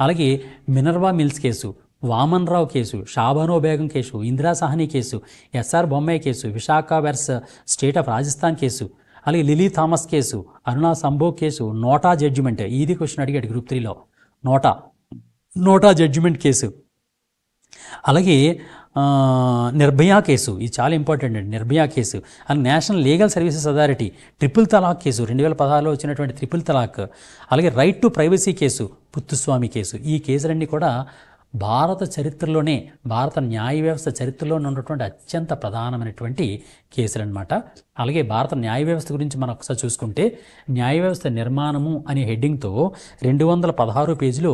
అలాగే Minerva mills case, Waman Rao case, Shah Bano Begum case, Indira Sawhney case, S R Bommai case, Vishaka versus state of Rajasthan case, అలాగే Lily Thomas case, Aruna Shanbaug case, NOTA judgment. ఇది క్వశ్చన్ అడిగాడు గ్రూప్ 3లో. నోటా జడ్జిమెంట్ కేసు, అలాగే నిర్భయ కేసు. ఇది చాలా ఇంపార్టెంట్ అండి, నిర్భయ కేసు. అలాగే national legal services authority triple talaq case, 2016లో వచ్చినటువంటి ట్రిపుల్ తలాక్. అలాగే right to privacy case, Puttaswamy case. ఈ కేసులన్నీ కూడా భారత చరిత్రలోనే, భారత న్యాయ వ్యవస్థ చరిత్రలోనే ఉన్నటువంటి అత్యంత ప్రధానమైనటువంటి కేసులు అనమాట. అలాగే భారత న్యాయ వ్యవస్థ గురించి మనం ఒకసారి చూసుకుంటే, న్యాయ వ్యవస్థ నిర్మాణము అనే హెడ్డింగ్తో 216 పేజీలో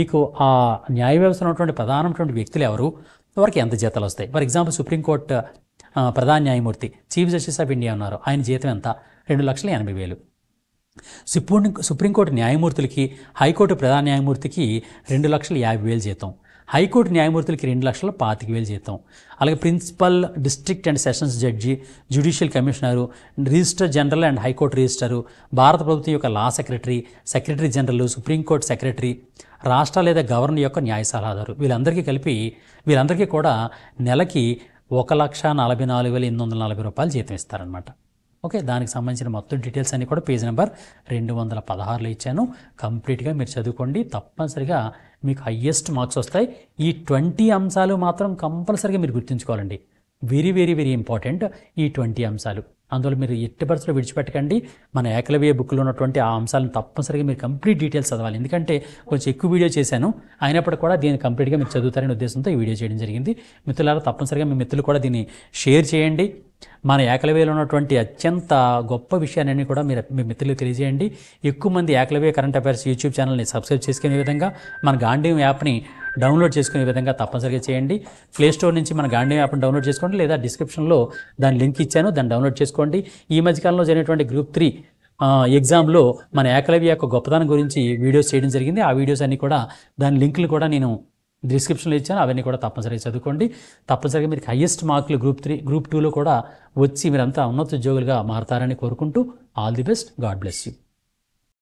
మీకు ఆ న్యాయ వ్యవస్థలో ఉన్నటువంటి ప్రధానమైనటువంటి వ్యక్తులు ఎవరు, వారికి ఎంత జీతాలు వస్తాయి. ఫర్ ఎగ్జాంపుల్ సుప్రీంకోర్టు ప్రధాన న్యాయమూర్తి చీఫ్ జస్టిస్ ఆఫ్ ఇండియా ఉన్నారు, ఆయన జీతం ఎంత, 2,80,000. సుప్రీంకోర్టు న్యాయమూర్తులకి, హైకోర్టు ప్రధాన న్యాయమూర్తికి 2,50,000 జీతం, హైకోర్టు న్యాయమూర్తులకి 2,25,000 జీతం. అలాగే principal, district and sessions judge, judicial commissioner, register general and high court register, భారత ప్రభుత్వం యొక్క law secretary, secretary general, supreme court secretary, రాష్ట్ర లేదా గవర్నర్ యొక్క న్యాయ సలహాదారు, వీళ్ళందరికీ కూడా నెలకి 1,44,840 రూపాయలు జీతం ఇస్తారనమాట. ఓకే, దానికి సంబంధించిన మొత్తం డీటెయిల్స్ అన్నీ కూడా పేజ్ నెంబర్ 216లో ఇచ్చాను. కంప్లీట్గా మీరు చదువుకోండి, తప్పనిసరిగా మీకు హయ్యెస్ట్ మార్క్స్ వస్తాయి. ఈ 20 అంశాలు మాత్రం కంపల్సరీగా మీరు గుర్తుంచుకోవాలండి. వెరీ వెరీ వెరీ ఇంపార్టెంట్ ఈ 20 అంశాలు. అందువల్ల మీరు ఎట్టి పరిస్థితుల్లో విడిచిపెట్టకండి. మన ఏకలవ్య బుక్లో ఉన్నటువంటి ఆ అంశాలను తప్పనిసరిగా మీరు కంప్లీట్ డీటెయిల్స్ చదవాలి. ఎందుకంటే కొంచెం ఎక్కువ వీడియో చేశాను, అయినప్పటికీ కూడా దీన్ని కంప్లీట్గా మీరు చదువుతారనే ఉద్దేశంతో ఈ వీడియో చేయడం జరిగింది. మిత్రులారా, తప్పనిసరిగా మీ మిత్రులు కూడా దీన్ని షేర్ చేయండి. మన ఏకలవ్యలో ఉన్నటువంటి అత్యంత గొప్ప విషయాన్ని కూడా మీ మిత్రులకు తెలియజేయండి. ఎక్కువ మంది ఏకలవ్య కరెంట్ అఫైర్స్ యూట్యూబ్ ఛానల్ని సబ్స్క్రైబ్ చేసుకునే విధంగా, మన గాంధీయం యాప్ని డౌన్లోడ్ చేసుకునే విధంగా తప్పనిసరిగా చేయండి. ప్లే స్టోర్ నుంచి మన గాంధీయం యాప్ని డౌన్లోడ్ చేసుకోండి, లేదా డిస్క్రిప్షన్లో దాని లింక్ ఇచ్చాను, దాన్ని డౌన్లోడ్ చేసుకోండి. ఈ మధ్యకాలంలో జరిగినటువంటి గ్రూప్ 3 ఎగ్జామ్లో మన ఏకలవ్య యొక్క గొప్పతనం గురించి వీడియోస్ చేయడం జరిగింది. ఆ వీడియోస్ అన్నీ కూడా, దాని లింకులు కూడా నేను డిస్క్రిప్షన్లో ఇచ్చాను, అవన్నీ కూడా తప్పనిసరిగా చదువుకోండి. తప్పనిసరిగా మీకు హయ్యెస్ట్ మార్కులు గ్రూప్ 2లో కూడా వచ్చి మీరంతా ఉన్నత ఉద్యోగులుగా మారతారని కోరుకుంటూ, all the best, God bless you.